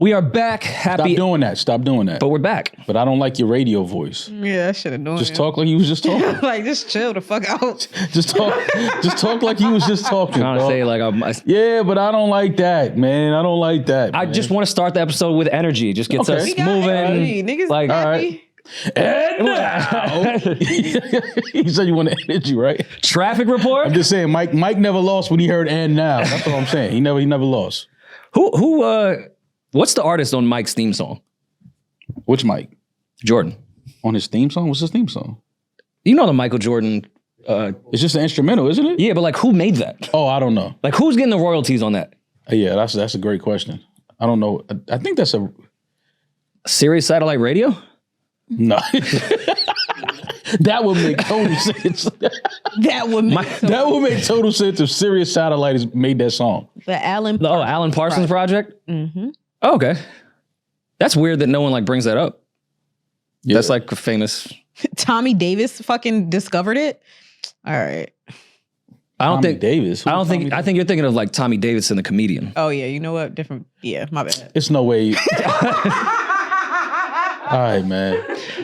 We are back. Happy. Stop doing that. But we're back. But I don't like your radio voice. Yeah, that shit annoying. Just talk like you was just talking. Like, just chill the fuck out. Just talk like you was just talking. Trying to say like yeah, but I don't like that, man. I don't like that. I just want to start the episode with energy. It just gets us moving. Niggas like, happy. All right. And now. You said you want energy, right? Traffic report. I'm just saying, Mike never lost when he heard "and now." That's what I'm saying. He never lost. What's the artist on Mike's theme song? Which Mike? Jordan. On his theme song? What's his theme song? You know the Michael Jordan. It's just an instrumental, isn't it? Yeah, but like who made that? Oh, I don't know. Like who's getting the royalties on that? Yeah, that's a great question. I don't know. I think that's a Sirius Satellite Radio? no. That would make total sense. That would make Total sense if Sirius Satellite has made that song. the Alan Parsons Project? Mm-hmm. Oh, okay. That's weird that no one like brings that up. Yeah. That's like a famous. Tommy Davis fucking discovered it. All right. I think Davis. I think you're thinking of like Tommy Davidson, the comedian. Oh yeah, you know what? Different. Yeah, my bad. It's no way. All right, man.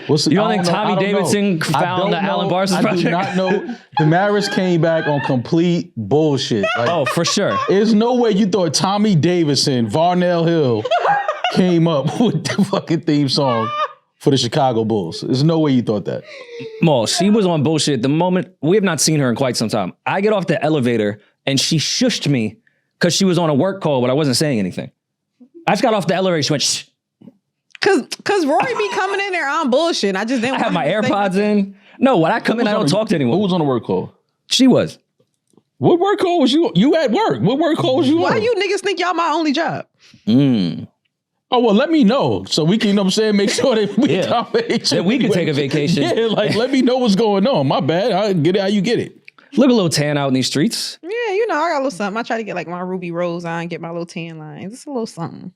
You don't think Tommy Davidson found the Alan Parsons Project? I do not know. Demaris came back on complete bullshit. Like, Oh, for sure. there's no way you thought Tommy Davidson, Varnell Hill, came up with the fucking theme song for the Chicago Bulls. There's no way you thought that. Mo, she was on bullshit the moment. We have not seen her in quite some time. I get off the elevator and she shushed me because she was on a work call, but I wasn't saying anything. I just got off the elevator. She went, shh. Cause Rory be coming in there on bullshit. I just didn't. I have my AirPods in. No, when I come in, I don't talk to anyone. Who was on the work call? She was. What work call was you? You at work? What work call was you on? Why you niggas think y'all my only job? Oh, well, let me know so we can, you know what I'm saying, make sure that we That we can take a vacation. Yeah, like let me know what's going on. My bad. I get it how you get it. Look a little tan out in these streets. Yeah, you know, I got a little something. I try to get like my ruby rose on, get my little tan lines. It's a little something.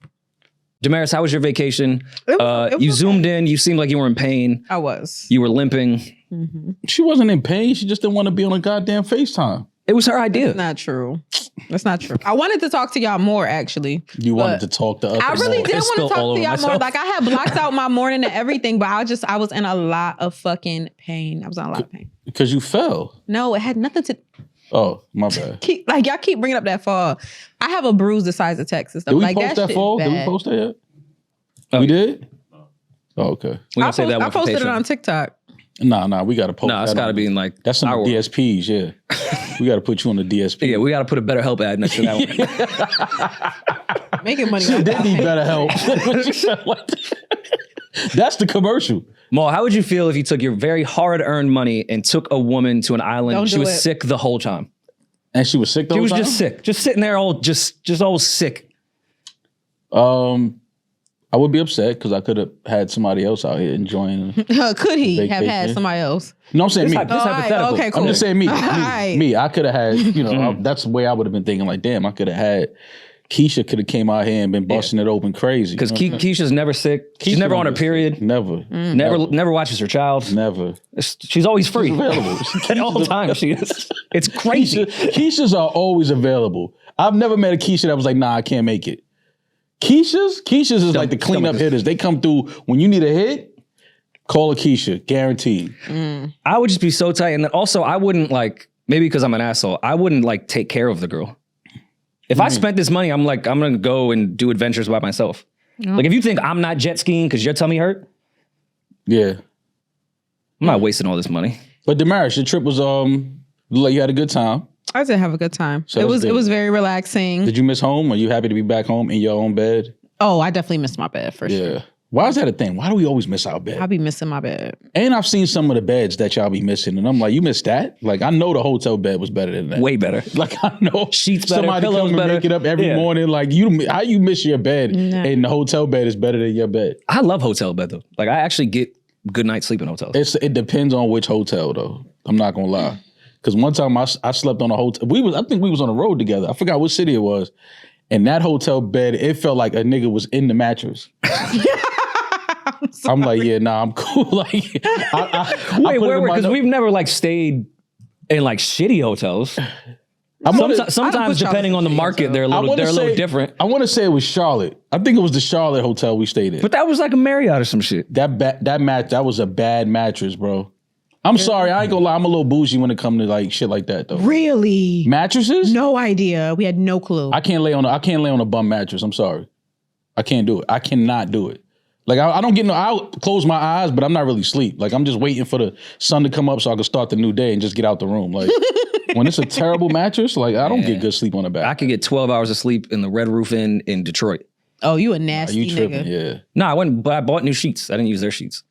Demaris, how was your vacation? It was You okay. zoomed in. You seemed like you were in pain. I was. You were limping. Mm-hmm. She wasn't in pain. She just didn't want to be on a goddamn FaceTime. It was her idea. That's not true. That's not true. I wanted to talk to y'all more, actually. You wanted to talk to us. I really more. did want to spilled talk all to over y'all more. myself. Like I had blocked out my morning and everything, but I was in a lot of fucking pain. I was in a lot of pain. Because you fell. No, it had nothing to Oh, my bad. y'all keep bringing up that fall. I have a bruise the size of Texas. Did we Like post that shit fall? bad. Did we post that yet? Oh, We did? Oh, okay. We don't say that I one for posted it Patreon. on TikTok. Nah, we got to post No, it's that got to on- be in like. That's on the DSPs, yeah. We got to put you on the DSP. Yeah, we got to put a better help ad next to that one. Making money. She off did my need pain. better help. That's the commercial. Mo, how would you feel if you took your very hard-earned money and took a woman to an island? Don't She do was it. sick the whole time. And she was sick the She whole was time? just sick, just sitting there, all just all sick. I would be upset because I could have had somebody else out here enjoying. Could he have Vacation. had somebody else? No, I'm saying me. This hypothetical. Okay, cool. I'm just saying me. All right. Me. I could have had, you know, that's the way I would have been thinking. Like, damn, I could have had. Keisha could have came out here and been busting it open crazy. Because Keisha's never sick. She's never on her period. Never. Never watches her child. Never. She's always free. She's available. At all times she is. It's crazy. Keishas are always available. I've never met a Keisha that was like, nah, I can't make it. Keishas is like the cleanup hitters. They come through when you need a hit, call a Keisha, guaranteed. I would just be so tight. And then also I wouldn't like, maybe because I'm an asshole, I wouldn't like take care of the girl. If I spent this money, I'm like, I'm going to go and do adventures by myself. Like if you think I'm not jet skiing because your tummy hurt, Yeah. I'm not wasting all this money. But Demaris, your trip was like you had a good time. I did have a good time. So it that's was good. very relaxing. Did you miss home? Are you happy to be back home in your own bed? Oh, I definitely missed my bed for sure. Yeah. Why is that a thing? Why do we always miss our bed? I'll be missing my bed. And I've seen some of the beds that y'all be missing, and I'm like, you missed that? Like, I know the hotel bed was better than that. Way better. Like, I know Sheets better, somebody pillows come and better. make it up every Yeah. morning. Like, how you miss your bed, and the hotel bed is better than your bed? I love hotel bed though. Like I actually get good night's sleep in hotels. It depends on which hotel, though. I'm not gonna lie. Because one time I slept on a hotel. I think we was on the road together. I forgot what city it was. And that hotel bed, it felt like a nigga was in the mattress. I'm like, yeah, nah, I'm cool. Like, Wait, where? Because we've never like stayed in like shitty hotels. Sometimes depending on the market, they're a little different. I want to say it was Charlotte. I think it was the Charlotte hotel we stayed in. But that was like a Marriott or some shit. That was a bad mattress, bro. I'm sorry, I ain't gonna lie. I'm a little bougie when it comes to like shit like that, though. Really? Mattresses? No idea. We had no clue. I can't lay on a bum mattress. I'm sorry. I can't do it. I cannot do it. Like I don't get no. I'll close my eyes, but I'm not really asleep. Like I'm just waiting for the sun to come up so I can start the new day and just get out the room. Like when it's a terrible mattress, like I don't get good sleep on the back. I could get 12 hours of sleep in the Red Roof Inn in Detroit. Oh, you a nasty you tripping, nigga. yeah. No, I bought new sheets. I didn't use their sheets.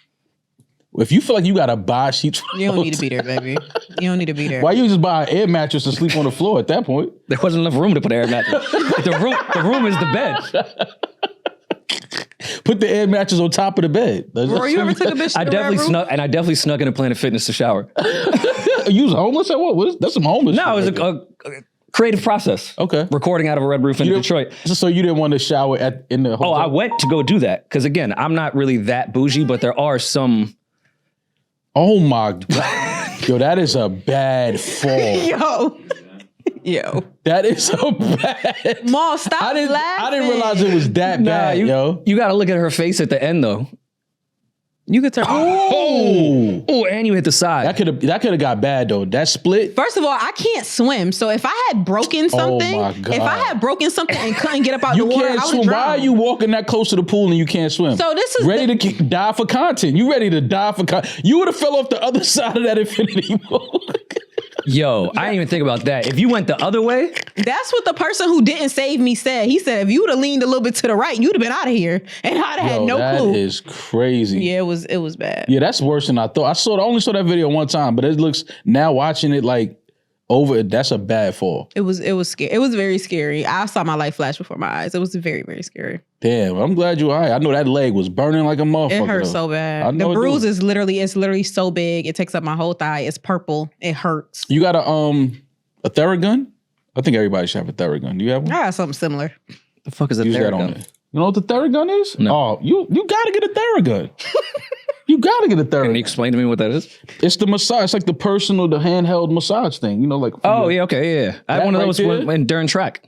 If you feel like you gotta buy sheets, you don't need to be there, baby. You don't need to be there. Why you just buy an air mattress and sleep on the floor at that point? There wasn't enough room to put an air mattress. the room is the bed. Put the air mattress on top of the bed. Rory, you ever took a bitch to I definitely snuck into Planet Fitness to shower. You was homeless at what? That's some homeless. No, it was a creative process. Okay. Recording out of a Red Roof in Detroit. So you didn't want to shower in the hotel? Oh, I went to go do that. Because again, I'm not really that bougie, but there are some. Oh my God. Yo, that is a bad fall. Yo. That is so bad. Ma, stop laughing. I didn't realize it was that bad, yo. You got to look at her face at the end, though. You could turn. Oh, and you hit the side. That could have got bad though. That split. First of all, I can't swim, so if I had broken something, and couldn't get up out the water, I would drown. Why are you walking that close to the pool and you can't swim? So this is ready to die for content. You ready to die for content? You would have fell off the other side of that infinity pool. Yo, I didn't even think about that. If you went the other way. That's what the person who didn't save me said. He said, if you would have leaned a little bit to the right, you'd have been out of here. And I'd have had no clue. That is crazy. Yeah, it was bad. Yeah, that's worse than I thought. I only saw that video one time, but it looks, now watching it like over, that's a bad fall. It was scary. It was very scary. I saw my life flash before my eyes. It was very, very scary. Damn, I'm glad you all right. I know that leg was burning like a motherfucker. It hurt so bad. The bruise is literally so big. It takes up my whole thigh. It's purple. It hurts. You got a Theragun? I think everybody should have a Theragun. Do you have one? I got something similar. The fuck is a Theragun? You know what the Theragun is? No. Oh, you gotta get a Theragun. You gotta get a Theragun. Can you explain to me what that is? It's the massage. It's like the handheld massage thing. You know, like. Oh, yeah, okay, yeah. I had one of those during track.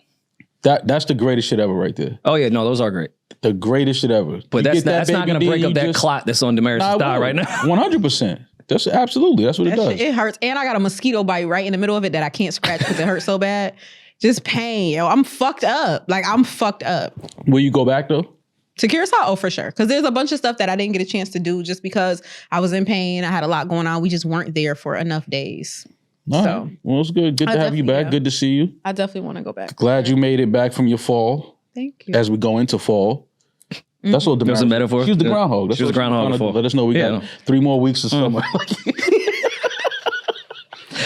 That's the greatest shit ever right there. Oh, yeah, no, those are great. The greatest shit ever. But that's not going to break up that clot that's on Demaris' thigh right now. 100%. That's absolutely. That's what it does. It hurts. And I got a mosquito bite right in the middle of it that I can't scratch because it hurts so bad. Just pain, yo. I'm fucked up. Like, I'm fucked up. Will you go back, though? To Curacao? Oh, for sure. Because there's a bunch of stuff that I didn't get a chance to do just because I was in pain. I had a lot going on. We just weren't there for enough days. All right. Well, it's good. Good to have you back. Yeah. Good to see you. I definitely want to go back. Glad you made it back from your fall. Thank you. As we go into fall. That's what Demaris. That was a metaphor. She was the groundhog. She was the groundhog. Let us know we got 3 more weeks of summer.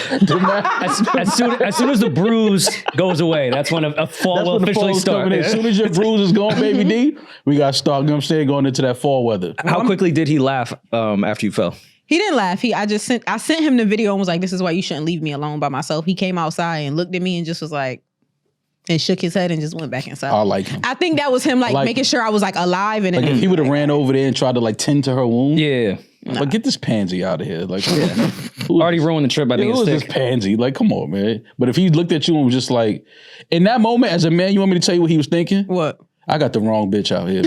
As soon as the bruise goes away, that's when a fall will officially start. As soon as your bruise is gone, baby D, we got to start, you know what I'm saying, going into that fall weather. How quickly did he laugh after you fell? He didn't laugh. I sent him the video and was like, this is why you shouldn't leave me alone by myself. He came outside and looked at me and just was like, and shook his head and just went back inside. I like him. I think that was him making sure I was like alive. And like if he would have ran over there and tried to like tend to her wound. Yeah. Like, get this pansy out of here. Like, already ruined the trip by being sick. Who is this pansy? Like, come on, man. But if he looked at you and was just like, in that moment, as a man, you want me to tell you what he was thinking? What? I got the wrong bitch out here.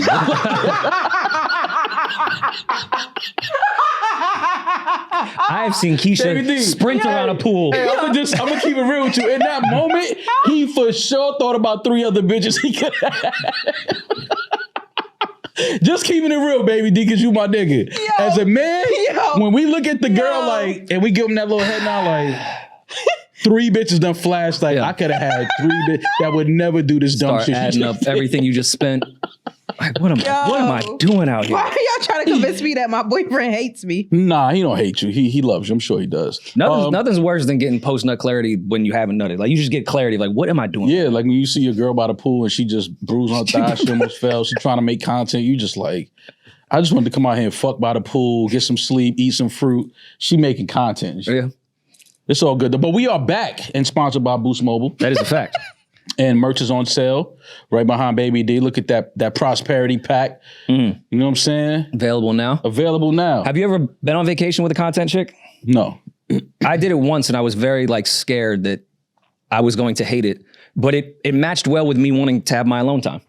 I have seen Keisha sprint around a pool. Hey, I'm gonna keep it real with you. In that moment, he for sure thought about 3 other bitches he could have. Just keeping it real, baby D, because you my nigga. Yo, as a man, when we look at the girl like, and we give him that little head nod like, 3 bitches done flashed. Like, I could have had 3 bitches that would never do this dumb shit. Adding up everything you just spent. Like, what am I doing out here? Why are y'all trying to convince me that my boyfriend hates me? Nah, he don't hate you. He loves you. I'm sure he does. Nothing's worse than getting post-nut clarity when you haven't nutted. Like, you just get clarity. Like, what am I doing? Yeah, like when you see a girl by the pool and she just bruised on her thigh, she almost fell. She trying to make content. You just like, I just wanted to come out here and fuck by the pool, get some sleep, eat some fruit. She making content. Yeah. It's all good. But we are back and sponsored by Boost Mobile. That is a fact. And merch is on sale right behind Baby D. Look at that prosperity pack. You know what I'm saying? Available now. Have you ever been on vacation with a content chick? No. I did it once and I was very like scared that I was going to hate it. But it matched well with me wanting to have my alone time.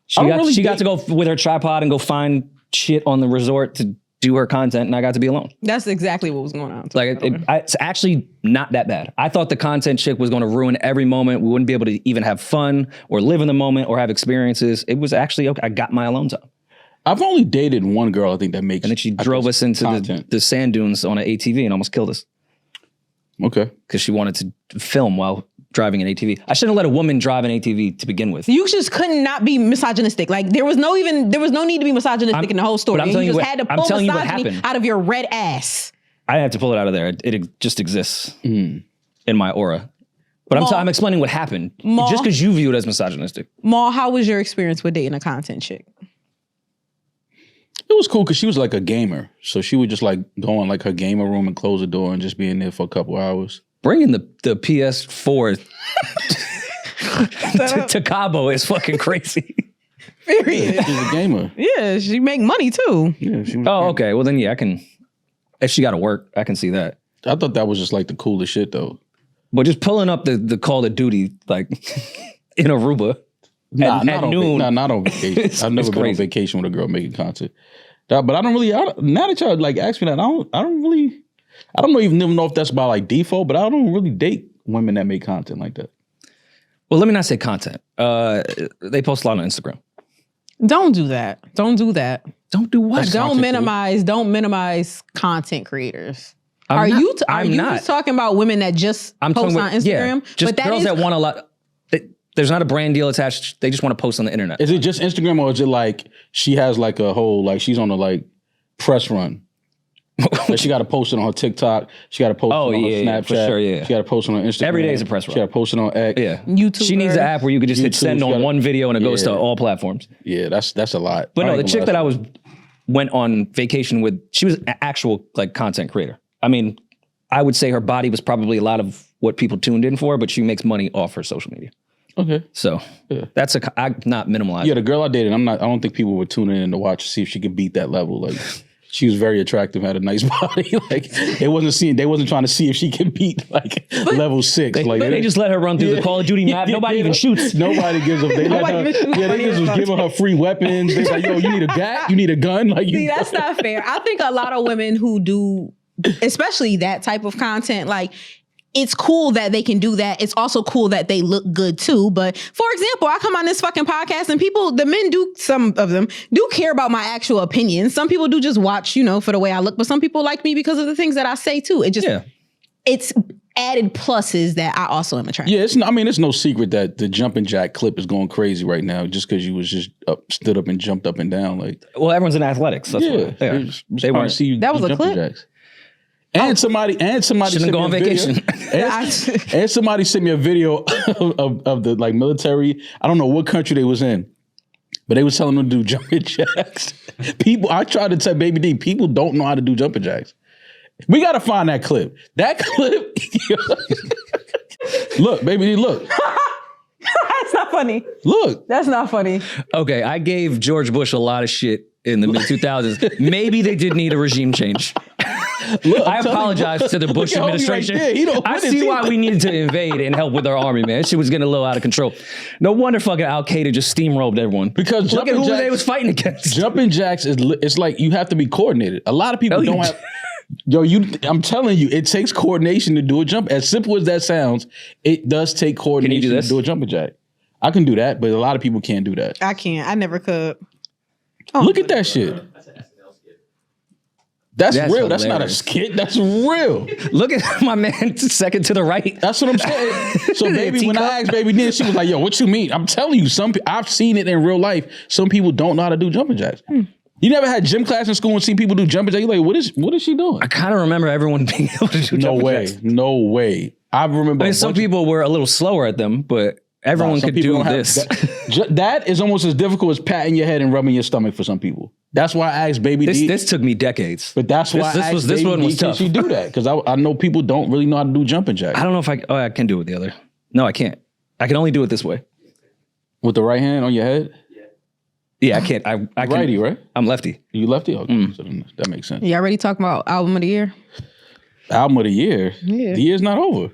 She got to go with her tripod and go find shit on the resort to do her content, and I got to be alone. That's exactly what was going on. Like it's actually not that bad. I thought the content chick was going to ruin every moment. We wouldn't be able to even have fun or live in the moment or have experiences. It was actually okay. I got my alone time. I've only dated one girl, I think, that makes. And then she drove us into the sand dunes on an ATV and almost killed us. Okay. Because she wanted to film while driving an ATV. I shouldn't have let a woman drive an ATV to begin with. You just could not be misogynistic. Like there was no need to be misogynistic in the whole story. I'm telling you you just had to pull misogyny out of your red ass. I had to pull it out of there. It just exists in my aura. But I'm explaining what happened. Just because you view it as misogynistic. Maul, how was your experience with dating a content chick? It was cool because she was like a gamer. So she would just like go in like her gamer room and close the door and just be in there for a couple hours. Bringing the PS4 to Cabo is fucking crazy. Period. Yeah, she's a gamer. Yeah, she make money too. Yeah, she was okay. Well then, yeah, I can. If she got to work, I can see that. I thought that was just like the coolest shit though. But just pulling up the Call of Duty like in Aruba at noon. Not on vacation. I've never been on vacation with a girl making content. But I don't really. Now that y'all like ask me that, I don't even know if that's by like default. But I don't really date women that make content like that. Well, let me not say content. They post a lot on Instagram. Don't do that. Don't do that. Don't do what? Don't minimize content creators. Are you just talking about women that just post on Instagram? Yeah, just girls that want a lot. There's not a brand deal attached. They just want to post on the internet. Is it just Instagram or is it like she has like a whole, like she's on a like press run? Like she got to post it on her TikTok. She got to post it on her Snapchat. For sure, yeah. She got to post it on Instagram. Every day is a press run. She got to post it on X. Yeah. YouTube. She needs an app where you could just hit send on one video and it goes to all platforms. Yeah, that's a lot. But no, the chick that I went on vacation with, she was an actual like content creator. I mean, I would say her body was probably a lot of what people tuned in for, but she makes money off her social media. Okay. So that's I'm not minimalizing. Yeah, the girl I dated, I don't think people were tuning in to watch to see if she could beat that level. Like she was very attractive, had a nice body. Like they wasn't trying to see if she could beat like level 6. They just let her run through the Call of Duty map. Nobody even shoots. Nobody gives up. They just was giving her free weapons. They like, yo, you need a gat? You need a gun? Like See, that's not fair. I think a lot of women who do, especially that type of content, like it's cool that they can do that. It's also cool that they look good too. But for example, I come on this fucking podcast and the men some of them do care about my actual opinions. Some people do just watch, for the way I look, but some people like me because of the things that I say too. It's added pluses that I also am attracted. Yeah, it's no secret that the jumping jack clip is going crazy right now just because you was just stood up and jumped up and down. Like, well, everyone's in athletics. That's what they want to see you. That was a clip. Jacks. And somebody shouldn't go on vacation. and somebody sent me a video of the like military. I don't know what country they was in, but they was telling them to do jumping jacks. I tried to tell Baby D, people don't know how to do jumping jacks. We got to find that clip. That clip. Look, Baby D, look. That's not funny. Look. That's not funny. Okay, I gave George Bush a lot of shit in the mid-2000s. Maybe they did need a regime change. Look, I apologize to the Bush administration. Right I see why we needed to invade and help with our army, man. Shit was getting a little out of control. No wonder fucking Al-Qaeda just steamrolled everyone. Because look at who they was fighting against. Jumping jacks it's like you have to be coordinated. A lot of people don't have. Yo, I'm telling you, it takes coordination to do a jump. As simple as that sounds, it does take coordination to do a jumping jack. I can do that, but a lot of people can't do that. I can't. I never could. Look at that shit. That's real. Hilarious. That's not a skit. That's real. Look at my man second to the right. That's what I'm saying. So baby, when I asked Baby D, she was like, yo, what you mean? I'm telling you, I've seen it in real life. Some people don't know how to do jumping jacks. You never had gym class in school and seen people do jumping jacks? You're like, what is she doing? I kind of remember everyone being able to do jumping jacks. No way. I remember. Some people were a little slower at them, but everyone could do this. That is almost as difficult as patting your head and rubbing your stomach for some people. That's why I asked Baby D. This took me decades. But that's why this one was tough. Can she do that? Because I know people don't really know how to do jumping jacks. I don't know if I can do it with the other. No, I can't. I can only do it this way. With the right hand on your head? Yeah, I can't. I can, righty, right? I'm lefty. You lefty? Okay, so that makes sense. You already talking about album of the year? Album of the year? Yeah. The year's not over.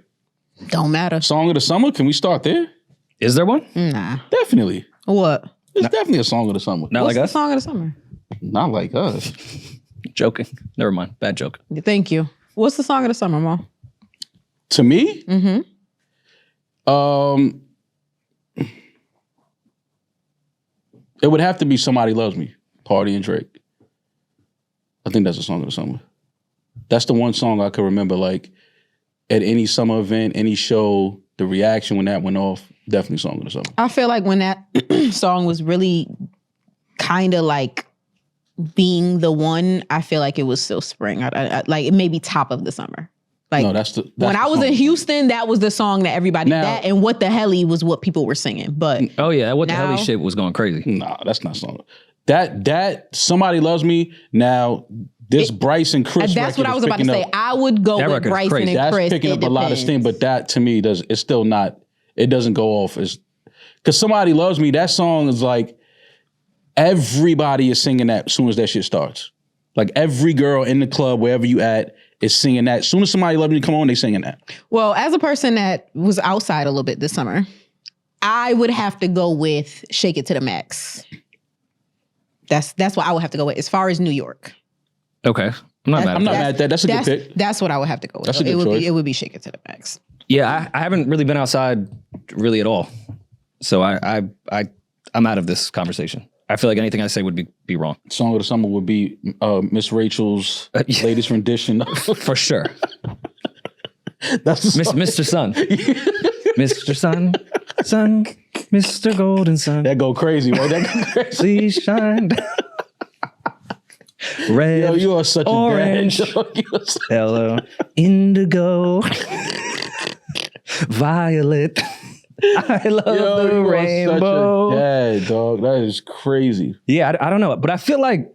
Don't matter. Song of the summer? Can we start there? Is there one? Nah. Definitely. What? It's definitely a song of the summer. Not What's like the us? song of the summer? Not like us. Joking. Never mind. Bad joke. Thank you. What's the song of the summer, Mo? To me? Mm-hmm. It would have to be Somebody Loves Me, Party and Drake. I think that's a song of the summer. That's the one song I could remember, like, at any summer event, any show, the reaction when that went off, definitely song of the summer. I feel like when that song was really kind of like being the one, I feel like it was still spring. I like it may be top of the summer. Like No, that's when I was in Houston, that was the song that everybody Now- that and What the Helly was what people were singing. But Oh, yeah. What the hell Now- shit was going crazy. Nah, that's not song. That Somebody Loves Me. Now, this Bryce and Chris that's record what I is was about to picking say. up- I would go That with record's Bryson crazy. and That's Chris. picking It up a lot of steam, depends. but that to me it's still not, it doesn't go off as, because Somebody Loves Me, that song is like, everybody is singing that as soon as that shit starts. Like every girl in the club, wherever you at, is singing that. As soon as Somebody Loves Me come on, they singing that. Well, as a person that was outside a little bit this summer, I would have to go with Shake It to the Max. That's what I would have to go with as far as New York. Okay. I'm not mad I'm at not that. mad at that. That's a good pick. That's what I would have to go with. That's a good it would choice. be it would be Shake It to the Max. Yeah, I haven't really been outside really at all. So I'm out of this conversation. I feel like anything I say would be wrong. Song of the summer would be Miss Rachel's Yeah. latest rendition. For sure. That's the song. Mr. Sun. Mr. Sun, Mr. Golden Sun. That go crazy, right? That go crazy. Please shine. Red, Yo, you are such orange, a dad. You are such- yellow, indigo, violet. I love Yo, the you rainbow. are such a dad, dog. That is crazy. Yeah, I don't know. But I feel like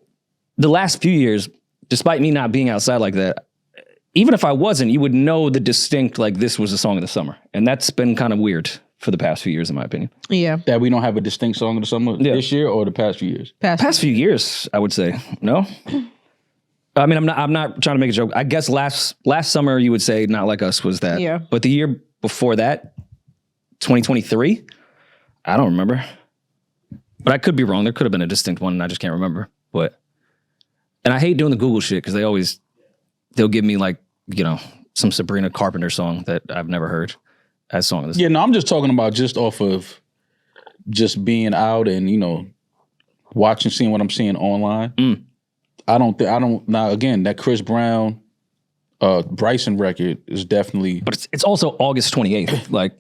the last few years, despite me not being outside like that, even if I wasn't, you would know the distinct, like, this was a song of the summer. And that's been kind of weird for the past few years, in my opinion. Yeah. That we don't have a distinct song of the summer this year or the past few years. Past few years, I would say. No? I mean, I'm not trying to make a joke. I guess last summer you would say Not Like Us was that. Yeah. But the year before that, 2023, I don't remember. But I could be wrong. There could have been a distinct one and I just can't remember. And I hate doing the Google shit because they'll give me, like, you know, some Sabrina Carpenter song that I've never heard as song of the summer. Yeah, no, I'm just talking about just off of just being out and, you know, watching, seeing what I'm seeing online. Now again, that Chris Brown, Bryson record is definitely, But it's also August 28th. Like,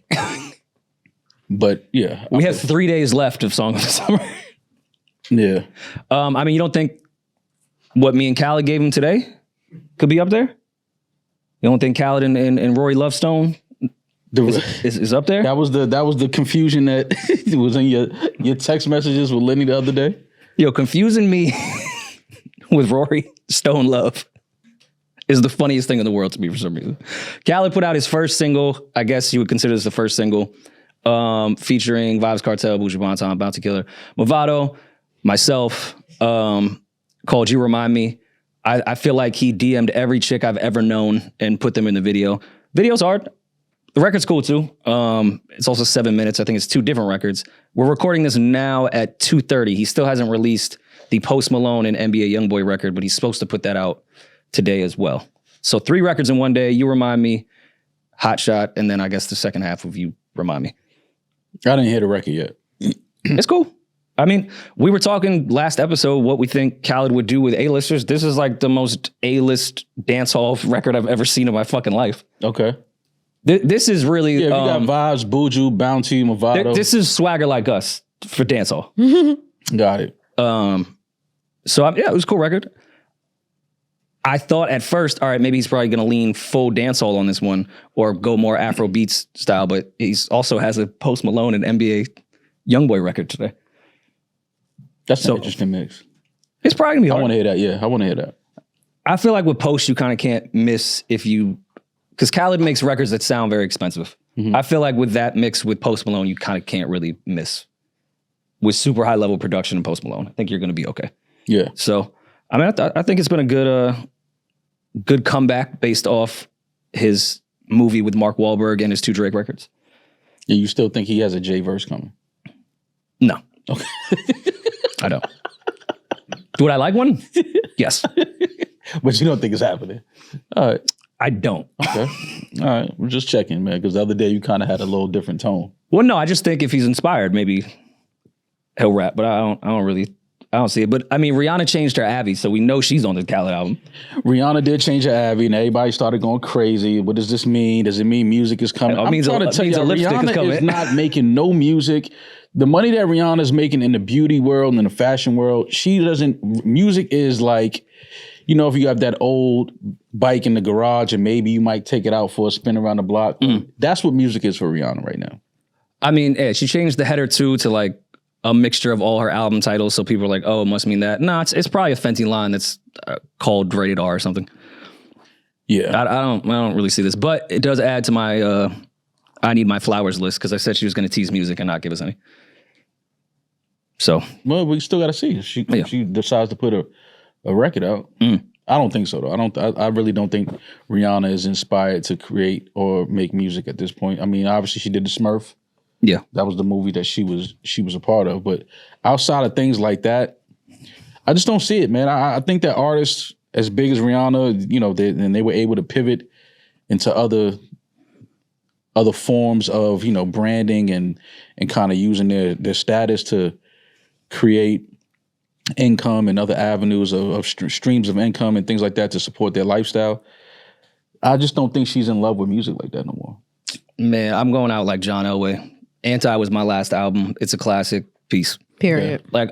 but yeah. we have 3 days left of song of the summer. Yeah. I mean, you don't think what me and Khaled gave him today could be up there? You don't think Khaled and Rory Lovestone is up there? That was the confusion that was in your text messages with Lenny the other day. Yo, confusing me with Rory Stone Love is the funniest thing in the world to me for some reason. Khaled put out his first single. I guess you would consider this the first single, featuring Vibes Cartel, Buju Banton, Bounty Killer, Movado, myself, called You Remind Me. I feel like he DM'd every chick I've ever known and put them in the video. Video's hard. The record's cool too. It's also 7 minutes. I think it's 2 different records. We're recording this now at 2:30. He still hasn't released the Post Malone and NBA Youngboy record, but he's supposed to put that out today as well. So 3 records in one day. You Remind Me, Hot Shot, and then I guess the second half of You Remind Me. I didn't hear the record yet. It's cool. I mean, we were talking last episode what we think Khaled would do with A-listers. This is like the most A-list dancehall record I've ever seen in my fucking life. Okay. This is really... Yeah, you got Vibes, Buju, Bounty, Movado. This is Swagger Like Us for dancehall. Got it. It was a cool record. I thought at first, all right, maybe he's probably going to lean full dancehall on this one or go more Afro beats style, but he also has a Post Malone and NBA Youngboy record today. That's an interesting mix. It's probably going to be hard. I want to hear that. Yeah, I want to hear that. I feel like with Post, you kind of can't miss because Khaled makes records that sound very expensive. Mm-hmm. I feel like with that mix with Post Malone, you kind of can't really miss. With super high level production in Post Malone, I think you're going to be okay. Yeah. So, I mean, I think it's been a good comeback based off his movie with Mark Wahlberg and his 2 Drake records. Yeah, you still think he has a J verse coming? No. Okay. I don't. Would I like one? Yes. But you don't think it's happening? All right. I don't. Okay. All right. We're just checking, man, because the other day you kind of had a little different tone. Well, no, I just think if he's inspired, maybe he'll rap, but I don't see it. But I mean, Rihanna changed her Abby, so we know she's on the Khaled album. Rihanna did change her Abby, and everybody started going crazy. What does this mean? Does it mean music is coming? I'm trying to tell you, Rihanna is not making no music. The money that Rihanna is making in the beauty world and in the fashion world, music is like, you know, if you have that old bike in the garage and maybe you might take it out for a spin around the block. That's what music is for Rihanna right now. I mean, yeah, she changed the header too to like a mixture of all her album titles, so people are like, "Oh, it must mean that." No, it's probably a Fenty line that's called Rated R or something. Yeah, I don't really see this, but it does add to my I need my flowers list because I said she was going to tease music and not give us any. So, well, we still got to see if she decides to put a record out. I don't think so though. I really don't think Rihanna is inspired to create or make music at this point. I mean, obviously she did the Smurf. Yeah, that was the movie that she was a part of. But outside of things like that, I just don't see it, man. I think that artists as big as Rihanna, you know, they were able to pivot into other forms of, you know, branding and kind of using their status to create income and other avenues of streams of income and things like that to support their lifestyle. I just don't think she's in love with music like that no more. Man, I'm going out like John Elway. Anti was my last album. It's a classic. Peace. Period. Yeah. Like,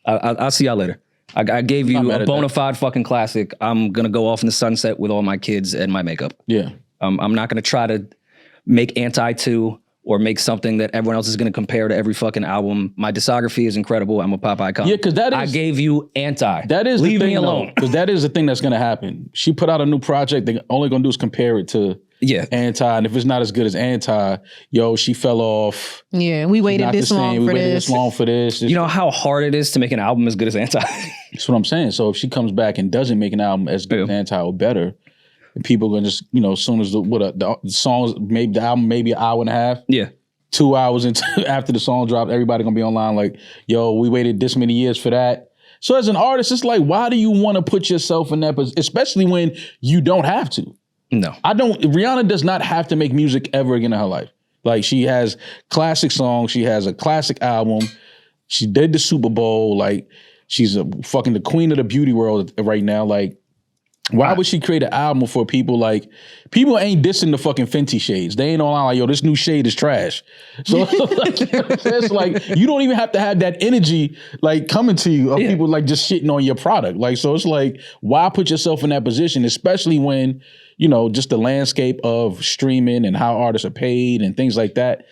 I'll see y'all later. I gave you a bona fide fucking classic. I'm going to go off in the sunset with all my kids and my makeup. Yeah. I'm not going to try to make Anti 2 or make something that everyone else is going to compare to every fucking album. My discography is incredible. I'm a pop icon. Yeah, because I gave you Anti. That is Leave the thing, me alone. Because that is the thing that's going to happen. She put out a new project. They're only going to do is compare it to Anti. And if it's not as good as Anti, she fell off. Yeah, we waited this long for this. We waited this long for this. You know how hard it is to make an album as good as Anti? That's what I'm saying. So if she comes back and doesn't make an album as good as Anti or better, and people are going to just, you know, as soon as the songs, maybe the album, maybe an hour and a half. Yeah. 2 hours after the song dropped, everybody gonna be online like, yo, we waited this many years for that. So as an artist, it's like, why do you want to put yourself in that position, especially when you don't have to? No. Rihanna does not have to make music ever again in her life. Like, she has classic songs, she has a classic album, she did the Super Bowl, like, she's fucking the queen of the beauty world right now. Like, why would she create an album for people? Like, people ain't dissing the fucking Fenty shades. They ain't all like, yo, this new shade is trash. So it's like, you don't even have to have that energy like coming to you of people like just shitting on your product. Like, so it's like, why put yourself in that position, especially when, you know, just the landscape of streaming and how artists are paid and things like that.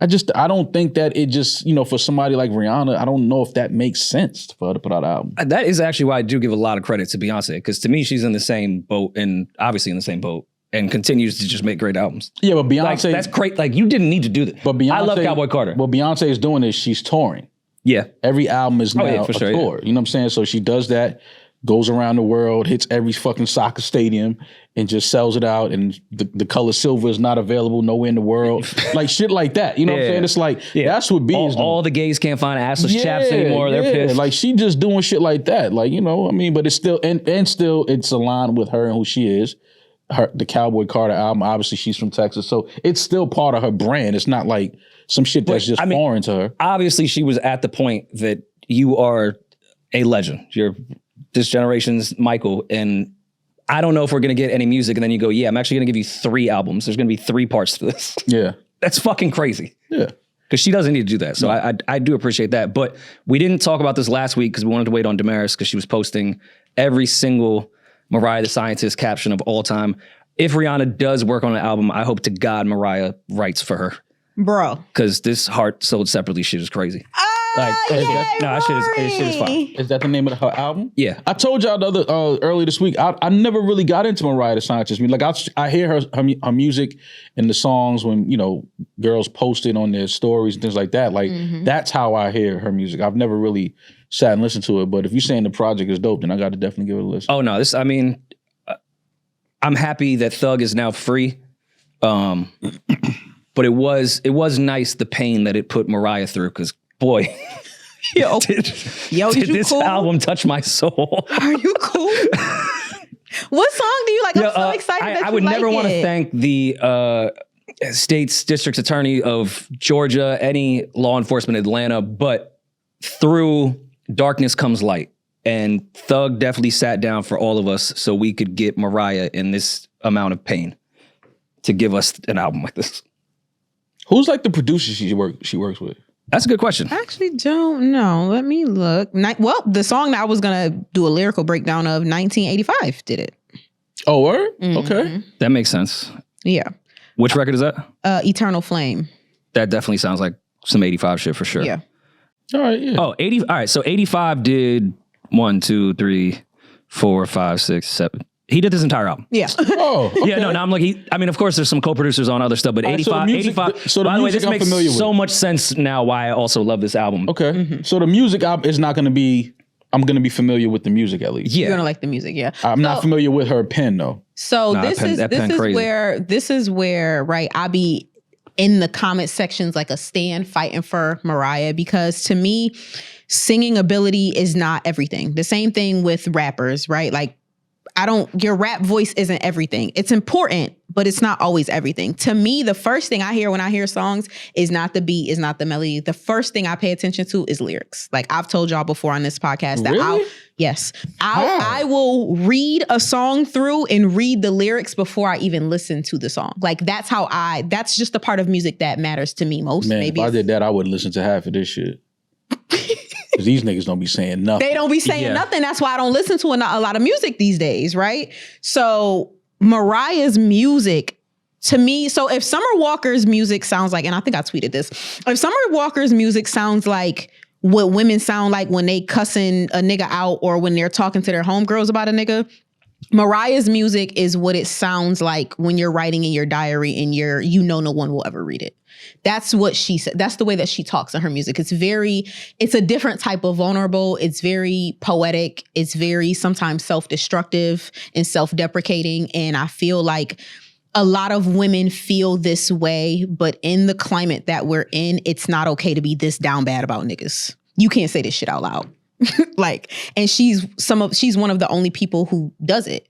I don't think that it just, you know, for somebody like Rihanna, I don't know if that makes sense for her to put out an album. That is actually why I do give a lot of credit to Beyonce, because to me, she's in the same boat and obviously in the same boat and continues to just make great albums. Yeah, but Beyonce... Like, that's great. Like, you didn't need to do that. But Beyonce... I love Cowboy Carter. What Beyonce is doing is she's touring. Yeah. Every album is now a tour. Yeah. You know what I'm saying? So she does that, goes around the world, hits every fucking soccer stadium, and just sells it out, and the color silver is not available nowhere in the world. Like, shit like that. You know what I'm saying? It's like, that's what B is doing. All the gays can't find assless chaps anymore. They're pissed. Like, she just doing shit like that. Like, you know, I mean, but it's still, and still it's aligned with her and who she is. The Cowboy Carter album, obviously she's from Texas, so it's still part of her brand. It's not like some shit that's just foreign to her. Obviously, she was at the point that you are a legend. You're this generation's Michael, and I don't know if we're going to get any music. And then you go, yeah, I'm actually going to give you 3 albums. There's going to be 3 parts to this. Yeah. That's fucking crazy. Yeah. Because she doesn't need to do that. So I do appreciate that. But we didn't talk about this last week because we wanted to wait on Demaris because she was posting every single Mariah the Scientist caption of all time. If Rihanna does work on an album, I hope to God Mariah writes for her. Bro. Because this Heart Sold Separately shit is crazy. Like, that shit is fine. Is that the name of her album? Yeah. I told y'all earlier this week, I never really got into Mariah the Scientist. I mean, like, I hear her music and the songs when, you know, girls post it on their stories and things like that. Like, that's how I hear her music. I've never really sat and listened to it. But if you're saying the project is dope, then I got to definitely give it a listen. Oh, no. I'm happy that Thug is now free. But it was nice the pain that it put Mariah through because boy, Yo, did you this cool? album touch my soul? Are you cool? What song do you like? I'm so excited that I would you never like want to it. thank the state's district attorney of Georgia, any law enforcement in Atlanta, but through darkness comes light. And Thug definitely sat down for all of us so we could get Mariah in this amount of pain to give us an album like this. Who's like the producer she works with? That's a good question. I actually don't know. Let me look. Well, the song that I was going to do a lyrical breakdown of, 1985, did it. Oh, word? Okay. That makes sense. Yeah. Which record is that? Eternal Flame. That definitely sounds like some 85 shit for sure. Yeah. All right, yeah. Oh, 80. All right. So 85 did 1, 2, 3, 4, 5, 6, 7. He did this entire album. Yeah. Oh, okay. Yeah, no, I'm like, of course there's some co-producers on other stuff, but All right, so 85, the music- 85. so the by the way, music this I'm makes familiar with. so much sense now why I also love this album. Okay. So the music is not going to be, I'm going to be familiar with the music at least. Yeah. You're going to like the music, yeah. I'm not familiar with her pen though. So Nah, this that pen is crazy. where, right, I be in the comment sections like a stan fighting for Mariah, because to me, singing ability is not everything. The same thing with rappers, right? Like, your rap voice isn't everything. It's important, but it's not always everything. To me, the first thing I hear when I hear songs is not the beat, is not the melody. The first thing I pay attention to is lyrics. Like I've told y'all before on this podcast that Really? I will read a song through and read the lyrics before I even listen to the song. Like that's just the part of music that matters to me most. Man, Maybe if I did that, I wouldn't listen to half of this shit. Because these niggas don't be saying nothing. they don't be saying nothing. That's why I don't listen to a lot of music these days, right? So Mariah's music, to me, so if Summer Walker's music sounds like, and I think I tweeted this, if Summer Walker's music sounds like what women sound like when they cussing a nigga out or when they're talking to their homegirls about a nigga, Mariah's music is what it sounds like when you're writing in your diary and no one will ever read it. That's what she said. That's the way that she talks in her music. It's a different type of vulnerable. It's very poetic. It's very sometimes self-destructive and self-deprecating. And I feel like a lot of women feel this way, but in the climate that we're in, it's not okay to be this down bad about niggas. You can't say this shit out loud. And she's one of the only people who does it.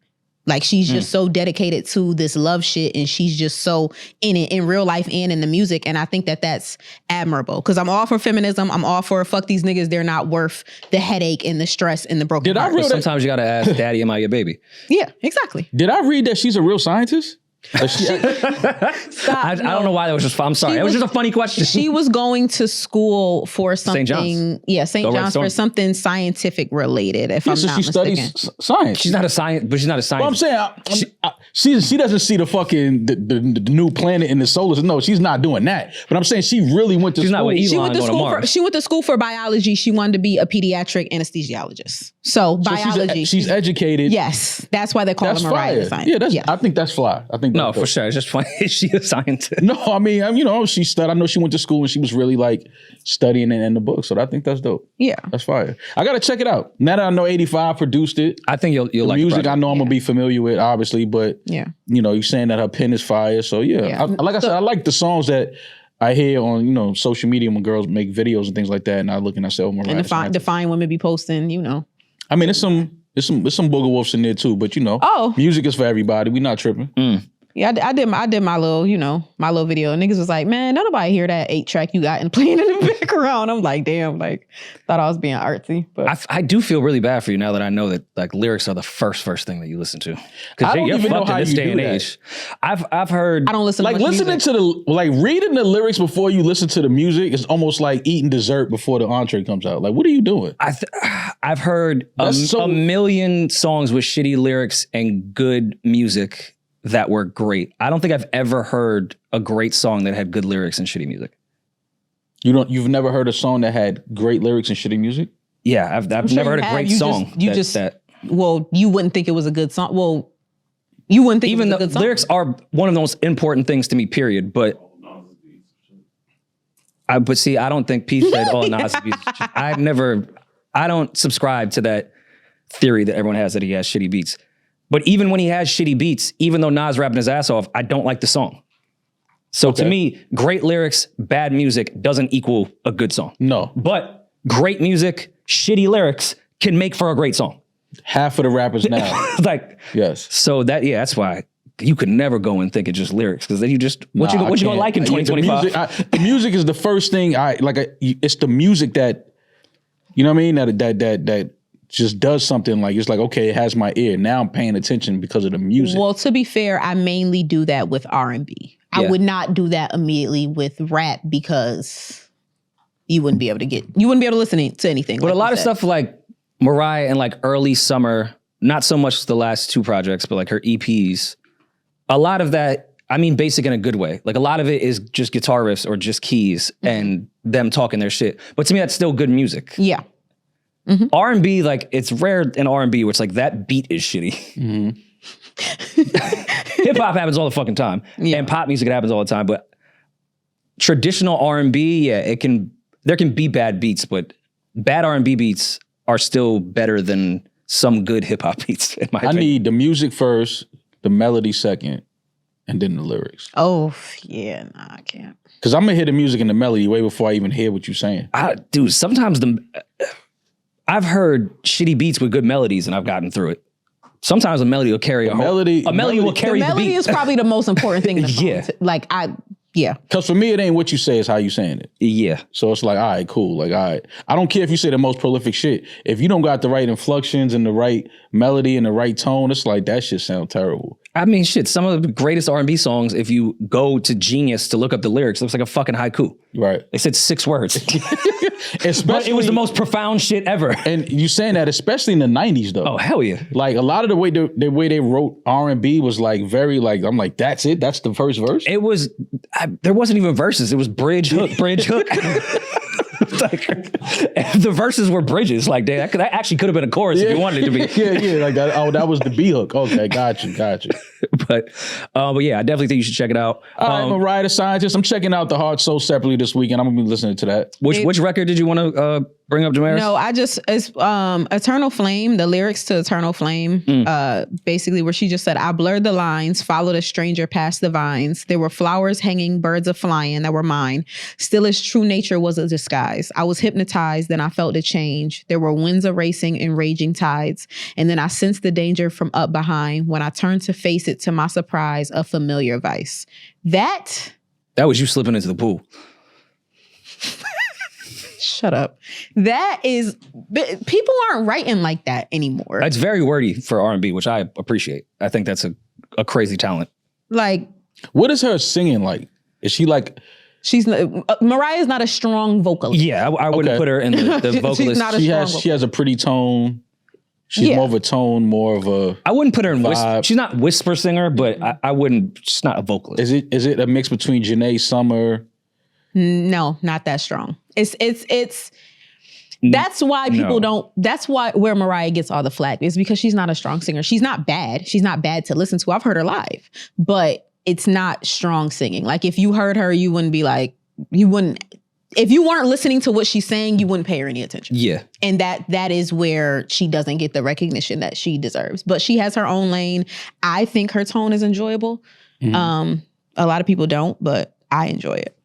Like she's just so dedicated to this love shit, and she's just so in it in real life and in the music. And I think that that's admirable, because I'm all for feminism. I'm all for fuck these niggas. They're not worth the headache and the stress and the broken heart. But sometimes you got to ask, Daddy, am I your baby? Yeah, exactly. Did I read that she's a real scientist? Like Stop. I don't know why that was just. I'm sorry. It was just a funny question. She was going to school for something. St. John's. Yeah, St. Go Red John's, for Storm. something scientific related. If I'm so not she mistaken. studies science. She's not a science, but she's not a scientist. Well, I'm saying she doesn't see the fucking the new planet in the solar system. No, she's not doing that. But I'm saying she really went to She's school. not with Elon going to Mars. She went to school for biology. She wanted to be a pediatric anesthesiologist. So biology. She's educated. Yes, that's why they call That's her Mariah fire. the scientist. Yeah, I think that's fly. I think No, that's for dope. sure. It's just funny. Is she a scientist? No, I mean, she studied. I know she went to school and she was really like studying in the book. So I think that's dope. Yeah. That's fire. I gotta check it out. Now that I know 85 produced it, I think you'll the like music the I know I'm gonna be familiar with, obviously, but Yeah. you're saying that her pen is fire. So yeah. Like I said, I like the songs that I hear on, social media when girls make videos and things like that. And I look and I say, oh, Mariah. And define women be posting, I mean, it's some booger wolves in there too, but Oh. music is for everybody. We not tripping. Yeah, I did my little, my little video. And niggas was like, man, don't nobody hear that 8-track you got and playing in the background. I'm like, damn, thought I was being artsy. But I do feel really bad for you now that I know that like lyrics are the first thing that you listen to. I Because don't you're even know fucked in how this you day do and that. age. I've heard I don't listen to Like much listening music. reading the lyrics before you listen to the music is almost like eating dessert before the entree comes out. Like, what are you doing? I've heard a million songs with shitty lyrics and good music that were great. I don't think I've ever heard a great song that had good lyrics and shitty music. You've never heard a song that had great lyrics and shitty music? Yeah, I've never heard a great song. Well, you wouldn't think it was a good song. Well, you wouldn't think Even it was though a good song. lyrics are one of the most important things to me, period. But I don't think Peeje said, "Oh, Nas is a piece of shit." I don't subscribe to that theory that everyone has that he has shitty beats. But even when he has shitty beats, even though Nas rapping his ass off, I don't like the song. So to me, great lyrics, bad music doesn't equal a good song. No. But great music, shitty lyrics can make for a great song. Half of the rappers now. Like, yes. So that's why you could never go and think of just lyrics, because then you just, what you gonna like in 2025? The music is the first thing it's the music that, you know what I mean? That just does something like, it's like, okay, it has my ear. Now I'm paying attention because of the music. Well, to be fair, I mainly do that with R&B. I would not do that immediately with rap because you wouldn't be able to listen to anything. But like a lot of stuff like Mariah and like early summer, not so much the last 2 projects, but like her EPs, a lot of that, I mean, basic in a good way. Like a lot of it is just guitar riffs or just keys and them talking their shit. But to me, that's still good music. Yeah. R&B, like it's rare in R&B where it's like that beat is shitty. Hip hop happens all the fucking time, and pop music, it happens all the time. But traditional R&B, there can be bad beats, but bad R&B beats are still better than some good hip hop beats. In my opinion, I need the music first, the melody second, and then the lyrics. Oh yeah, nah, I can't. Because I'm gonna hear the music and the melody way before I even hear what you're saying. Dude, sometimes I've heard shitty beats with good melodies, and I've gotten through it. Sometimes a melody will carry a melody will carry the beat. The melody is probably the most important thing. Because for me, it ain't what you say, it's how you saying it. Yeah. So it's like, all right, cool. Like, all right. I don't care if you say the most prolific shit. If you don't got the right inflections and the right melody and the right tone, it's like, that shit sound terrible. I mean, shit, some of the greatest R&B songs, if you go to Genius to look up the lyrics, it looks like a fucking haiku. Right. They said 6 words. But it was the most profound shit ever. And you saying that, especially in the 90s, though. Oh, hell yeah. Like, a lot of the way they wrote R&B was like very, like, I'm like, that's it? That's the first verse? It was, there wasn't even verses. It was bridge, hook, bridge, hook. Like, the verses were bridges. Like, that actually could have been a chorus if you wanted it to be. Yeah. Like, that was the B hook. Okay, got you. But yeah, I definitely think you should check it out. All right, Mariah the Scientist. I'm checking out The Heart Soul separately this weekend. I'm gonna be listening to that. Which record did you want to bring up, Demaris? No, it's Eternal Flame, the lyrics to Eternal Flame, basically where she just said, I blurred the lines, followed a stranger past the vines. There were flowers hanging, birds are flying that were mine. Still his true nature was a disguise. I was hypnotized, then I felt the change. There were winds erasing and raging tides. And then I sensed the danger from up behind. When I turned to face it, to my surprise, a familiar vice. That was you slipping into the pool. Shut up. That is, people aren't writing like that anymore. That's very wordy for R&B, which I appreciate. I think that's a crazy talent. Like, what is her singing like? Is she like... Mariah's not a strong vocalist. Yeah, I wouldn't put her in the vocalist. She's not she has a pretty tone. She's more of a tone, more of a... I wouldn't put her in whisper. She's not whisper singer, but I wouldn't... She's not a vocalist. Is it a mix between Janae Summer? No, not that strong. It's that's why people don't... That's why where Mariah gets all the flack is because she's not a strong singer. She's not bad. She's not bad to listen to. I've heard her live, but it's not strong singing. Like if you heard her, you wouldn't be like... If you weren't listening to what she's saying, you wouldn't pay her any attention. Yeah. And that is where she doesn't get the recognition that she deserves. But she has her own lane. I think her tone is enjoyable. A lot of people don't, but I enjoy it.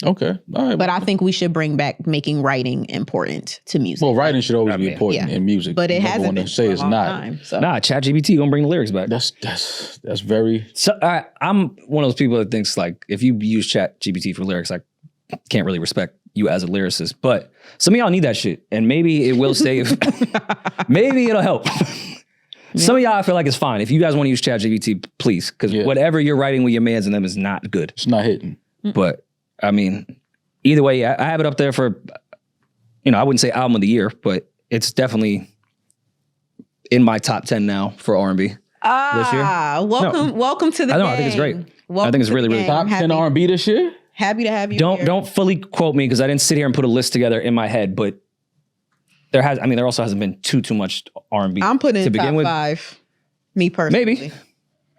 Okay. All right. But I think we should bring back making writing important to music. Well, writing should always be important in music. But it hasn't been say for a it's long not. time. So. Nah, ChatGPT gonna bring the lyrics back. That's very... So I'm one of those people that thinks like, if you use ChatGPT for lyrics, I can't really respect you as a lyricist, but some of y'all need that shit, and maybe it will save. Maybe it'll help. Some of y'all I feel like it's fine. If you guys want to use ChatGPT, please, because whatever you're writing with your mans and them is not good. It's not hitting. But I mean, either way, I have it up there for, I wouldn't say album of the year, but it's definitely in my top 10 now for R&B this year. Welcome to the game. I think it's great. I think it's really, really top 10 R&B this year. Happy to have you. Don't fully quote me because I didn't sit here and put a list together in my head, but there also hasn't been too much R&B. I'm putting to in begin top with. 5. Me personally. Maybe.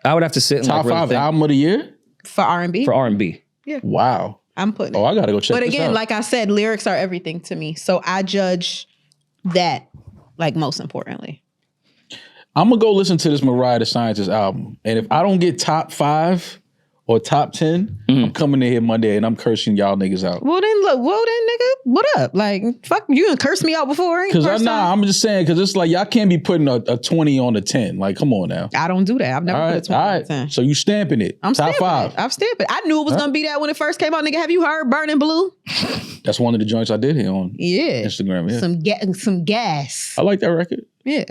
I would have to sit and top really 5 think. album of the year for R&B. For R&B. Yeah. Wow. I'm putting. I gotta go check. But this again, out. like I said, lyrics are everything to me, so I judge that like most importantly. I'm gonna go listen to this Mariah the Scientist album, and if I don't get top 5 or top 10, I'm coming in here Monday and I'm cursing y'all niggas out. Well then, nigga, what up? Like, fuck, you done cursed me out before? Because I'm just saying, because it's like y'all can't be putting a 20 on a 10. Like, come on now. I don't do that. I've never put a 20 on a 10. So you stamping it. I'm top stamping 5. I'm stamping it. I knew it was gonna be that when it first came out, nigga. Have you heard Burning Blue? That's one of the joints I did here on Instagram. Yeah. Some gas. I like that record. Yeah.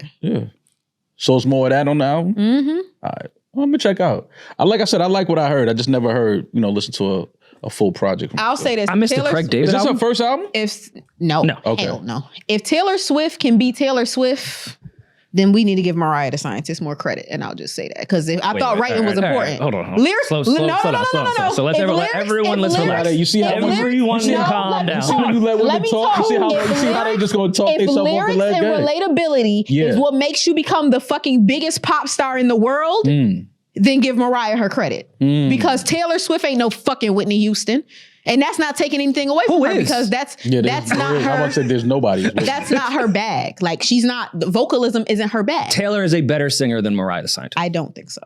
So it's more of that on the album? Mm-hmm. All right. Well, I'm gonna check out. Like I said, I like what I heard. I just never heard, listen to a full project. I'll say this. I missed the Craig David Is this album? her first album? No. Okay. Hell no. If Taylor Swift can be Taylor Swift, then we need to give Mariah the Scientist more credit. And I'll just say that. Because I thought writing was important. Hold on. Lyrics? Slow No. So let's everyone let's relax. You see how everyone can calm down. You see when you let women talk? You see how they just gonna talk themselves off the leg? If lyrics and relatability is what makes you become the fucking biggest pop star in the world, then give Mariah her credit. Because Taylor Swift ain't no fucking Whitney Houston. And that's not taking anything away from her because that's not her. I'm about to say there's nobody. That's not her bag. Like vocalism isn't her bag. Taylor is a better singer than Mariah the Scientist. I don't think so.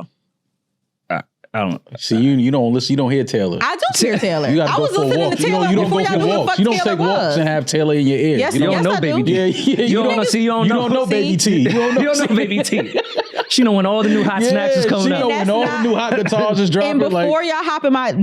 I don't know. See, you don't listen. You don't hear Taylor. I do hear Taylor. You gotta I go was for listening walks. to Taylor You don't before go y'all for knew who the walks. fuck You don't Taylor take walks was. and have Taylor in your ear. Yes, You don't yes, know I Baby do. D. You don't know. See, you don't know. You don't know Baby T. You don't know Baby T. She know when all the new hot snacks is coming she out. know when all the new hot guitars is dropping. And before y'all hop in my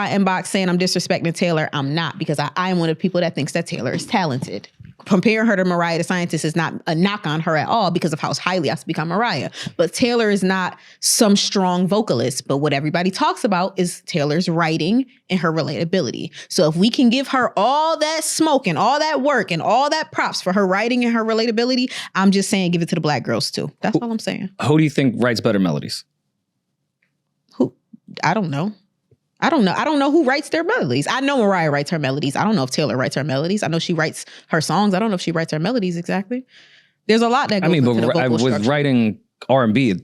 inbox saying I'm disrespecting Taylor, I'm not, because I am one of the people that thinks that Taylor is talented. Comparing her to Mariah the Scientist is not a knock on her at all because of how highly I speak on Mariah. But Taylor is not some strong vocalist. But what everybody talks about is Taylor's writing and her relatability. So if we can give her all that smoke and all that work and all that props for her writing and her relatability, I'm just saying give it to the black girls too. That's all I'm saying. Who do you think writes better melodies? Who? I don't know. I don't know who writes their melodies. I know Mariah writes her melodies. I don't know if Taylor writes her melodies. I know she writes her songs. I don't know if she writes her melodies exactly. There's a lot that goes into the vocal with structure. writing R&B,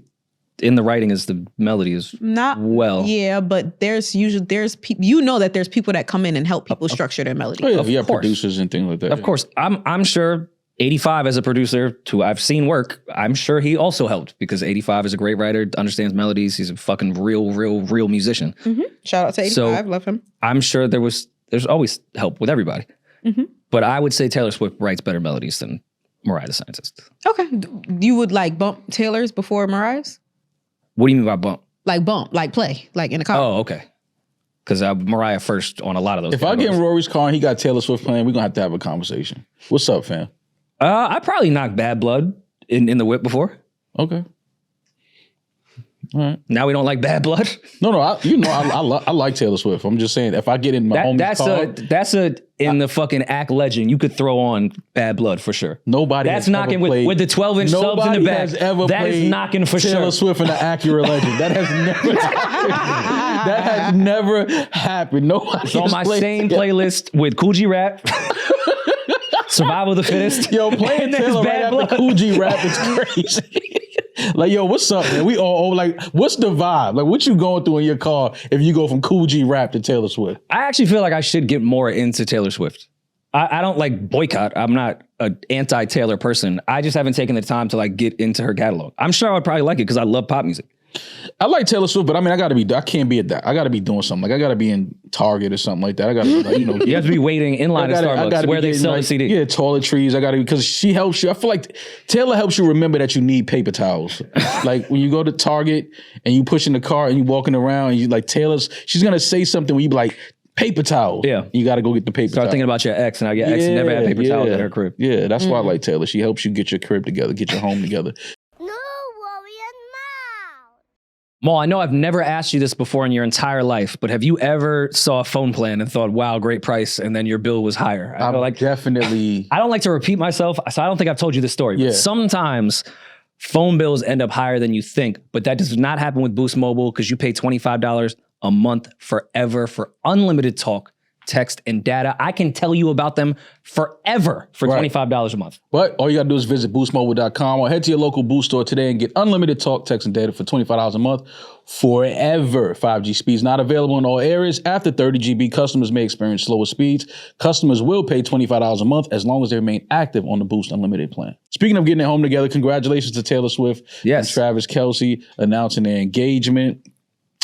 in the writing is the melody is not well. Yeah, but there's people. That there's people that come in and help people structure their melody. Oh, yeah, producers and things like that. Of course, I'm sure 85 as a producer, who I've seen work, I'm sure he also helped because 85 is a great writer, understands melodies. He's a fucking real musician. Mm-hmm. Shout out to 85, love him. I'm sure there's always help with everybody. Mm-hmm. But I would say Taylor Swift writes better melodies than Mariah the Scientist. Okay. You would like bump Taylor's before Mariah's? What do you mean by bump? Like bump, like play, like in the car. Oh, okay. Because Mariah first on a lot of those. If I get in Rory's car and he got Taylor Swift playing, we're going to have a conversation. What's up, fam? I probably knocked Bad Blood in the whip before. Okay. All right. Now we don't like Bad Blood. No, I like Taylor Swift. I'm just saying, if I get in my homie's car, that's the fucking act legend. You could throw on Bad Blood for sure. Nobody. That's knocking with the 12-inch subs in the back. That is knocking for Taylor sure. Swift and the Acura legend. That has never happened. That has never happened. Nobody. It's on my same playlist with Cool G Rap. Survival of the Fittest. Yo, playing Taylor right after Cool G Rap is crazy. Like, yo, what's up, man? We all like, what's the vibe? Like, what you going through in your car if you go from Cool G Rap to Taylor Swift? I actually feel like I should get more into Taylor Swift. I don't like boycott. I'm not an anti-Taylor person. I just haven't taken the time to like get into her catalog. I'm sure I would probably like it because I love pop music. I like Taylor Swift, but I mean, I can't be at that. I got to be doing something. Like, I got to be in Target or something like that. I got to, like, you have to be waiting in line at Starbucks where they sell the CD. Yeah, toiletries. I got to, because she helps you. I feel like Taylor helps you remember that you need paper towels. Like, when you go to Target and you push in the car and you walking around and you like, she's going to say something where you be like, paper towels. Yeah. You got to go get the paper towels. Start thinking about your ex, and your ex never had paper towels in her crib. Yeah, that's why I like Taylor. She helps you get your crib together, get your home together. Mal, I know I've never asked you this before in your entire life, but have you ever saw a phone plan and thought, wow, great price, and then your bill was higher? I don't like to repeat myself, so I don't think I've told you this story. Yeah. But sometimes phone bills end up higher than you think, but that does not happen with Boost Mobile because you pay $25 a month forever for unlimited talk, text, and data. I can tell you about them forever for $25 a month. But all you gotta do is visit boostmobile.com or head to your local Boost store today and get unlimited talk, text, and data for $25 a month forever. 5G speeds not available in all areas. After 30 GB, customers may experience slower speeds. Customers will pay $25 a month as long as they remain active on the Boost Unlimited plan. Speaking of getting it home together, congratulations to Taylor Swift and Travis Kelce announcing their engagement.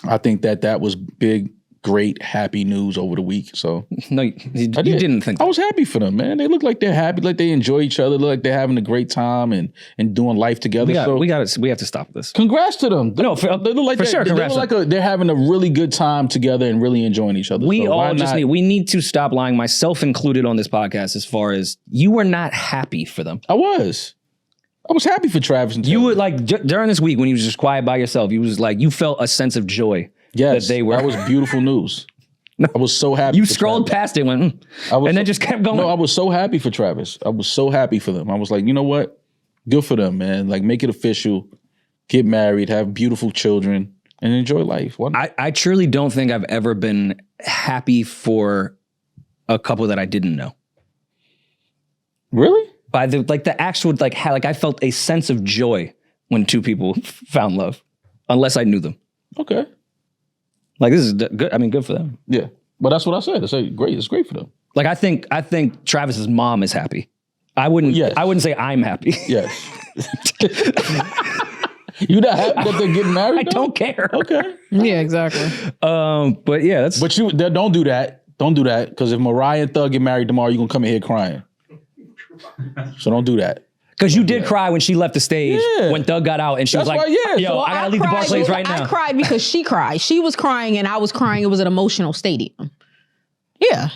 I think that was big, great, happy news over the week. So No, you didn't think that. I was happy for them, man. They look like they're happy, like they enjoy each other, look like they're having a great time and doing life together. We have to stop this. Congrats to them. No, they look like for sure. They look like they're having a really good time together and really enjoying each other. We need to stop lying, myself included on this podcast, as far as you were not happy for them. I was happy for Travis and Taylor. You were like, during this week when you was just quiet by yourself, you was like, you felt a sense of joy. Yes, that that was beautiful news. I was so happy. You scrolled past it, and then just kept going. No, I was so happy for Travis. I was so happy for them. I was like, you know what? Good for them, man. Like, make it official. Get married, have beautiful children, and enjoy life. I truly don't think I've ever been happy for a couple that I didn't know. Really? By the actual, I felt a sense of joy when two people found love, unless I knew them. Okay. Like, this is good. I mean, good for them. Yeah. But that's what I said. I said, great. It's great for them. Like, I think Travis's mom is happy. I wouldn't say I'm happy. Yes. You not happy that they're getting married? I don't care. Okay. Yeah, exactly. But yeah, that's. But don't do that. Don't do that. Because if Mariah and Thug get married tomorrow, you're gonna come in here crying. So don't do that. Because you did cry when she left the stage when Thug got out and she was like, yo, I gotta leave the Barclays right now. I cried because she cried. She was crying and I was crying. It was an emotional stadium. Yeah.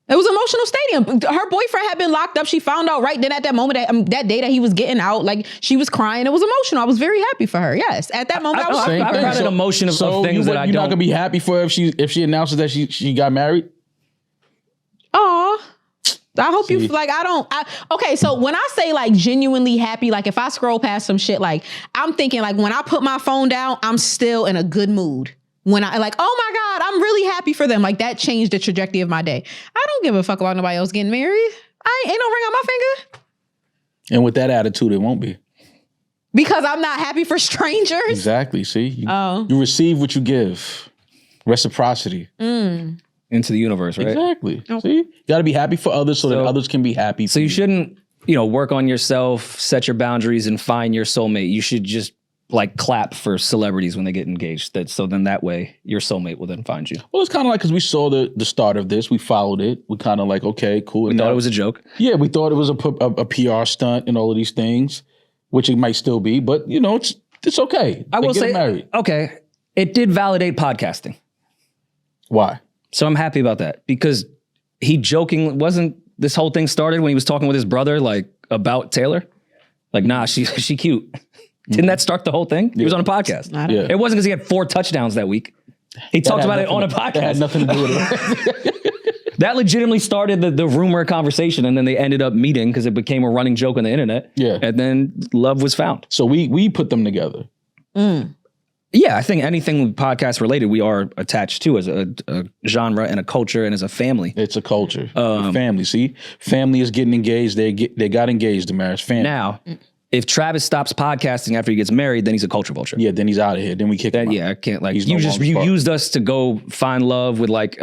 It was an emotional stadium. Her boyfriend had been locked up. She found out right then at that moment, that day that he was getting out, like she was crying. It was emotional. I was very happy for her. Yes. At that moment, I was I've got an emotion of things that I don't. You're not gonna be happy for her if she announces that she got married? Aw. I hope you okay, so when I say like genuinely happy, like if I scroll past some shit, like I'm thinking like when I put my phone down, I'm still in a good mood. When I like, oh my God, I'm really happy for them. Like that changed the trajectory of my day. I don't give a fuck about nobody else getting married. Ain't no ring on my finger. And with that attitude, it won't be. Because I'm not happy for strangers? Exactly, see? You receive what you give. Reciprocity. Into the universe, right? Exactly. Oh. See? You got to be happy for others so that others can be happy. So you shouldn't, work on yourself, set your boundaries, and find your soulmate. You should just like clap for celebrities when they get engaged. So then that way your soulmate will then find you. Well, it's kind of like, because we saw the start of this. We followed it. We kind of like, okay, cool. We thought it was a joke. Yeah, we thought it was a PR stunt and all of these things, which it might still be. But, it's okay. I will say, married. Okay, it did validate podcasting. Why? So I'm happy about that because wasn't this whole thing started when he was talking with his brother, like about Taylor? Like, nah, she cute. Didn't that start the whole thing? He was on a podcast. Yeah. It wasn't because he had 4 touchdowns that week. He talked about it on a podcast. That had nothing to do with it. That legitimately started the rumor conversation, and then they ended up meeting because it became a running joke on the internet. Yeah. And then love was found. So we put them together. Yeah, I think anything podcast related, we are attached to as a genre and a culture and as a family. It's a culture. Family. See, family is getting engaged. They got engaged, Demaris. Family. Now, if Travis stops podcasting after he gets married, then he's a culture vulture. Yeah, then he's out of here. Then we kick him out. Yeah, I can't you used us to go find love with like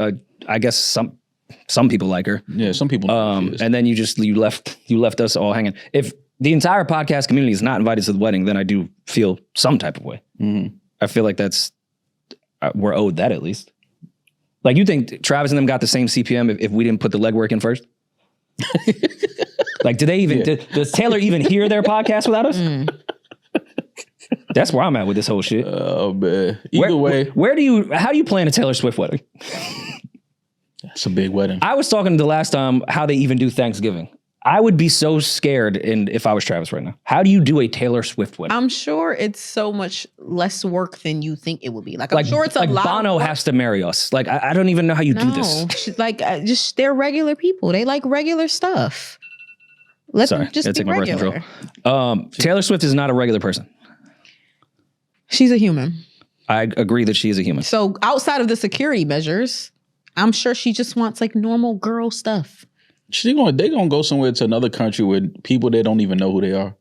I guess some people like her. Yeah, some people. And then you left us all hanging. If the entire podcast community is not invited to the wedding, then I do feel some type of way. Mm-hmm. I feel like we're owed that at least. Like, you think Travis and them got the same CPM if we didn't put the legwork in first? Like, does Taylor even hear their podcast without us? That's where I'm at with this whole shit. Oh man. Either way. How do you plan a Taylor Swift wedding? That's a big wedding. I was talking the last time how they even do Thanksgiving. I would be so scared if I was Travis right now. How do you do a Taylor Swift wedding? I'm sure it's so much less work than you think it would be. I'm sure it's a lot. Bono has to marry us. Like, I don't even know how you do this. Like, just they're regular people. They like regular stuff. Let them just be regular. Taylor Swift is not a regular person. She's a human. I agree that she is a human. So outside of the security measures, I'm sure she just wants like normal girl stuff. They're gonna go somewhere to another country with people that don't even know who they are.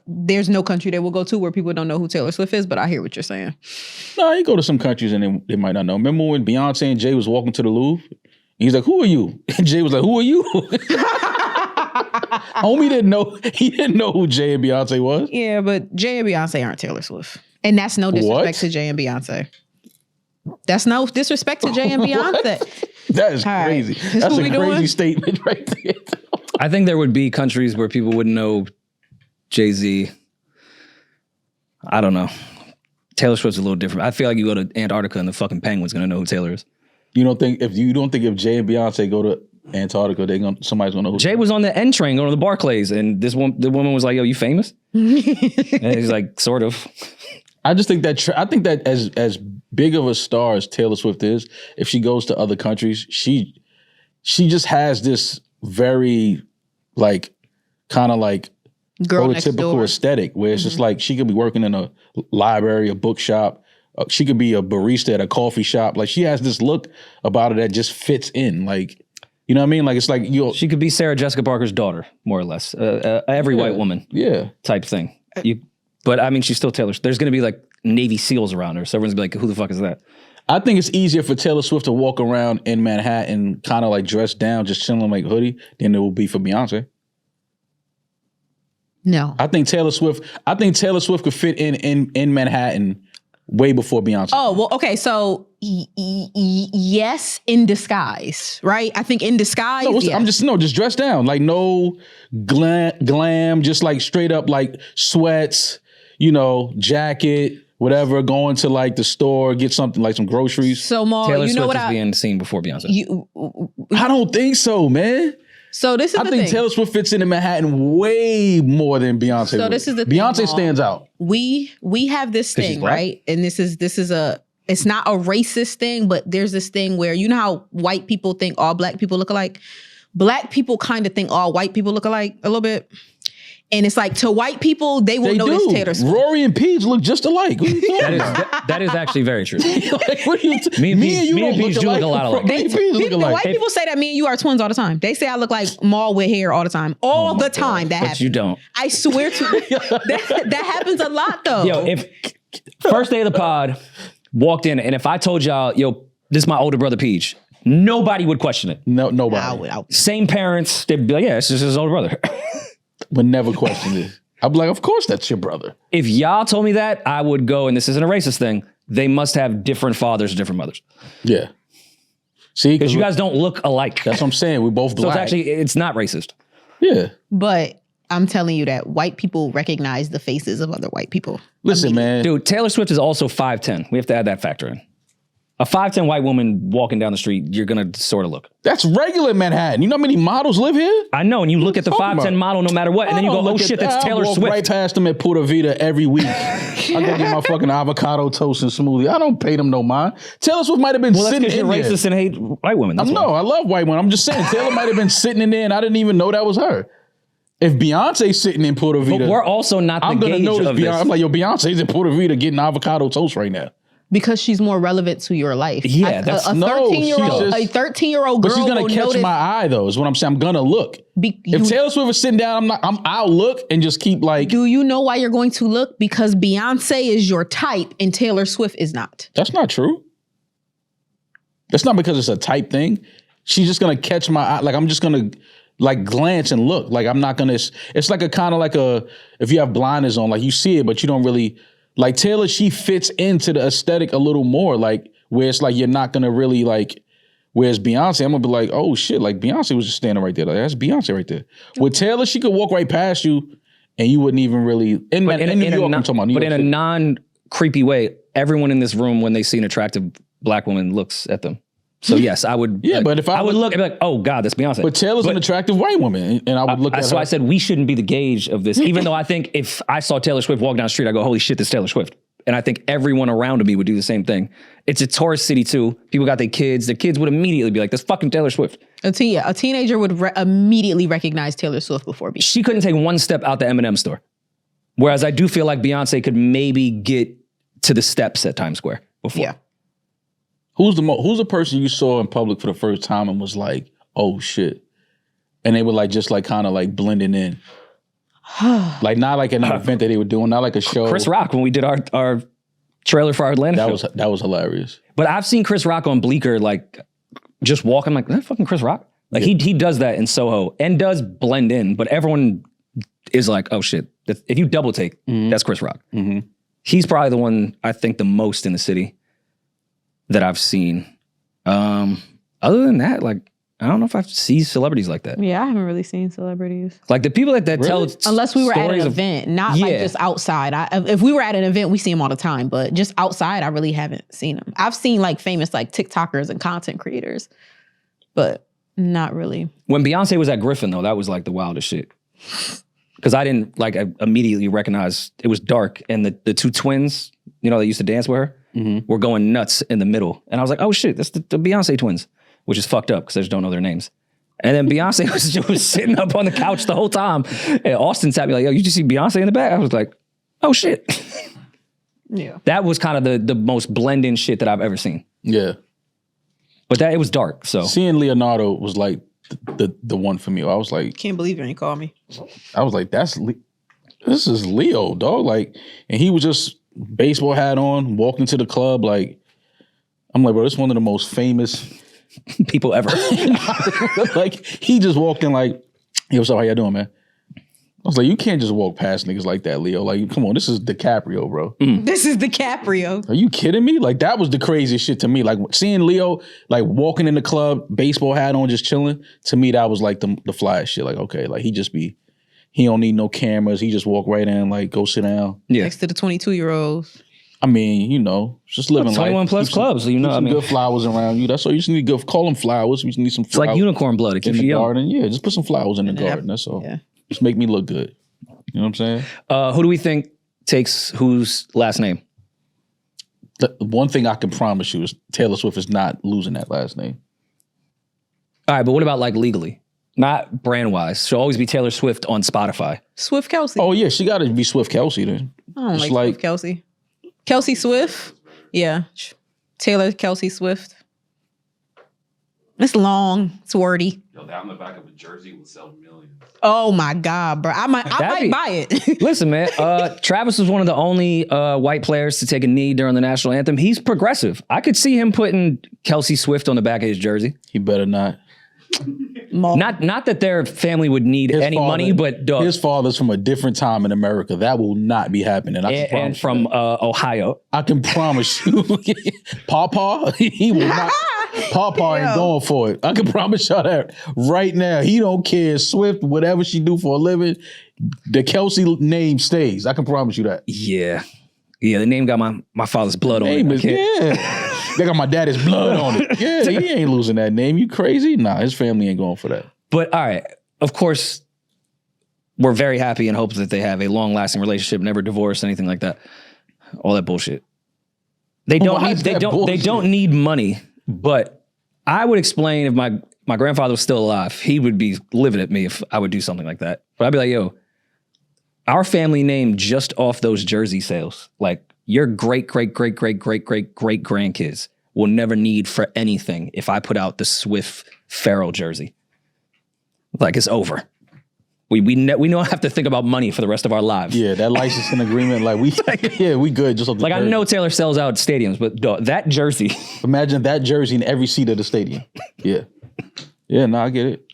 There's no country they will go to where people don't know who Taylor Swift is, but I hear what you're saying. No, you go to some countries and they might not know. Remember when Beyonce and Jay was walking to the Louvre? He's like, "Who are you?" And Jay was like, "Who are you?" Homie didn't know. He didn't know who Jay and Beyonce was. Yeah, but Jay and Beyonce aren't Taylor Swift, and that's no disrespect to Jay and Beyonce. That's no disrespect to Jay and Beyonce. That is All right. crazy. This That's what a we crazy doing? statement right there. I think there would be countries where people wouldn't know Jay-Z. I don't know. Taylor Swift's a little different. I feel like you go to Antarctica and the fucking penguin's gonna know who Taylor is. You don't think if Jay and Beyonce go to Antarctica, somebody's gonna know who Jay was on the N train going to the Barclays, and the woman was like, "Yo, you famous?" And he's like, "Sort of." I just think that as big of a star as Taylor Swift is, if she goes to other countries, she just has this very like kind of like Girl next prototypical door. aesthetic where it's just like she could be working in a library, a bookshop. She could be a barista at a coffee shop. Like she has this look about her that just fits in. Like, you know what I mean? Like it's like She could be Sarah Jessica Parker's daughter, more or less. Every white woman type thing. But I mean, she's still Taylor. There's going to be like Navy SEALs around her. So everyone's going to be like, who the fuck is that? I think it's easier for Taylor Swift to walk around in Manhattan kind of like dressed down, just chilling like hoodie, than it will be for Beyonce. No. I think Taylor Swift could fit in Manhattan way before Beyonce. Oh, well, okay. So yes, in disguise, right? I think in disguise. No, yes. I'm just dressed down. Like no glam, just like straight up like sweats, jacket, whatever, going to like the store, get something like some groceries. So Maul, Taylor you know Swift what is being seen before Beyonce. I don't think so, man. So this is I the think thing. Taylor Swift fits into Manhattan way more than Beyonce. So would. this is the thing, Beyonce Maul. stands out. We have this 'Cause she's thing, black? right? And this is it's not a racist thing, but there's this thing where you know how white people think all black people look alike? Black people kind of think all white people look alike a little bit. And it's like to white people, they will They notice do. Taylor Swift. Rory and Peeje look just alike. What are you talking about? That is actually very true. Like, what are you Me and you Peeje don't do look a lot alike. Me and Peeje look alike. White people say that me and you are twins all the time. They say I look like Maul with hair all the time. All the time that But happens. you don't. I swear to that happens a lot though. Yo, if first day of the pod, walked in, and if I told y'all, yo, this is my older brother Peeje, nobody would question it. No, nobody. Same parents, they'd be like, yeah, it's just his older brother. Would never question it. I'd be like, of course that's your brother. If y'all told me that, I would go, and this isn't a racist thing, they must have different fathers or different mothers. Yeah. See, Because you guys don't look alike. that's what I'm saying. We both So black. it's not racist. Yeah. But I'm telling you that white people recognize the faces of other white people. Listen, man. Dude, Taylor Swift is also 5'10". We have to add that factor in. A 5'10" white woman walking down the street, you're going to sort of look. That's regular Manhattan. You know how many models live here? I know, and you look at the talking 5'10" about? model no matter what, and then you go, oh shit, that's Taylor I walk Swift. right past them at Puerto Vita every week. I go get my fucking avocado toast and smoothie. I don't pay them no mind. Taylor Swift might have been Well, that's sitting because in you're there. racist and hate white women. That's No, why. I love white women. I'm just saying, Taylor might have been sitting in there and I didn't even know that was her. If Beyonce's sitting in Puerto Vita, But we're also not the I'm gonna gauge notice of this. Beyonce. I'm like, yo, Beyonce's in Puerto Vita getting avocado toast right now. Because she's more relevant to your life. Yeah, that's- a No, 13-year-old, she's a just- 13-year-old girl But she's gonna will catch notice. my eye though, is what I'm saying. I'm gonna look. Be- If you- Taylor Swift is sitting down, I'll look and just keep like, Do you know why you're going to look? Because Beyonce is your type and Taylor Swift is not. that's not true. That's not because it's a type thing. She's just gonna catch my eye. Like I'm just gonna like glance and look. Like I'm not gonna. It's like a kind of like a if you have blinders on, like you see it, but you don't really like Taylor. She fits into the aesthetic a little more, like where it's like you're not gonna really like. Whereas Beyonce, I'm gonna be like, oh shit, like Beyonce was just standing right there. Like that's Beyonce right there. With Taylor, she could walk right past you, and you wouldn't even really. In New York, I'm talking about New but York in a City. non-creepy way, everyone in this room, when they see an attractive black woman, looks at them. So yes, I would. Yeah, but if I would was- look, I'd be like, oh God, that's Beyonce. But Taylor's an attractive white woman, and I would look at So her. I said we shouldn't be the gauge of this, even though I think if I saw Taylor Swift walk down the street, I go, holy shit, this is Taylor Swift. And I think everyone around me would do the same thing. It's a tourist city too. People got their kids. Their kids would immediately be like, "That's fucking Taylor Swift." A teenager would immediately recognize Taylor Swift before Beyonce. She couldn't take one step out the M&M store. Whereas I do feel like Beyonce could maybe get to the steps at Times Square before. Yeah. Who's the person you saw in public for the first time and was like, oh shit, and they were like just like kind of like blending in, like not like an event that they were doing, not like a show. Chris Rock, when we did our trailer for our Atlanta show. That was hilarious. But I've seen Chris Rock on Bleecker, like just walking, like, is that fucking Chris Rock? Like he does that in Soho and does blend in, but everyone is like, oh shit. If you double take, that's Chris Rock. Mm-hmm. He's probably the one I think the most in the city. that I've seen. Other than that, like, I don't know if I've seen celebrities like that. Yeah, I haven't really seen celebrities. Like the people that Really? tell Unless we were at an stories of- event, not like just outside. If we were at an event, we see them all the time. But just outside, I really haven't seen them. I've seen like famous like TikTokers and content creators, but not really. When Beyonce was at Griffin, though, that was like the wildest shit. Because I didn't like I immediately recognize it was dark, and the two twins, you know, that used to dance with her, were going nuts in the middle, and I was like, oh shit, that's the Beyonce twins, which is fucked up because I just don't know their names. And then Beyonce was sitting up on the couch the whole time, and Austin tapped me like, yo, you just see Beyonce in the back? I was like, oh shit. Yeah, that was kind of the most blend-in shit that I've ever seen. Yeah. But it was dark, so. Seeing Leonardo was like the one for me. I was like, can't believe you ain't called me. I was like, this is Leo, dog. Like, and he was just baseball hat on, walked into the club. Like, I'm like, bro, this is one of the most famous people ever. Like, he just walked in like, yo, what's up, how y'all doing, man? I was like, you can't just walk past niggas like that, Leo. Like, come on, this is DiCaprio, bro. This is DiCaprio. Are you kidding me? Like, that was the craziest shit to me. Like, seeing Leo, like, walking in the club, baseball hat on, just chilling, to me, that was like the flyest shit. Like, okay, like, he don't need no cameras. He just walk right in, like, go sit down. Yeah. Next to the 22-year-olds. I mean, you know, just living life. 21 plus clubs, you know what I mean? Good flowers around you. That's all you just need. Call them flowers. You just need some It's flowers. like unicorn blood. It in keeps the you young. garden. Yeah, just put some flowers in the garden. That's all. Yeah. Just make me look good. You know what I'm saying? Who do we think takes whose last name? The one thing I can promise you is Taylor Swift is not losing that last name. All right, but what about like legally? Not brand wise. She'll always be Taylor Swift on Spotify. Swift Kelce. Oh yeah, she got to be Swift Kelce then. I don't It's like Swift Kelce. Kelce Swift? Yeah. Taylor Kelce Swift. It's long. It's wordy. Yo, that on the back of a jersey will sell millions. Oh my God, bro. I might buy it. Listen, man, Travis was one of the only white players to take a knee during the national anthem. He's progressive. I could see him putting Kelce Swift on the back of his jersey. He better not. Not that their family would need any money, but his father's from a different time in America. That will not be happening. And from Ohio. I can promise you. Pawpaw, he will not. Pawpaw ain't going for it. I can promise y'all that right now. He don't care. Swift, whatever she do for a living, the Kelce name stays. I can promise you that. Yeah. Yeah, the name got my father's blood on it. Yeah. They got my daddy's blood on it. Yeah, he ain't losing that name. You crazy? Nah, his family ain't going for that. But all right, of course, we're very happy and hope that they have a long-lasting relationship, never divorce, anything like that. All that bullshit. They don't need money, but I would explain if my grandfather was still alive, he would be livid at me if I would do something like that. But I'd be like, yo, our family name just off those jersey sales, like your great grandkids will never need for anything if I put out the Swift Farrell jersey. Like, it's over. We don't have to think about money for the rest of our lives. Yeah, that licensing agreement, like we good. Just off the like jersey. I know Taylor sells out stadiums, but that jersey. Imagine that jersey in every seat of the stadium. Yeah. Yeah, no, I get it.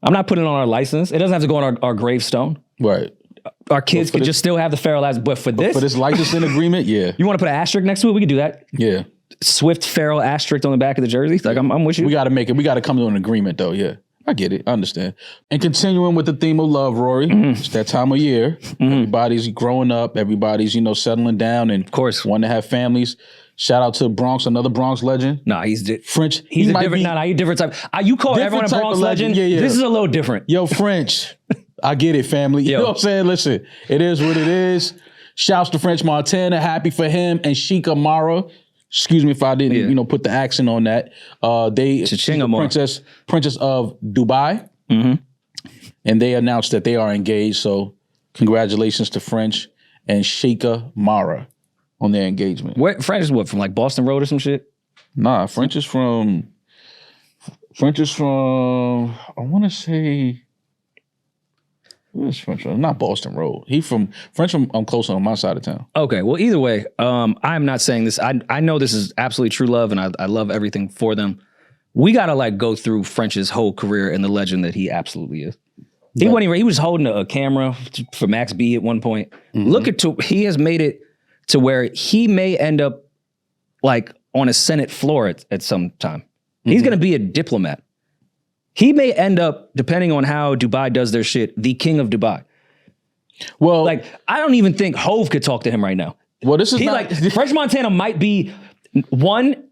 I'm not putting it on our license. It doesn't have to go on our gravestone. Right. Our kids could just still have the Farrell ads, but for this licensing agreement, yeah. You want to put an asterisk next to it? We could do that. Yeah. Swift Farrell asterisk on the back of the jersey. Like, I'm with you. We got to make it. We got to come to an agreement, though. Yeah. I get it. I understand. And continuing with the theme of love, Rory, it's that time of year. Everybody's growing up. Everybody's, settling down and, of course, want to have families. Shout out to Bronx, another Bronx legend. Nah, he's French. He's a different. He's different type. You call everyone a Bronx legend. Yeah. This is a little different. Yo, French. I get it, family. You know what I'm saying? Listen, it is what it is. Shouts to French Montana. Happy for him and Sheikah Mara. Excuse me if I didn't, put the accent on that. She's the princess of Dubai, and they announced that they are engaged. So, congratulations to French and Sheikah Mara on their engagement. French is what, from like Boston Road or some shit? Nah, French is from. I want to say. Where's French? Not Boston Road. He from French. I'm closer on my side of town. Okay. Well, either way, I'm not saying this. I know this is absolutely true love, and I love everything for them. We gotta go through French's whole career and the legend that he absolutely is. He wasn't. He was holding a camera for Max B at one point. He has made it to where he may end up like on a Senate floor at some time. He's going to be a diplomat. He may end up, depending on how Dubai does their shit, the king of Dubai. Well, Like, I don't even think Hove could talk to him right now. well, this is He not, like French Montana might be one.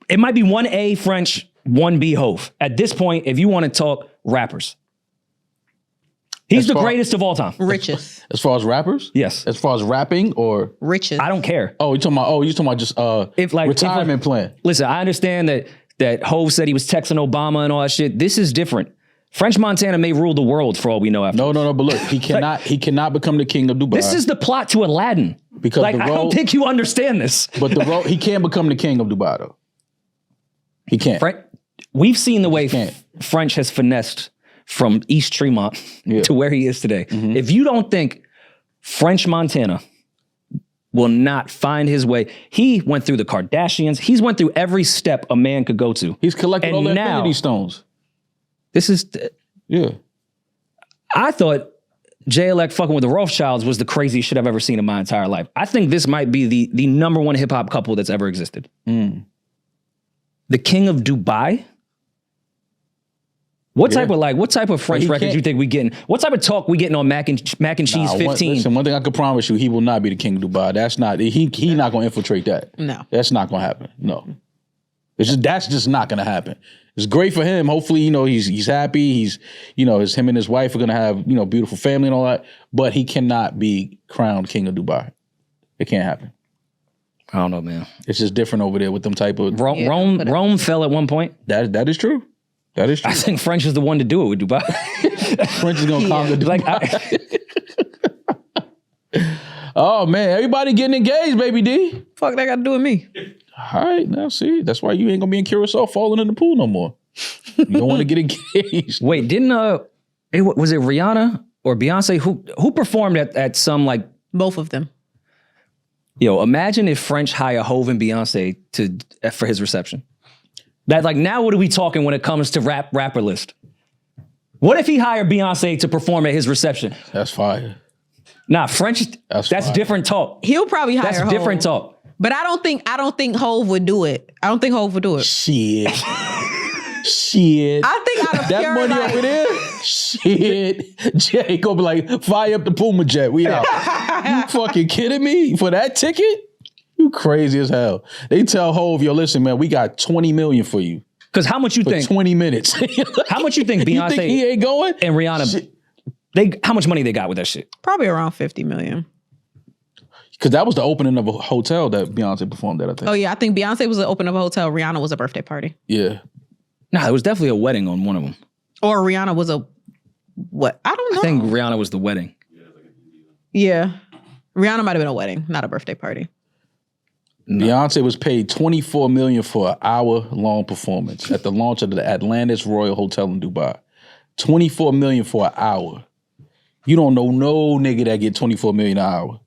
It might be 1A French, 1B Hove. At this point, if you want to talk rappers, he's the greatest of all time. Richest. as far as rappers. Yes. As far as rapping, or Richest. I don't care. you're talking about just retirement plan. Listen, I understand that Hove said he was texting Obama and all that shit. This is different. French Montana may rule the world for all we know after. No. But look, he cannot become the king of Dubai. This is the plot to Aladdin. Because like, I don't think you understand this. But he can't become the king of Dubai though. He can't. We've seen the way can't. French has finessed from East Tremont to where he is today. Mm-hmm. If you don't think French Montana will not find his way, he went through the Kardashians. He's went through every step a man could go to. He's collected all the Infinity Stones. This is, Yeah. I thought J-Elect fucking with the Rothschilds was the craziest shit I've ever seen in my entire life. I think this might be the number one hip hop couple that's ever existed. The king of Dubai? What type of French records you think we getting? What type of talk we getting on Mac and Cheese 15? One thing I can promise you, he will not be the king of Dubai. That's not, he not going to infiltrate that. No. That's not going to happen. No. That's just not going to happen. It's great for him. Hopefully, he's happy. He's, him and his wife are going to have, beautiful family and all that. But he cannot be crowned king of Dubai. It can't happen. I don't know, man. It's just different over there with them type of... Rome fell at one point. That is true. That is true. I think French is the one to do it with Dubai. French is going to conquer Dubai. Like, Oh, man. Everybody getting engaged, baby D. Fuck that got to do with me. All right. Now, see. That's why you ain't going to be in Curacao falling in the pool no more. You don't want to get engaged. wait, didn't was it Rihanna or Beyonce who performed at some like... Both of them. Yo, imagine if French hire Hove and Beyonce for his reception. That like, now what are we talking when it comes to rapper list? What if he hired Beyonce to perform at his reception? That's fire. Nah, French, that's fire. different talk. He'll probably hire That's Hov. different talk. But I don't think Hov would do it. I don't think Hov would do it. Shit. I think out of That pure, money like, over there? Shit. Jay gonna be like, fire up the Puma jet. We out. You fucking kidding me? For that ticket? You crazy as hell. They tell Hov, yo, listen, man, we got 20 million for you. Because how much you For think? 20 minutes. How much you think You Beyonce think he ain't going? and Rihanna? Shit. How much money they got with that shit? probably around 50 million. Because that was the opening of a hotel that Beyonce performed at, I think. Oh yeah, I think Beyonce was the opening of a hotel. Rihanna was a birthday party. Yeah. Nah, it was definitely a wedding on one of them. Or Rihanna was a what? I don't know. I think Rihanna was the wedding. Yeah. Rihanna might have been a wedding, not a birthday party. No. Beyonce was paid $24 million for an hour-long performance at the launch of the Atlantis Royal Hotel in Dubai. $24 million for an hour. You don't know no nigga that get $24 million an hour.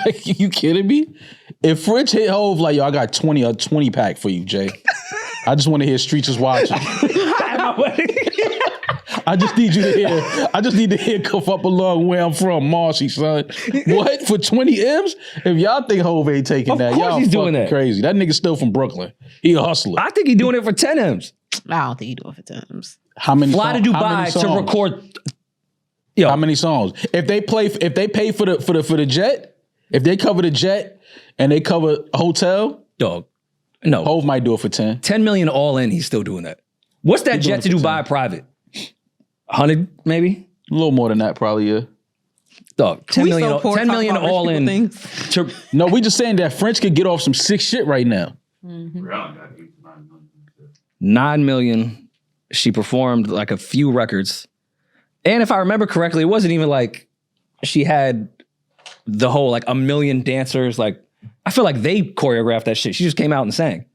Like, you kidding me? If French hit Hove like, yo, I got a 20 pack for you, Jay. I just want to hear Streets is watching. At my wedding. I just need to hear Cuff Up Along where I'm from, Marcy, son. What? For 20 M's? If y'all think Hove ain't taking Of that, course y'all he's doing fucking that. crazy. That nigga's still from Brooklyn. He a hustler. I think he's doing it for 10 M's. I don't think you do it for times. How many Fly to Dubai to record. Yo, How many songs? If they pay for the jet, if they cover the jet and they cover a hotel, dog. No. Hove might do it for 10. 10 million all in, he's still doing that. What's that jet to Dubai private? 100 maybe? A little more than that, probably, yeah. Dog, 10 We million, so poor 10 million talking about all rich in. people things. To, No, we just saying that French could get off some sick shit right now. Rihanna got 8 to 9 million. 9 million. She performed like a few records. And if I remember correctly, it wasn't even like she had the whole like 1 million dancers. Like, I feel like they choreographed that shit. She just came out and sang.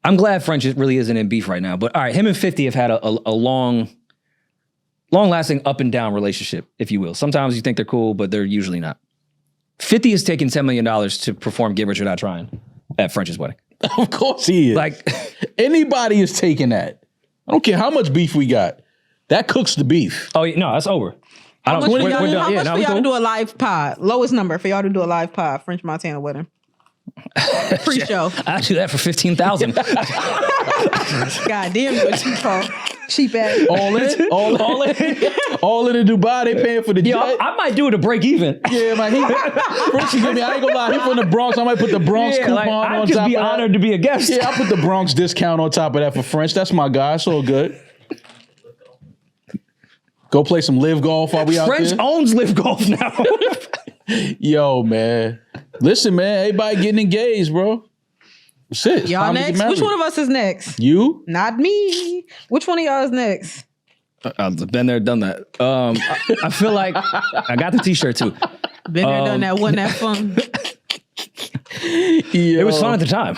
I'm glad French really isn't in beef right now. But all right, him and 50 have had a long-lasting up and down relationship, if you will. Sometimes you think they're cool, but they're usually not. 50 is taking $10 million to perform Get Rich or Not Trying at French's wedding. Of course he is. Like, Anybody is taking that. I don't care how much beef we got. That cooks the beef. oh, no, that's over. I don't. How much We're for done. Yeah, y'all no, we to cool. do a live pod? Lowest number for y'all to do a live pod, French Montana wedding. Pre-show. I'll do that for 15,000. God damn, you a cheap call. Cheap ass. All in, all in Dubai. They paying for the Yo, jet. I might do it to break even. Yeah, man. French, give me. I ain't gonna lie. He from the Bronx. I might put the Bronx coupon like, on I'd just top be of that. honored to be a guest. Yeah, I'll put the Bronx discount on top of that for French. That's my guy. It's all good. Go play some live golf while we out French there. owns Live Golf now. Yo, man. Listen, man. Everybody getting engaged, bro. Shit. Y'all next? Which one of us is next? You? Not me. Which one of y'all is next? I've been there, done that. I feel like I got the t-shirt too. Been there, done that. Wasn't that fun? It was fun at the time.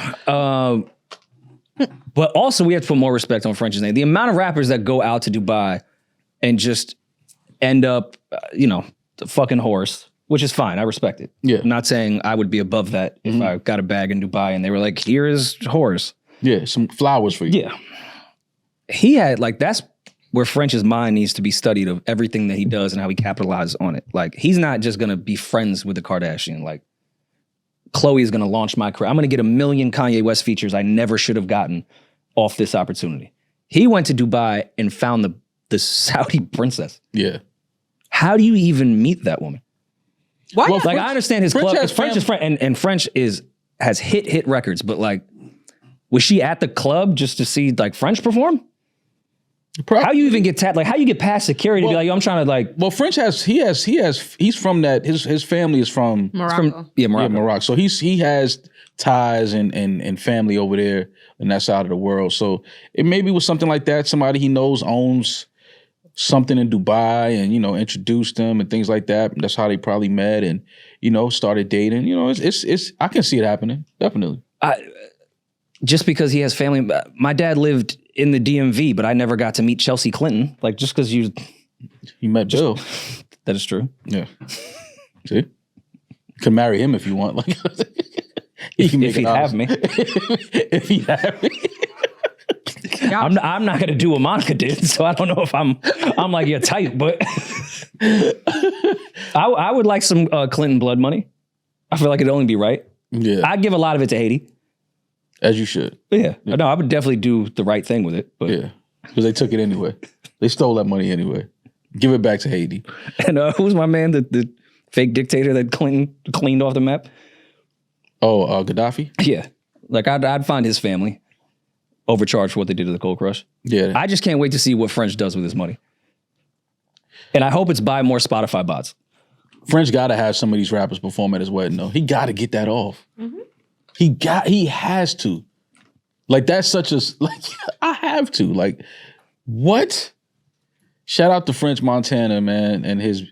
But also we have to put more respect on French's name. The amount of rappers that go out to Dubai and just end up, the fucking horse, which is fine. I respect it. Yeah. I'm not saying I would be above that if I got a bag in Dubai and they were like, here is horse. Yeah, some flowers for you. Yeah. He had, that's where French's mind needs to be studied of everything that he does and how he capitalizes on it. Like, he's not just going to be friends with the Kardashian. Like, Khloe is going to launch my career. I'm going to get 1 million Kanye West features I never should have gotten off this opportunity. He went to Dubai and found the Saudi princess. Yeah. How do you even meet that woman? Why? Well, Like, I understand his club, because French is fam- French, and French has hit records, but like, was she at the club just to see like French perform? How you even get tapped? Like, how you get past security to be like, yo, I'm trying to like. Well, French he's from that. His family is from Morocco. Morocco. Yeah, Morocco. So he has ties and family over there in that side of the world. So it maybe was something like that. Somebody he knows owns something in Dubai and, introduced them and things like that. That's how they probably met and, started dating. It's I can see it happening. Definitely. Just because he has family. My dad lived in the DMV, but I never got to meet Chelsea Clinton. Like, just because you met Bill. that is true. Yeah. See? You can marry him if you want. Like he can If he'd have me. If he have me. I'm not gonna do what Monica did, so I don't know if I'm like, you're tight, but I would like some Clinton blood money. I feel like it'd only be right. Yeah. I'd give a lot of it to Haiti. As you should. But yeah. No, I would definitely do the right thing with it. But Yeah. Because they took it anyway. They stole that money anyway. Give it back to Haiti. And who's my man, the fake dictator that Clinton cleaned off the map? Oh, Gaddafi? Yeah. Like, I'd find his family overcharged for what they did to the Gold Crush. Yeah. I just can't wait to see what French does with his money. And I hope it's buy more Spotify bots. French got to have some of these rappers perform at his wedding, though. He got to get that off. Mm-hmm. He has to. Like, that's such a, I have to. Like, what? Shout out to French Montana, man, and his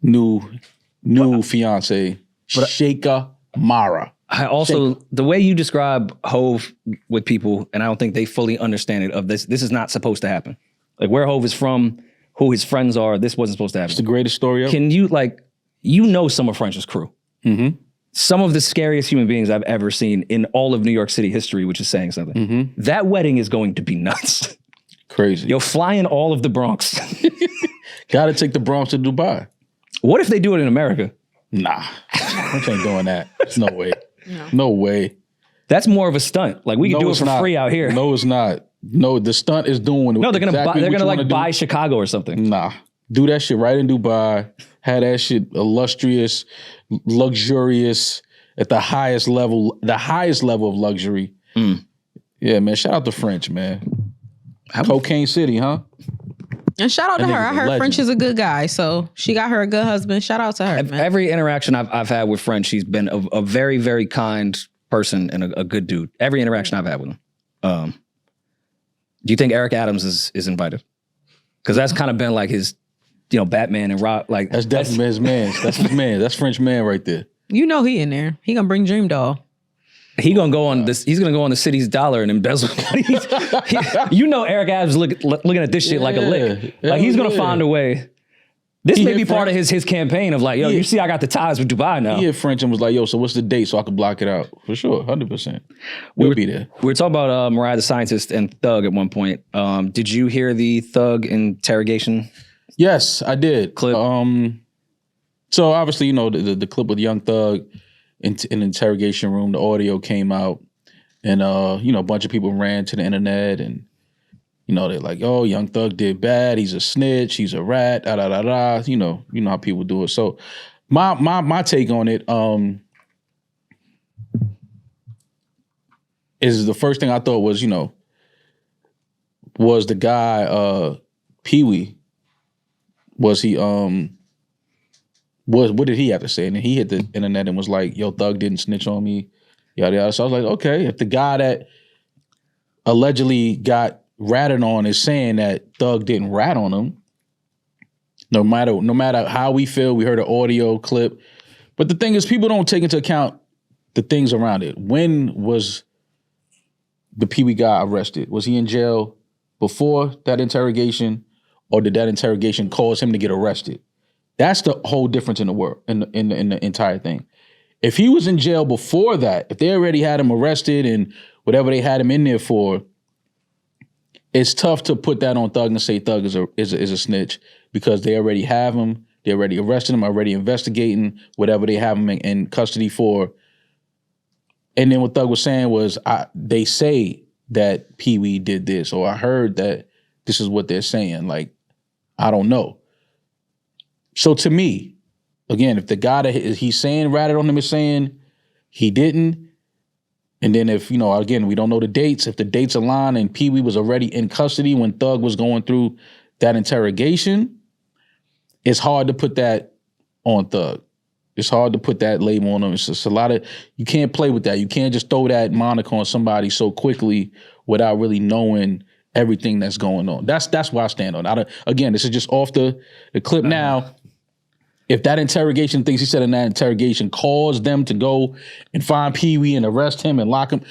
new fiance, Sheikha Mara. I also, the way you describe Hove with people, and I don't think they fully understand it, of this is not supposed to happen. Like, where Hove is from, who his friends are, this wasn't supposed to happen. It's the greatest story ever. Can you, some of French's crew. Mm-hmm. Some of the scariest human beings I've ever seen in all of New York City history, which is saying something. Mm-hmm. That wedding is going to be nuts. Crazy. Yo, fly in all of the Bronx. Gotta take the Bronx to Dubai. What if they do it in America? Nah. French ain't doing that. There's no way. No way. That's more of a stunt. Like, we could do it for free out here. No, it's not. No, the stunt is doing it. No, they're gonna exactly they're what gonna you wanna buy do. Chicago or something. Nah. Do that shit right in Dubai. Have that shit illustrious, luxurious, at the highest level of luxury. Yeah, man. Shout out to French, man. Cocaine City, huh? And shout out to That her. nigga's I a heard legend. French is a good guy, so she got her a good husband. Shout out to her, man. Every interaction I've had with French, he's been a very, very kind person and a good dude. Every interaction I've had with him. Do you think Eric Adams is invited? Because that's kind of been like his, Batman and Rock. Like, That's definitely his man. That's his man. That's French man right there. You know he in there. He gonna bring Dream Doll. He's gonna go on the city's dollar and embezzle. Eric Adams looking at this shit like a lick. Like, he's gonna find a way. This may be part of his campaign of like, yo, you see, I got the ties with Dubai now. He hit French and was like, yo, so what's the date so I can block it out? For sure, 100%. We'll be there. We were talking about Mariah the Scientist and Thug at one point. Did you hear the Thug interrogation Yes, I did. Clip. So obviously, the clip with Young Thug in the interrogation room, the audio came out, and a bunch of people ran to the internet, and they're like, "Oh, Young Thug did bad. He's a snitch. He's a rat." Da da da da. You know how people do it. So my take on it is the first thing I thought was was the guy Peeje. Was he what did he have to say? And then he hit the internet and was like, "Yo, Thug didn't snitch on me." Yada yada. So I was like, okay, if the guy that allegedly got ratted on is saying that Thug didn't rat on him, no matter how we feel, we heard an audio clip. But the thing is, people don't take into account the things around it. When was the Peeje guy arrested? Was he in jail before that interrogation, or did that interrogation cause him to get arrested? That's the whole difference in the world, in the entire thing. If he was in jail before that, if they already had him arrested and whatever they had him in there for, it's tough to put that on Thug and say Thug is a snitch, because they already have him, they already arrested him, already investigating whatever they have him in custody for. And then what Thug was saying was, they say that Peeje did this, or I heard that this is what they're saying. Like, I don't know. So to me, again, if the guy that he's saying ratted on him is saying he didn't, and then if, again, we don't know the dates, if the dates align and Peeje was already in custody when Thug was going through that interrogation, it's hard to put that on Thug. It's hard to put that label on him. It's just a lot of, you can't play with that. You can't just throw that moniker on somebody so quickly without really knowing everything that's going on. That's why I stand on it. Again, this is just off the clip now. If that interrogation, things he said in that interrogation, caused them to go and find Peeje and arrest him and lock him,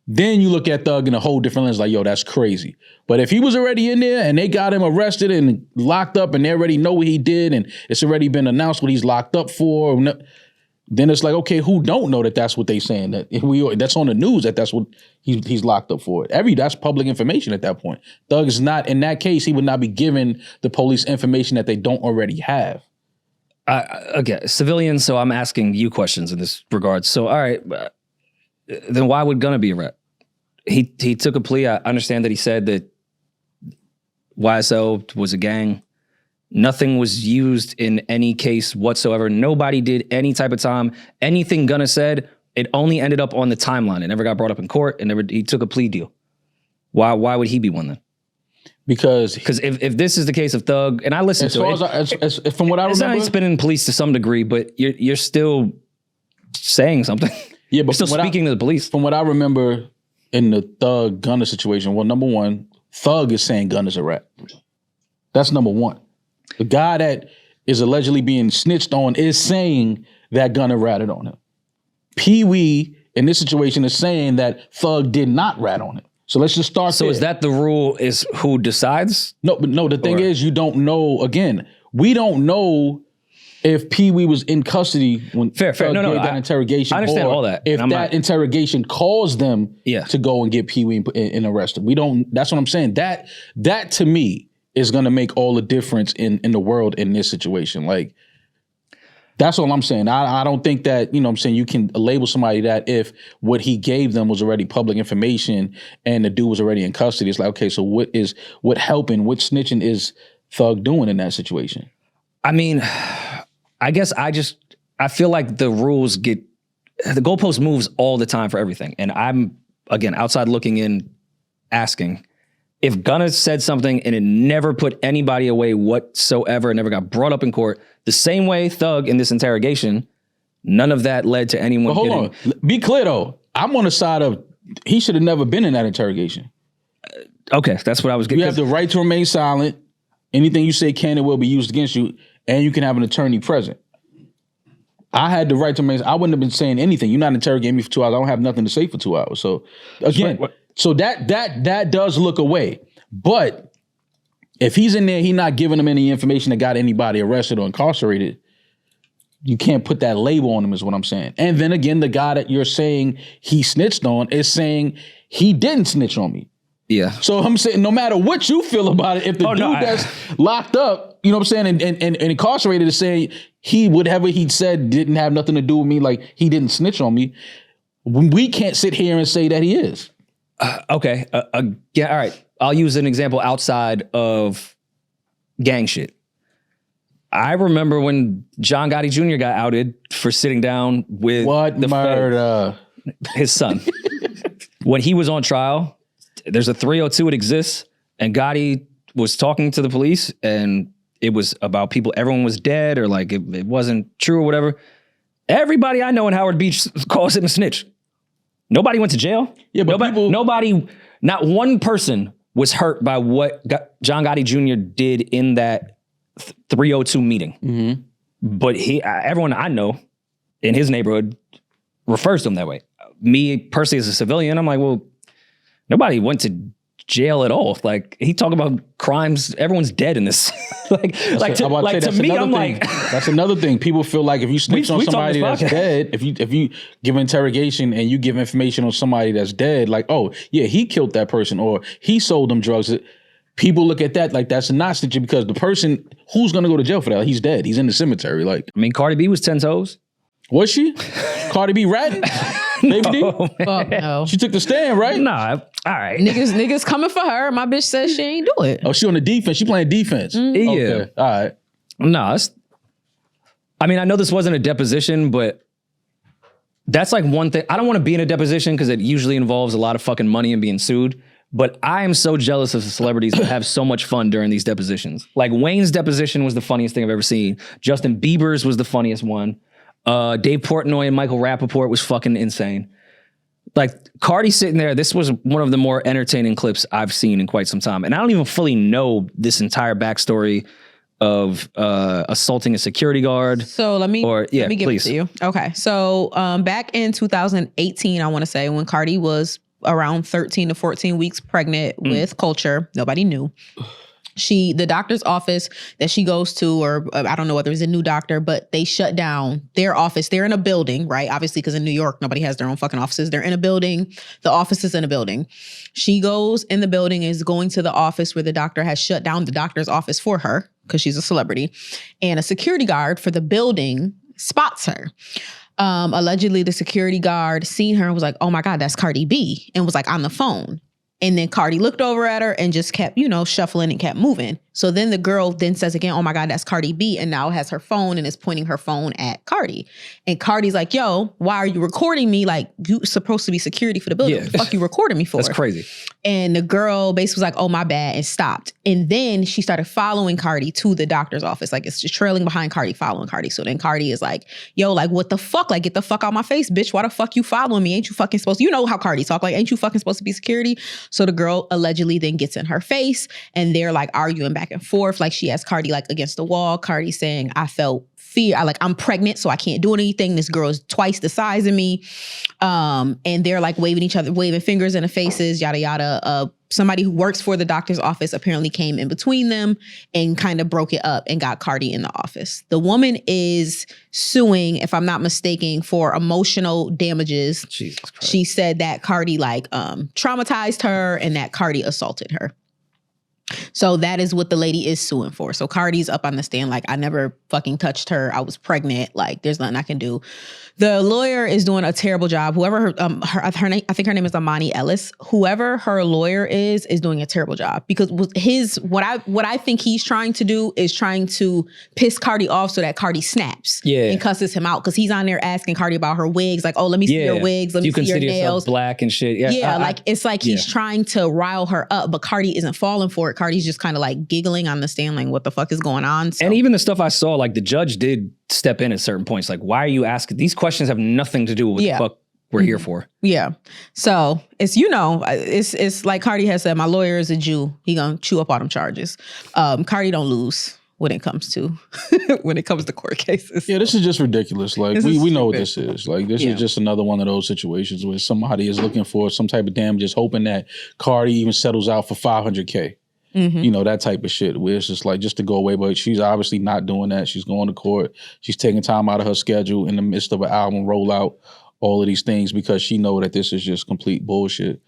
then you look at Thug in a whole different lens, like, yo, that's crazy. But if he was already in there and they got him arrested and locked up and they already know what he did and it's already been announced what he's locked up for, then it's like, okay, who don't know that that's what they saying? That's on the news that's what he's locked up for. That's public information at that point. Thug is not, in that case, he would not be giving the police information that they don't already have. Again, civilian, so I'm asking you questions in this regard. So, all right, then why would Gunna be a rat? He took a plea. I understand that he said that YSL was a gang. Nothing was used in any case whatsoever. Nobody did any type of time. Anything Gunna said, it only ended up on the timeline. It never got brought up in court, and he took a plea deal. Why would he be one then? Because if this is the case of Thug, and I listen to it, as from what I remember, it's been in police to some degree, but you're still saying something. Yeah, but you're still speaking to the police. From what I remember in the Thug Gunna situation, well, number one, Thug is saying Gunna's a rat. That's number one. The guy that is allegedly being snitched on is saying that Gunna ratted on him. Peeje in this situation is saying that Thug did not rat on him. So let's just start there. So is that the rule, is who decides? No, but no, the thing is, you don't know, again, we don't know if Peeje was in custody when Thug did that interrogation. I understand all that. If that interrogation caused them to go and get Peeje and arrested. We don't, that's what I'm saying. That to me is going to make all the difference in the world in this situation. Like, that's all I'm saying. I don't think that, you can label somebody that if what he gave them was already public information and the dude was already in custody. It's like, okay, so what snitching is Thug doing in that situation? I mean, I guess I feel like the goalpost moves all the time for everything. And I'm, again, outside looking in, asking, if Gunna said something and it never put anybody away whatsoever, never got brought up in court, the same way Thug in this interrogation, none of that led to anyone But hold on. Be clear, though. I'm on the side of he should have never been in that interrogation. Okay, that's what I was getting. You have the right to remain silent. Anything you say can and will be used against you, and you can have an attorney present. I had the right to remain. I wouldn't have been saying anything. You're not interrogating me for 2 hours. I don't have nothing to say for 2 hours. So again, so that does look away. But if he's in there, he's not giving them any information that got anybody arrested or incarcerated, you can't put that label on him, is what I'm saying. And then again, the guy that you're saying he snitched on is saying he didn't snitch on me. Yeah. So I'm saying, no matter what you feel about it, if the dude that's locked up, You know what I'm saying? And incarcerated is saying whatever he said didn't have nothing to do with me. Like he didn't snitch on me. We can't sit here and say that he is. Okay. Yeah. All right. I'll use an example outside of gang shit. I remember when John Gotti Jr. got outed for sitting down with the murder? his son. When he was on trial, there's a 302, it exists, and Gotti was talking to the police, and it was about people, everyone was dead, or like it wasn't true or whatever. Everybody I know in Howard Beach calls him a snitch. Nobody went to jail. Yeah, but nobody, not one person was hurt by what John Gotti Jr. did in that 302 meeting. Mm-hmm. But everyone I know in his neighborhood refers to him that way. Me personally as a civilian, I'm like, well, nobody went to jail at all. Like he talked about crimes, everyone's dead in this. to me, I'm like, that's another thing. People feel like if you snitch on somebody that's dead, if you give interrogation and you give information on somebody that's dead, like, oh yeah, he killed that person or he sold them drugs. People look at that like that's not snitching because the person who's gonna go to jail for that, he's dead. He's in the cemetery. Like, I mean, Cardi B was 10 toes. Was she? Cardi B ratting? Baby D? Fuck no. She took the stand, right? Nah, all right. Niggas coming for her. My bitch says she ain't do it. Oh, she on the defense. She playing defense. Yeah. Okay. All right. No, I mean, I know this wasn't a deposition, but that's like one thing. I don't want to be in a deposition because it usually involves a lot of fucking money and being sued. But I am so jealous of the celebrities that have so much fun during these depositions. Like Wayne's deposition was the funniest thing I've ever seen. Justin Bieber's was the funniest one. Dave Portnoy and Michael Rappaport was fucking insane. Like Cardi sitting there, this was one of the more entertaining clips I've seen in quite some time. And I don't even fully know this entire backstory of assaulting a security guard. So let me give please. it to you. Okay. So back in 2018, I want to say when Cardi was around 13 to 14 weeks pregnant with Culture, nobody knew. The doctor's office that she goes to, or I don't know whether it's a new doctor, but they shut down their office. They're in a building, right? Obviously, because in New York, nobody has their own fucking offices. They're in a building. The office is in a building. She goes in the building, is going to the office where the doctor has shut down the doctor's office for her because she's a celebrity. And a security guard for the building spots her. Allegedly, the security guard seen her and was like, oh my God, that's Cardi B, and was like on the phone. And then Cardi looked over at her and just kept, shuffling and kept moving. So then the girl then says again, oh my God, that's Cardi B. And now has her phone and is pointing her phone at Cardi. And Cardi's like, yo, why are you recording me? Like, you supposed to be security for the building. What the fuck you recording me for? That's crazy. And the girl basically was like, oh my bad, and stopped. And then she started following Cardi to the doctor's office. Like it's just trailing behind Cardi, following Cardi. So then Cardi is like, yo, like what the fuck? Like get the fuck out my face, bitch. Why the fuck you following me? Ain't you fucking supposed to, you know how Cardi talk, like ain't you fucking supposed to be security? So the girl allegedly then gets in her face and they're like arguing back and forth. Like she has Cardi like against the wall. Cardi saying, I felt fear. I'm pregnant, so I can't do anything. This girl is twice the size of me. And they're like waving fingers in the faces, yada, yada. Somebody who works for the doctor's office apparently came in between them and kind of broke it up and got Cardi in the office. The woman is suing, if I'm not mistaken, for emotional damages. Jesus Christ. She said that Cardi traumatized her and that Cardi assaulted her. So that is what the lady is suing for. So Cardi's up on the stand like, I never fucking touched her. I was pregnant. Like, there's nothing I can do. The lawyer is doing a terrible job. Whoever her name, I think her name is Amani Ellis. Whoever her lawyer is doing a terrible job because what I think he's trying to do is trying to piss Cardi off so that Cardi snaps and cusses him out because he's on there asking Cardi about her wigs. Like, oh, let me see your wigs. Let me see your nails. Black and shit. Yeah. It's like he's trying to rile her up, but Cardi isn't falling for it. Cardi's just kind of like giggling on the stand, like, what the fuck is going on? So. And even the stuff I saw, like the judge did step in at certain points. Like, why are you asking? These questions have nothing to do with what the fuck we're here for. Yeah. So it's, it's like Cardi has said, my lawyer is a Jew. He gonna chew up all them charges. Cardi don't lose when it comes to court cases. Yeah, this is just ridiculous. Like we know what this is. Like this is just another one of those situations where somebody is looking for some type of damages, hoping that Cardi even settles out for $500K. Mm-hmm. That type of shit where it's just like just to go away. But she's obviously not doing that. She's going to court. She's taking time out of her schedule in the midst of an album rollout, all of these things because she know that this is just complete bullshit.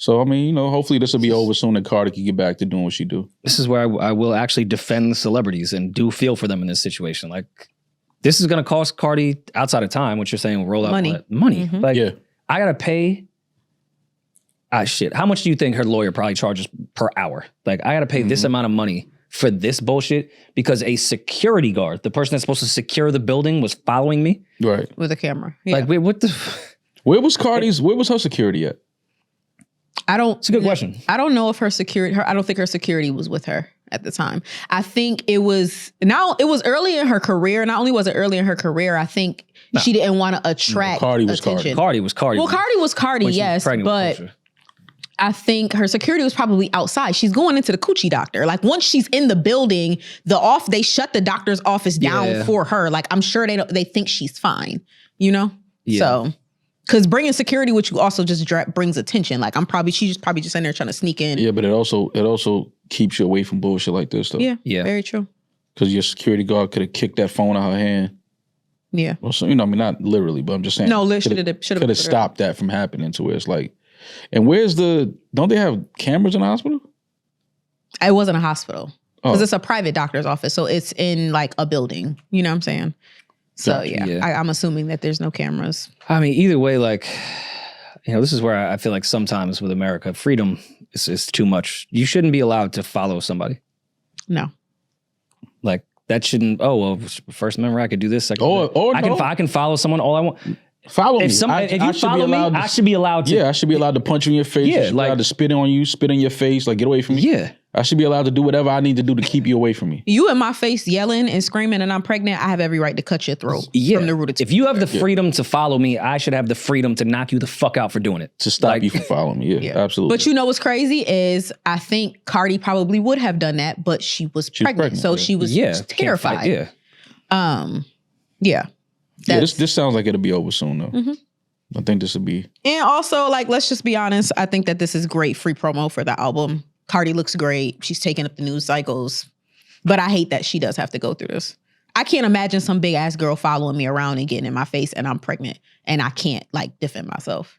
So, I mean, hopefully this will be over soon and Cardi can get back to doing what she do. This is where I will actually defend the celebrities and do feel for them in this situation. Like, this is going to cost Cardi, outside of time, what you're saying, will roll out money. Like, I got to pay. Shit. How much do you think her lawyer probably charges per hour? Like, I got to pay this amount of money for this bullshit because a security guard, the person that's supposed to secure the building, was following me. Right. With a camera. Yeah. Like, wait, what the... Where was her security at? It's a good question. I don't know if I don't think her security was with her at the time. I think it was early in her career. Not only was it early in her career, I think she didn't want to attract attention. Cardi was Cardi. Well, Cardi was Cardi, yes, but I think her security was probably outside. She's going into the coochie doctor. Like, once she's in the building, they shut the doctor's office down for her. Like, I'm sure they think she's fine, Yeah. So, because bringing security with you also just brings attention. Like, she's probably just in there trying to sneak in. Yeah, but it also keeps you away from bullshit like this, though. Yeah. Very true. Because your security guard could have kicked that phone out of her hand. Yeah. Well, so, not literally, but I'm just saying. No, should have stopped that from happening to where it's like, and don't they have cameras in the hospital? It wasn't a hospital. Because it's a private doctor's office. So it's in like a building. You know what I'm saying? So Gotcha. I'm assuming that there's no cameras. I mean, either way, like, this is where I feel like sometimes with America, freedom is too much. You shouldn't be allowed to follow somebody. No. Like, that shouldn't, First Amendment, I could do this. I can follow someone all I want. Follow me. If you follow me, I should be allowed to. Yeah, I should be allowed to punch you in your face. Yeah, I should be allowed to spit on you, spit in your face, like, get away from me. Yeah. I should be allowed to do whatever I need to do to keep you away from me. You in my face yelling and screaming and I'm pregnant, I have every right to cut your throat from the root of. If you have the freedom to follow me, I should have the freedom to knock you the fuck out for doing it. To stop you from following me. Yeah, absolutely. But what's crazy is I think Cardi probably would have done that, but she was pregnant. So she was terrified. This sounds like it'll be over soon, though. Mm-hmm. I think this will be. And also, like, let's just be honest. I think that this is great free promo for the album. Cardi looks great. She's taking up the news cycles. But I hate that she does have to go through this. I can't imagine some big ass girl following me around and getting in my face and I'm pregnant and I can't, like, defend myself.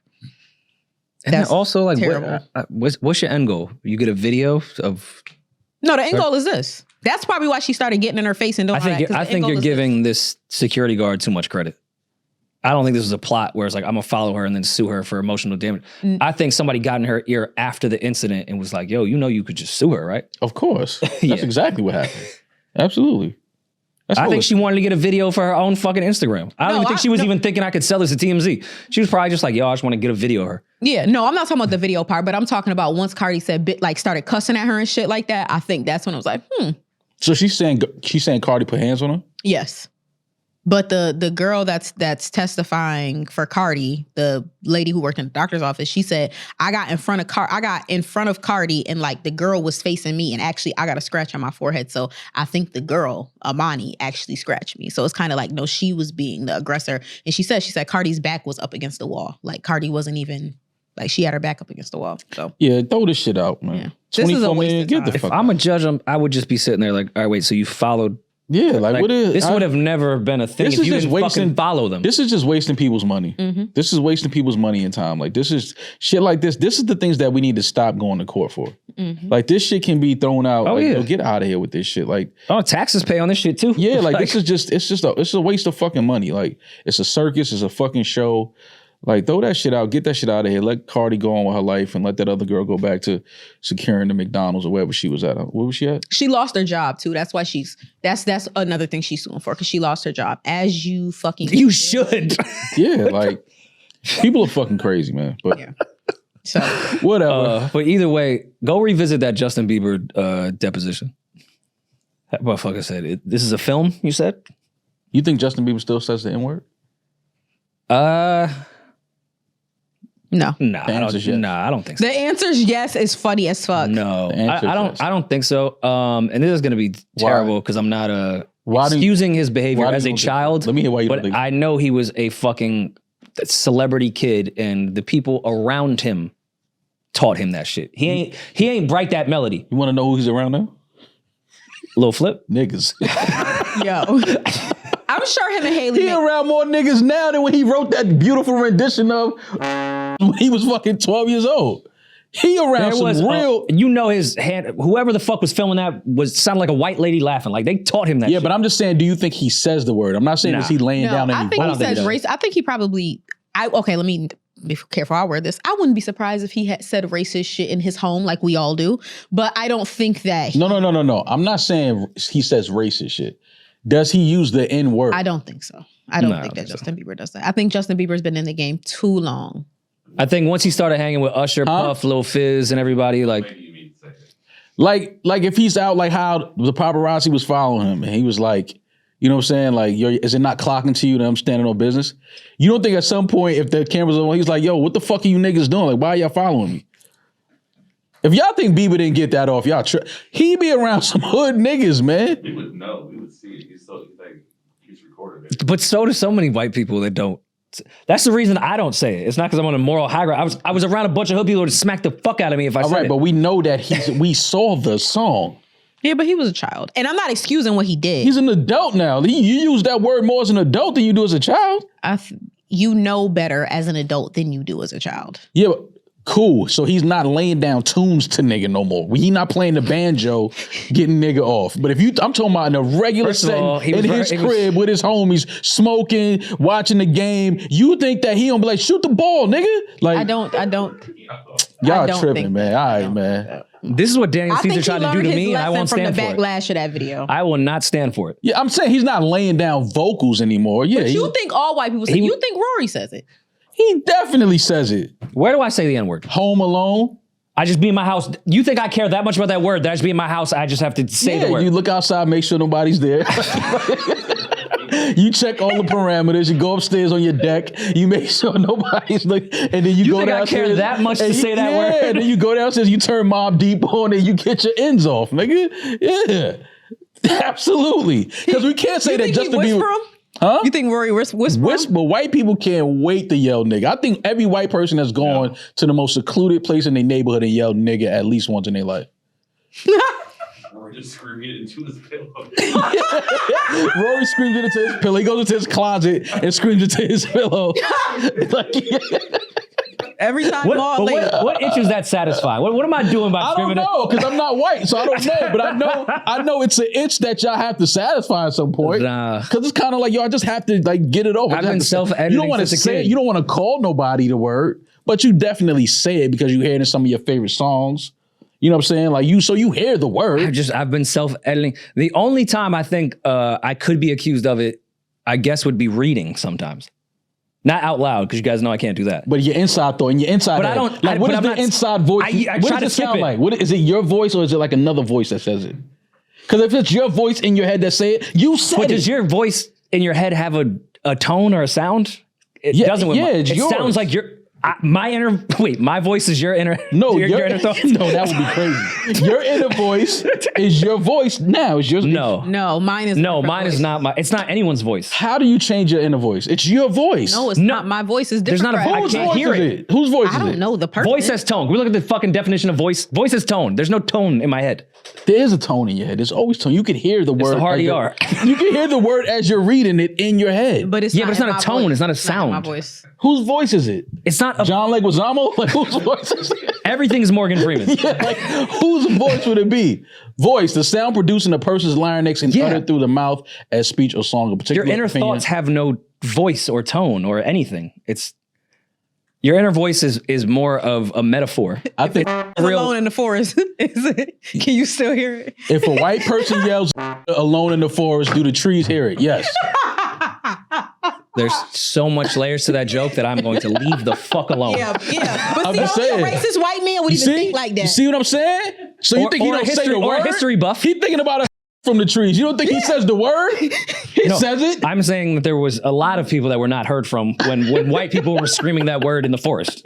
And then also, like, what's your end goal? You get a video of... No, the end goal is this. That's probably why she started getting in her face and doing that. I think you're giving this security guard too much credit. I don't think this was a plot where it's like, I'm going to follow her and then sue her for emotional damage. I think somebody got in her ear after the incident and was like, yo, you could just sue her, right? Of course. That's exactly what happened. Absolutely. I think she wanted to get a video for her own fucking Instagram. I don't even think she was even thinking I could sell this to TMZ. She was probably just like, yo, I just want to get a video of her. Yeah, no, I'm not talking about the video part, but I'm talking about once Cardi started cussing at her and shit like that, I think that's when I was like, So she's saying Cardi put hands on her? Yes. But the girl that's testifying for Cardi, the lady who worked in the doctor's office, she said, I got in front of Cardi and like the girl was facing me and actually I got a scratch on my forehead. So I think the girl, Amani, actually scratched me. So it's kind of like, no, she was being the aggressor. And she said Cardi's back was up against the wall. Like Cardi wasn't even, like she had her back up against the wall. So yeah, throw this shit out, man. Yeah. 24 million, get the fuck out. If I'm a judge, I would just be sitting there like, all right, wait, so you followed. Yeah, like what is this would have never been a thing if you didn't fucking follow them. This is just wasting people's money. Mm-hmm. This is wasting people's money and time. Like this is shit like this. This is the things that we need to stop going to court for. Mm-hmm. Like this shit can be thrown out. Get out of here with this shit. Like taxes pay on this shit too. Yeah, like this is just it's a waste of fucking money. Like it's a circus, it's a fucking show. Like, throw that shit out. Get that shit out of here. Let Cardi go on with her life and let that other girl go back to securing the McDonald's or wherever she was at. Where was she at? She lost her job, too. That's why that's another thing she's suing for, because she lost her job. As you fucking... You should. Yeah, like, people are fucking crazy, man. But yeah. So whatever. But either way, go revisit that Justin Bieber deposition. That motherfucker said, this is a film, you said? You think Justin Bieber still says the N-word? No. I don't think so. The answer's yes is funny as fuck. No, I don't think so. And this is going to be terrible because I'm not excusing his behavior as a child. Let me hear why you don't think. But I know he was a fucking celebrity kid, and the people around him taught him that shit. He ain't bright that melody. You want to know who he's around now? Lil Flip? Niggas. Yo. I'm sure him and Haley. He around more niggas now than when he wrote that beautiful rendition of when he was fucking 12 years old. He around There some was real. you know his hand. Whoever the fuck was filming that sounded like a white lady laughing. Like they taught him that. Yeah, shit. but I'm just saying, do you think he says the word? I'm not saying is he laying No, down I any think he vows. says race. I think he probably. Okay, let me be careful. I'll word this. I wouldn't be surprised if he had said racist shit in his home, like we all do. But I don't think that. No. I'm not saying he says racist shit. Does he use the N word? I don't think so. I don't think that Justin Bieber does that. I think Justin Bieber's been in the game too long. I think once he started hanging with Usher, Puff, Lil Fizz, and everybody, like, like if he's out, like how the paparazzi was following him, and he was like, you know what I'm saying? Like, is it not clocking to you that I'm standing on business? You don't think at some point, if the camera's on, he's like, yo, what the fuck are you niggas doing? Like, why are y'all following me? If y'all think Bieber didn't get that off, he be around some hood niggas, man. We would know. We would see it. He's recorded it. but so do so many white people that don't. That's the reason I don't say it. It's not because I'm on a moral high ground. I was around a bunch of hood people who would smack the fuck out of me if I All said right, it. but we know that we saw the song. Yeah, but he was a child. And I'm not excusing what he did. He's an adult now. You use that word more as an adult than you do as a child. You know better as an adult than you do as a child. Yeah, but cool. So he's not laying down tunes to nigga no more. He not playing the banjo, getting nigga off. But I'm talking about in a regular setting in his crib with his homies, smoking, watching the game. You think that he don't be like, shoot the ball, nigga? Like I don't. Y'all tripping, man. All right, man. This is what Daniel I think Caesar he tried to do learned to his me, and I lesson won't from stand the for it. backlash of that video. I will not stand for it. Yeah, I'm saying he's not laying down vocals anymore. Yeah, But you think all white people say? You think Rory says it? he definitely says it. Where do I say the N-word? Home Alone. I just be in my house. You think I care that much about that word? That I just be in my house, I just have to say the word. You look outside, make sure nobody's there. You check all the parameters. You go upstairs on your deck. You make sure nobody's like, and then you go think I downstairs. care that much to say that yeah, word? and then you go downstairs. You turn Mob Deep on, and you get your ends off, nigga. Yeah, absolutely. Because we can't say that Justin Bieber. Huh? You think Rory whisper? Whisper. White people can't wait to yell nigga. I think every white person has gone to the most secluded place in their neighborhood and yelled nigga at least once in their life. Or just screaming it into his pillow. Rory screams it into his pillow. He goes into his closet and screams it to his pillow. Every time What itch is that satisfying? What am I doing by I screaming don't know because I'm not white, so I don't know. But I know it's an itch that y'all have to satisfy at some point. Because it's kind of like y'all just have to like get it over. I've been self-editing. You don't want to say it. You don't want to call nobody the word, but you definitely say it because you hear it in some of your favorite songs. You know what I'm saying? Like so you hear the word. I've been self-editing. The only time I think I could be accused of it, I guess, would be reading sometimes. Not out loud, because you guys know I can't do that. But your inside thought, in your inside But head, I don't. like, what is the inside voice? I what try does to it sound skip like? What is it? Your voice, or is it like another voice that says it? Because if it's your voice in your head that say it, you said But it. does your voice in your head have a tone or a sound? It doesn't. With it's it yours. sounds like my voice is your inner. No, your inner thoughts. No, that would be crazy. Your inner voice is your voice now. It's yours. No, mine is not my. It's not anyone's voice. How do you change your inner voice? It's your voice. No, it's not. My voice is different. There's not a voice. I can't hear it. Whose voice is it? I don't know the person. Voice has tone. We look at the fucking definition of voice. Voice has tone. There's no tone in my head. There is a tone in your head. There's always tone. You can hear the word. The hard ER. You can hear the word as you're reading it in your head. But it's but it's not a tone. It's not a sound. my voice. Whose voice is it? It's not John Leguizamo? Like whose voice is it? Everything's Morgan Freeman. Yeah, like whose voice would it be? Voice, the sound producing a person's larynx and uttered through the mouth as speech or song. A particular Your inner thoughts have no voice or tone or anything. Your inner voice is more of a metaphor. I think Alone in the forest. Can you still hear it? if a white person yells alone in the forest, do the trees hear it? Yes. There's so much layers to that joke that I'm going to leave the fuck alone. Yeah. But I'm see, just only saying. a racist white man would even think like that. You see what I'm saying? So you think he don't say the word? Or a history buff. He thinking about a from the trees. You don't think he says the word? He says it? I'm saying that there was a lot of people that were not heard from when white people were screaming that word in the forest.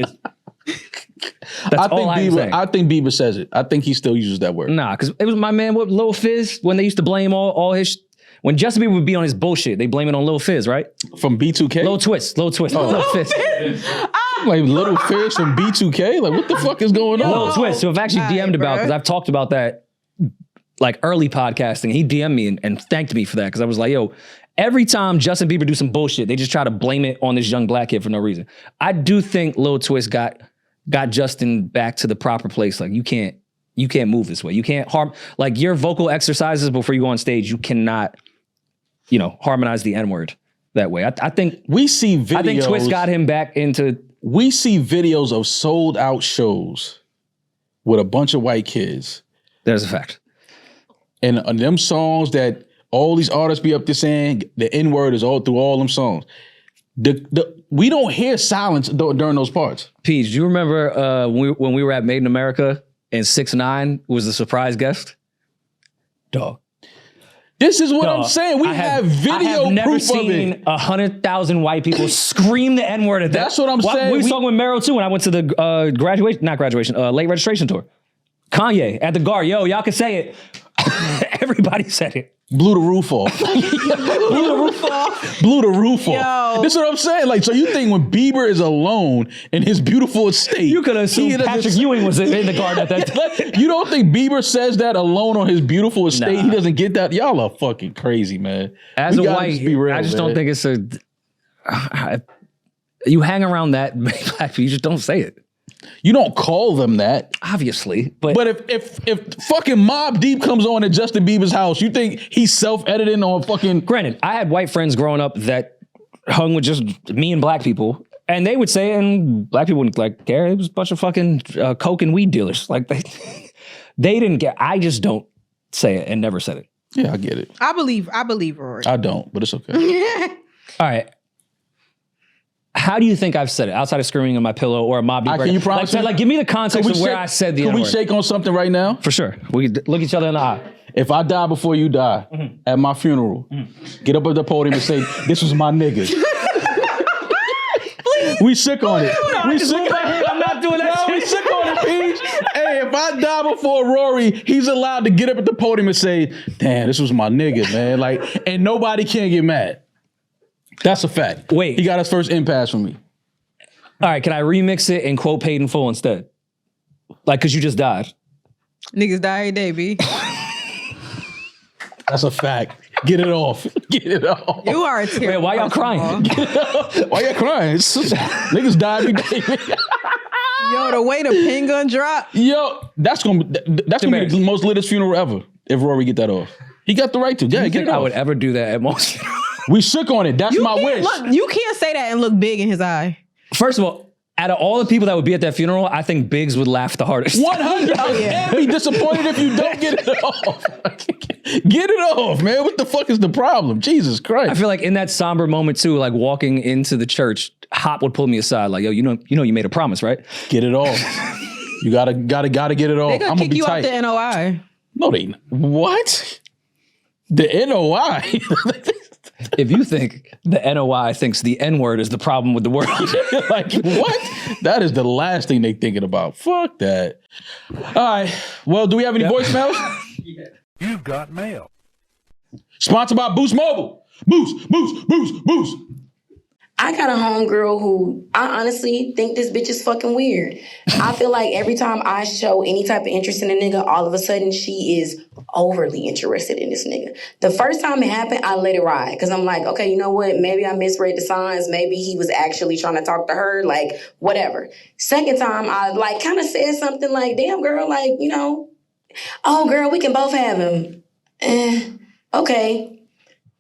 That's all I'm saying. I think Bieber says it. I think he still uses that word. Nah, because it was my man with Lil Fizz when they used to blame all his. When Justin Bieber would be on his bullshit, they blame it on Lil Fizz, right? From B2K? Lil Twist, Lil Fizz. Like Little Fish from B2K? Like what the fuck is going on? Lil Twist, who I've actually DM'd about, because I've talked about that like early podcasting. He DM'd me and thanked me for that, because I was like, yo, every time Justin Bieber do some bullshit, they just try to blame it on this young black kid for no reason. I do think Lil Twist got got Justin back to the proper place. Like you can't move this way. You can't harm like your vocal exercises before you go on stage. You cannot, harmonize the N-word that way. I think we see videos. I think Twist got him back into. We see videos of sold out shows with a bunch of white kids. There's a fact. And them songs that all these artists be up there saying, the N-word is all through all them songs. We don't hear silence during those parts. Peeje, do you remember when we were at Made in America and 6ix9ine was the surprise guest? Dog. This is what I'm saying. We have video I have never proof seen of it. 100,000 white people scream the N-word at that. That's what I'm saying. We was talking with Meryl too when I went to the late registration tour. Kanye at the Gar, y'all can say it. Everybody said it. Blew the roof off. Blew the roof off. Yo. This is what I'm saying. Like, so you think when Bieber is alone in his beautiful estate, You could assume Patrick Ewing was in the garden at that time. You don't think Bieber says that alone on his beautiful estate? Nah. He doesn't get that? Y'all are fucking crazy, man. As We a gotta white, just be real, I just man. don't think it's a. You hang around that black people, you just don't say it. You don't call them that. Obviously, but if fucking Mobb Deep comes on at Justin Bieber's house, you think he's self-editing on fucking... granted, I had white friends growing up that hung with just me and black people, and they would say, and black people wouldn't like care. It was a bunch of fucking coke and weed dealers. Like they didn't get. I just don't say it and never said it. Yeah, I get it. I believe Rory. I don't, but it's okay. All right. How do you think I've said it outside of screaming on my pillow or a Mobb Deep? Can you promise me? Like, give me the context of where I said the Can we N-word. shake on something right now? For sure. We could look each other in the eye. If I die before you die at my funeral, get up at the podium and say, "This was my nigga." We sick on it. We sick on it. I'm not doing that No, we sick on it, Peeje. Hey, if I die before Rory, he's allowed to get up at the podium and say, "Damn, this was my nigga, man." Like, and nobody can get mad. That's a fact. Wait. He got his first impasse from me. All right, can I remix it and quote Paid in Full instead? Like, because you just died. Niggas die every day, B. That's a fact. Get it off. Get it off. You are a terrible. Wait, why y'all person, crying? bro. Why you crying? Niggas die every day. Yo, the way the pin gun drop. Yo, that's gonna be the most litest funeral ever. If Rory get that off, he got the right to. Yeah, get it I off. would ever do that at most. We shook on it. That's my wish. Look, you can't say that and look big in his eye. First of all, out of all the people that would be at that funeral, I think Biggs would laugh the hardest. 100. And be disappointed if you don't get it off. Get it off, man. What the fuck is the problem? Jesus Christ. I feel like in that somber moment too, like walking into the church, Hop would pull me aside, like, "Yo, you know, you made a promise, right?" Get it off. You gotta get it off. They gonna I'm gonna kick be you tight. out the NOI. No, they what? The NOI. If you think the NOI thinks the N-word is the problem with the world. Like, what? That is the last thing they thinking about. Fuck that. All right. Well, do we have any voicemails? You've got mail. Sponsored by Boost Mobile. Boost. I got a homegirl who I honestly think this bitch is fucking weird. I feel like every time I show any type of interest in a nigga, all of a sudden she is overly interested in this nigga. The first time it happened, I let it ride because I'm like, okay, you know what? Maybe I misread the signs. Maybe he was actually trying to talk to her, like whatever. Second time, I like kind of said something like, damn girl, like, you know, oh girl, we can both have him. Okay.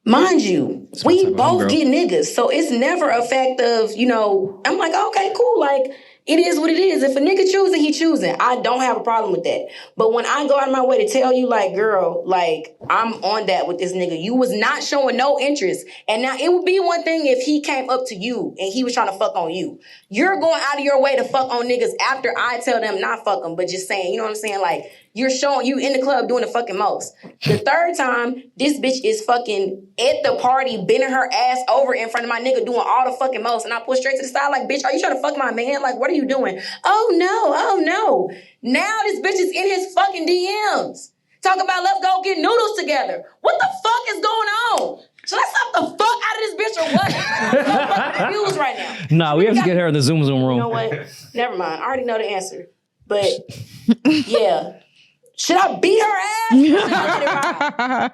Mind you, we both get niggas, so it's never a fact of, you know, I'm like, okay, cool, like, it is what it is. If a nigga choosing, he choosing. I don't have a problem with that. But when I go out of my way to tell you, like, girl, like, I'm on that with this nigga. You was not showing no interest. And now it would be one thing if he came up to you and he was trying to fuck on you. You're going out of your way to fuck on niggas after I tell them not fuck them, but just saying, you know what I'm saying? Like, you're showing you in the club doing the fucking most. The third time, this bitch is fucking at the party, bending her ass over in front of my nigga, doing all the fucking most. And I pull straight to the side like, bitch, are you trying to fuck my man? Like, what are you doing? Oh no. Now this bitch is in his fucking DMs. Talk about let's go get noodles together. What the fuck is going on? Should I stop the fuck out of this bitch or what? I'm fucking confused right now. Nah, we have to get her in the Zoom room. You know what? Never mind. I already know the answer. But yeah. Should I beat her ass?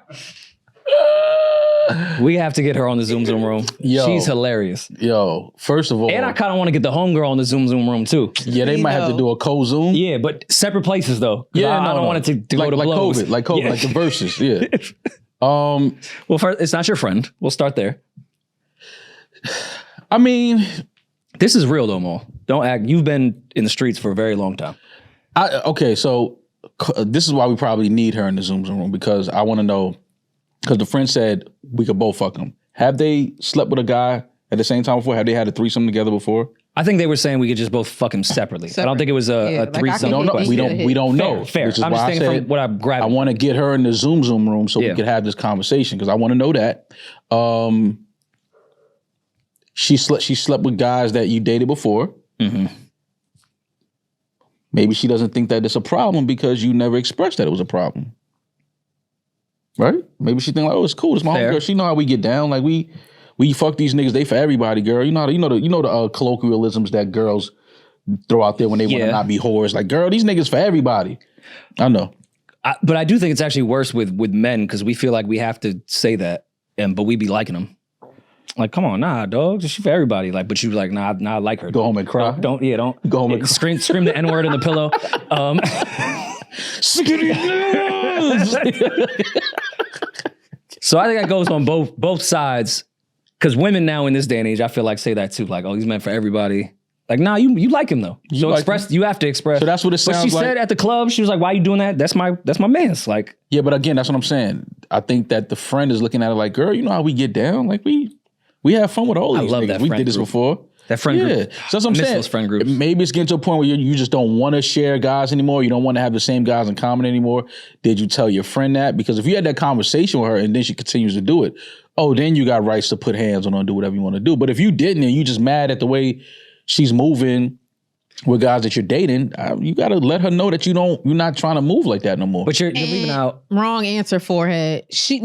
We have to get her on the Zoom room. Yo. She's hilarious. Yo, first of all. And I kind of want to get the homegirl on the Zoom room too. Yeah, they might have to do a co-Zoom. Yeah, but separate places though. Yeah, I don't want it to go to blows. Like COVID, Yeah. like the verses. Yeah. Well, first, it's not your friend. We'll start there. I mean, This is real though, Mo. Don't act. You've been in the streets for a very long time. so this is why we probably need her in the Zoom room, because I want to know, because the friend said we could both fuck them. Have they slept with a guy at the same time before? Have they had a threesome together before? I think they were saying we could just both fuck him separately. I don't think it was a like, I threesome. can No, we don't know. Fair. Which is I'm why just I thinking said from what I grabbed. I want to get her in the Zoom room so Yeah. we could have this conversation, because I want to know that. She slept with guys that you dated before. Mm-hmm. Maybe she doesn't think that it's a problem because you never expressed that it was a problem. Right? Maybe she think like, oh, it's cool. It's my Fair. homegirl. She know how we get down. Like we fuck these niggas. They for everybody, girl. You know the colloquialisms that girls throw out there when they want to not be whores. Like, girl, these niggas for everybody. I know. But I do think it's actually worse with men because we feel like we have to say that, but we be liking them. Like, come on, nah, dog. She for everybody. Like, but you like, nah, I like her. Go home and cry. Don't Go home and scream the N-word in the pillow. So I think that goes on both sides. Because women now in this day and age, I feel like say that too. Like, oh, he's meant for everybody. Like, nah, you like him though. So like express. him? You have to express. So that's what it sounds like. But she like. said at the club, she was like, "Why you doing that? That's my man's." Like, Yeah, but again, that's what I'm saying. I think that the friend is looking at it like, girl, you know how we get down? Like we have fun with all these love niggas. that We friend did this group. before. that friend Yeah, group. so that's what I'm Miss saying. those friend groups. Maybe it's getting to a point where you just don't want to share guys anymore. You don't want to have the same guys in common anymore. Did you tell your friend that? Because if you had that conversation with her and then she continues to do it, then you got rights to put hands on her and do whatever you want to do. But if you didn't and you just mad at the way she's moving with guys that you're dating, you got to let her know that you're not trying to move like that no more. But you're leaving out. Wrong answer, forehead. She's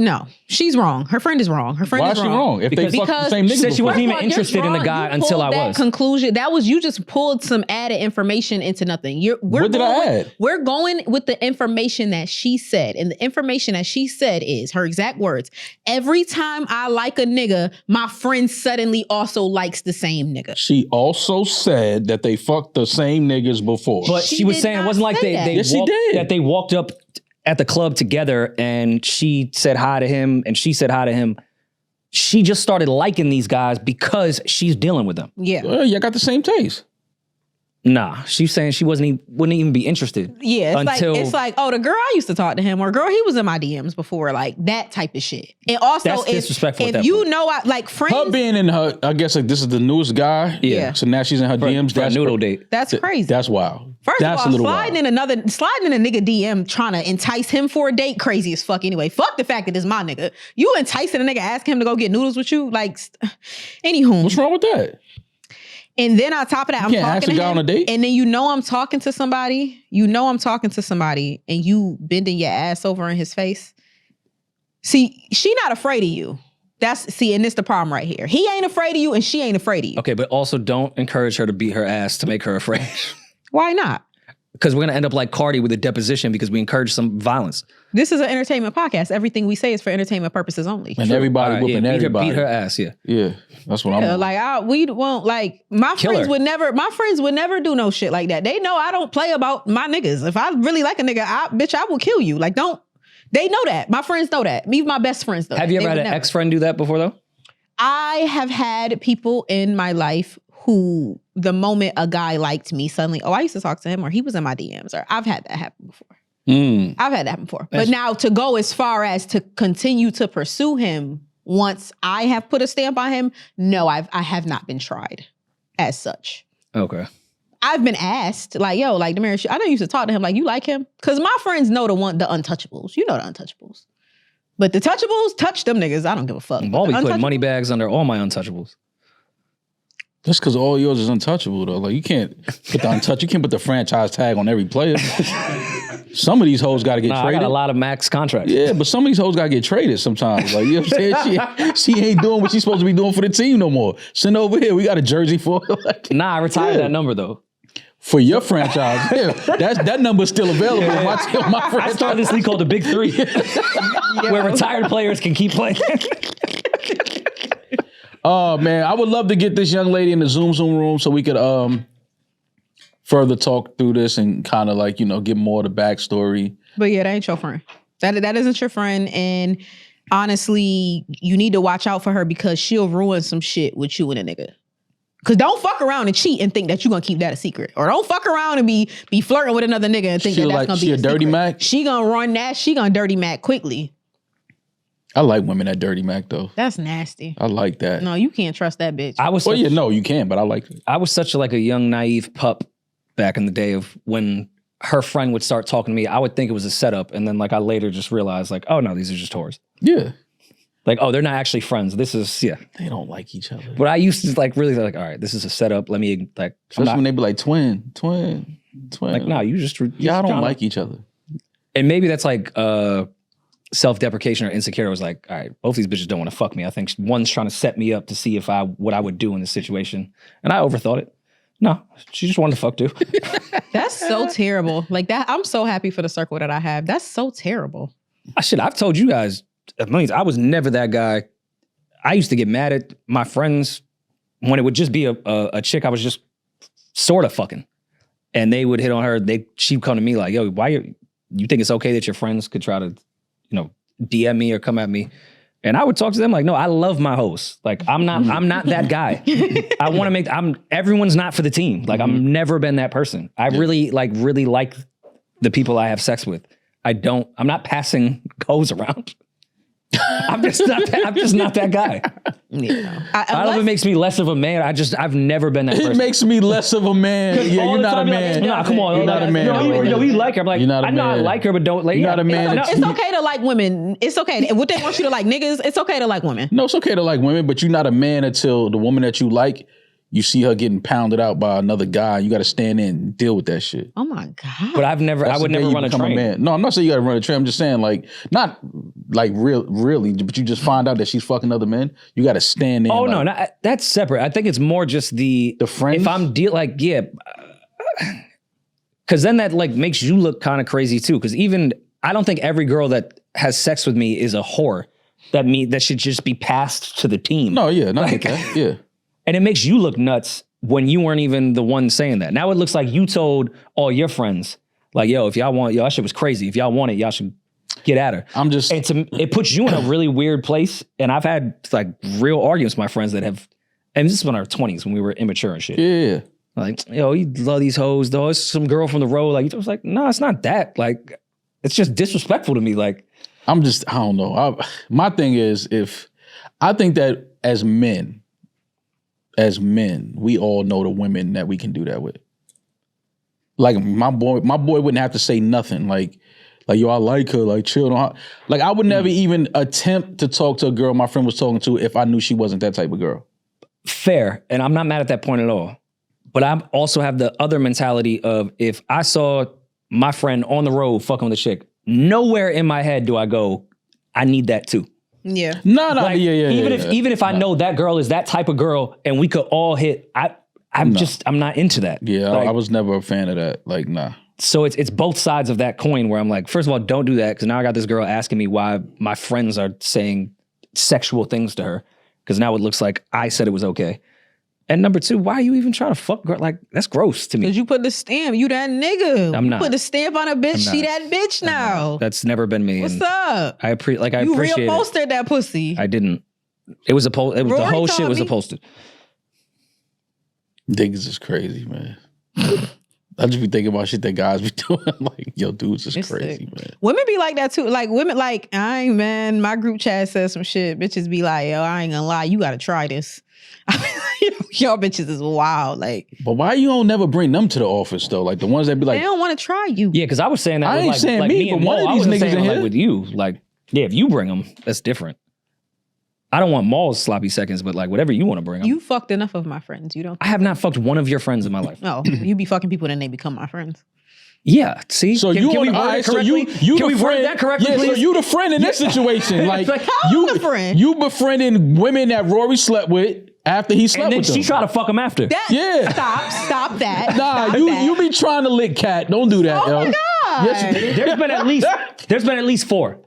wrong. Her friend is wrong. Her friend Why is is she wrong. wrong? If they fucked the same she niggas said she before. wasn't even You're interested in the wrong. guy You until I pulled that was. conclusion. You just pulled some added information into nothing. What did I add? We're going with the information that she said. And the information that she said is her exact words. Every time I like a nigga, my friend suddenly also likes the same nigga. She also said that they fucked the same niggas before. But She she was did saying it not wasn't like say they that. Yes, she walked, did. that they walked up at the club together and she said hi to him and she said hi to him. She just started liking these guys because she's dealing with them. Yeah. Y'all got the same taste. Nah, she's saying she wouldn't even be interested. Yeah, until it's like, oh, the girl I used to talk to him, or girl, he was in my DMs before, like that type of shit. And also, That's disrespectful at if that you point. know, like friends, Her being in her, I guess like this is the newest guy. Yeah. So now she's in her DMs. for a noodle date. that's crazy. That's wild. First That's of a all, little sliding in a nigga DM trying to entice him for a date, crazy as fuck. Anyway, fuck the fact that it's my nigga. You enticing a nigga, asking him to go get noodles with you, like, anywho. What's wrong with that? And then on top of that, I'm can't ask talking a to guy him, on a date? and then I'm talking to somebody. And you bending your ass over in his face. See, she not afraid of you. And this the problem right here. He ain't afraid of you, and she ain't afraid of you. Okay, but also don't encourage her to beat her ass to make her afraid. Why not? Because we're gonna end up like Cardi with a deposition because we encourage some violence. This is an entertainment podcast. Everything we say is for entertainment purposes only. And everybody All right, whooping yeah, everybody. beat her ass, yeah. Yeah, that's what Yeah, I'm. like we won't like my Kill friends her. would never do no shit like that. They know I don't play about my niggas. If I really like a nigga, I will kill you. Like they know that. My friends know that. Me, my best friends know that. Have you They ever had would an never. ex-friend do that before though? I have had people in my life who the moment a guy liked me suddenly, I used to talk to him, or he was in my DMs, or I've had that happen before. I've had that happen before. But now to go as far as to continue to pursue him once I have put a stamp on him, no, I have not been tried as such. Okay. I've been asked, like, yo, like Demaris, I know you used to talk to him, like, you like him? Because my friends know the untouchables. You know the untouchables. But the touchables, touch them niggas. I don't give a fuck. I'll be The putting untouchables- money bags under all my untouchables. That's because all yours is untouchable though. Like you can't put you can't put the franchise tag on every player. Some of these hoes got to get Nah, I traded. got a lot of max contracts. Yeah, but some of these hoes got to get traded sometimes. Like, you know what I'm saying? She ain't doing what she's supposed to be doing for the team no more. Send her over here. We got a jersey for her. Like, Nah, I retired that number though. for your franchise. Yeah, that number's still available on my I franchise. started this league called the Big Three, where retired players can keep playing. Oh man, I would love to get this young lady in the Zoom room so we could further talk through this and kind of like, get more of the backstory. But yeah, that ain't your friend. That isn't your friend. And honestly, you need to watch out for her because she'll ruin some shit with you and a nigga. Cause don't fuck around and cheat and think that you're gonna keep that a secret. Or don't fuck around and be flirting with another nigga and think that's gonna be a dirty secret. Mac? She gonna run that, she gonna dirty Mac quickly. I like women that dirty Mac though. That's nasty. I like that. No, you can't trust that bitch. You can, but I like it. I was such a young, naive pup back in the day of when her friend would start talking to me, I would think it was a setup. And then I later just realized oh no, these are just whores. Yeah. Oh, they're not actually friends. This is, yeah. They don't like each other. But I used to really all right, this is a setup. Let me especially when they be like twin. No, you just y'all don't like each other. And maybe that's self-deprecation or insecure. I was all right, both these bitches don't want to fuck me. I think one's trying to set me up to see what I would do in this situation. And I overthought it. No, she just wanted to fuck too. That's so terrible. That, I'm so happy for the circle that I have. That's so terrible. I've told you guys, I was never that guy. I used to get mad at my friends when it would just be a chick I was just sort of fucking. And they would hit on her. She'd come to me yo, why you think it's okay that your friends could try to, DM me or come at me? And I would talk to them no, I love my host. I'm not that guy. I want to everyone's not for the team. I've never been that person. I really like the people I have sex with. I'm not passing hoes around. I'm just not that guy. Yeah. I don't know if it makes me less of a man. I've never been that person. It makes me less of a man. Yeah, you're not a man. Nah, come on. You're not a man. No, we like her. I'm you're not a I know man. I like her, but don't You're not a man. It's okay to like women. It's okay. Would they want you to like niggas? It's okay to like women. No, it's okay to like women, but you're not a man until the woman that you like, you see her getting pounded out by another guy. You got to stand in and deal with that shit. Oh my God. But I would never run a train. No, I'm not saying you got to run a train. I'm just saying not really, but you just find out that she's fucking other men. You got to stand in. Oh no, that's separate. I think it's more just the friends. If I'm because then that makes you look kind of crazy too. Because I don't think every girl that has sex with me is a whore. That should just be passed to the team. No, yeah, not like that. Yeah. And it makes you look nuts when you weren't even the one saying that. Now it looks like you told all your friends, yo, if y'all want, that shit was crazy. If y'all want it, y'all should get at her. It puts you in a really weird place. And I've had real arguments with my friends that have, and this is in our 20s when we were immature and shit. Yeah. You love these hoes though. It's some girl from the road. I was no, it's not that. It's just disrespectful to me. I don't know. My thing is I think that as men, we all know the women that we can do that with. My boy wouldn't have to say nothing. Yo, I like her. Chill. I would never even attempt to talk to a girl my friend was talking to if I knew she wasn't that type of girl. Fair, and I'm not mad at that point at all. But I also have the other mentality of if I saw my friend on the road fucking with a chick, nowhere in my head do I go, I need that too. Yeah. No, Even if I know that girl is that type of girl and we could all hit, I'm not into that. Yeah, I was never a fan of that. Nah. So it's both sides of that coin where I'm first of all, don't do that because now I got this girl asking me why my friends are saying sexual things to her because now it looks like I said it was okay. And number two, why are you even trying to fuck girl? That's gross to me. Because you put the stamp. You that nigga. I'm not. You put the stamp on a bitch. She that bitch now. That's never been me. What's up? I appreciate You real posted that pussy. I didn't. It was the whole shit was posted. Niggas is crazy, man. I just be thinking about shit that guys be doing. Yo, dudes is crazy, man. Women be like that too. Women man, my group chat says some shit. Bitches be like, yo, I ain't gonna lie, you gotta try this. Y'all bitches is wild. But why you don't never bring them to the office though? The ones that be they don't want to try you. Yeah, because I was saying that. I ain't saying me, but one of these niggas in here with you. Yeah, if you bring them, that's different. I don't want Maul's sloppy seconds, but whatever you want to bring them. You fucked enough of my friends. You don't. I have not fucked one of your friends in my life. No, you be fucking people, then they become my friends. Yeah, see? So can we word it correctly? Can we word that correctly, yeah, please? so you the friend in this situation. How you the friend? You befriending women that Rory slept with after he slept with them. And then she tried to fuck him after. Stop that. Nah, you be trying to lick cat. Don't do that, yo. Oh my God. There's been at least 4.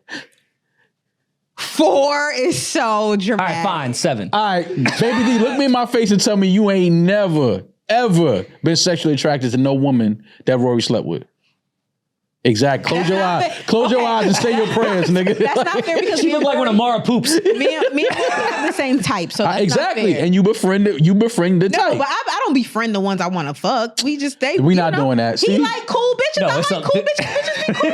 4 is so All dramatic. right, fine, 7. All right, baby D, look me in my face and tell me you ain't never, ever been sexually attracted to no woman that Rory slept with. Exactly. Close your eyes. Close your eyes and say your prayers, nigga. That's not fair because She looked like when Amara poops. me and Rory have the same type, so that's exactly. not fair. And you befriend the No, type. but I don't befriend the ones I want to fuck. We just stay. We you not know, doing that. He See? like cool bitches. No, I it's like not- cool bitches. Bitches be cool.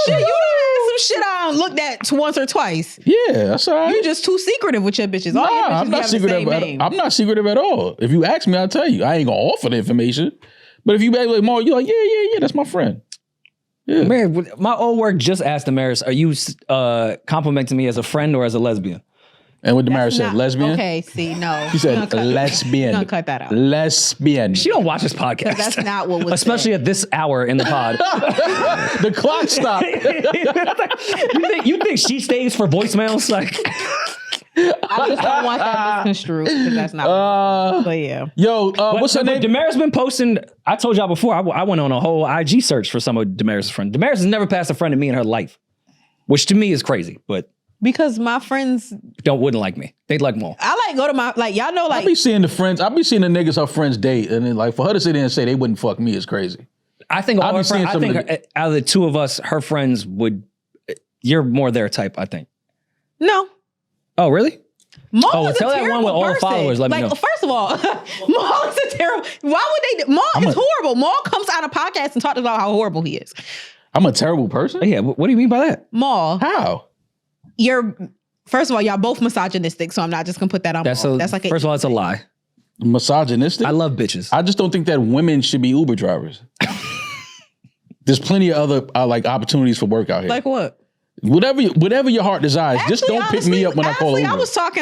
Shit, you done had some shit I done looked at once or twice. Yeah, that's all right. You just too secretive with your bitches. All your bitches I'm be not having the secretive. same name. I'm not secretive at all. If you ask me, I'll tell you. I ain't gonna offer the information. But if you be like, Mar, you're like, yeah, that's my friend. Yeah. Man, my old work just asked Demaris, are you complimenting me as a friend or as a lesbian? And what Demaris said, Not- lesbian? Okay, see, no. She said lesbian. We're gonna cut that out. Lesbian. She don't watch this podcast. That's not what was Especially at this hour in the pod. The clock stopped. you think she stays for voicemails? Like, I just don't want that misconstrued because that's not. But yeah. Yo, what's her name? Demaris been posting. I told y'all before. I went on a whole IG search for some of Demaris' friends. Demaris has never passed a friend to me in her life, which to me is crazy. But Because my friends, wouldn't like me. They'd like more. I like go to my y'all know I be seeing the niggas her friends date, and then like for her to sit there and say they wouldn't fuck me is crazy. I think I'll be seeing some of out of the two of us, her friends would. You're more their type, I think. no. Oh, really? Maul Oh, is tell a that one terrible with all the person. followers, let me know. First of all, Maul is a terrible. Why would they? Maul is horrible. Maul comes on a podcast and talks about how horrible he is. I'm a terrible person? Yeah. What do you mean by that? Maul, How? you're. First of all, y'all both misogynistic, so I'm not just gonna put that on. Maul. That's like first of all, it's a lie. Misogynistic? I love bitches. I just don't think that women should be Uber drivers. There's plenty of other like opportunities for work out here. like what? Whatever your heart desires, just Actually, don't pick me up when I call honestly, Uber.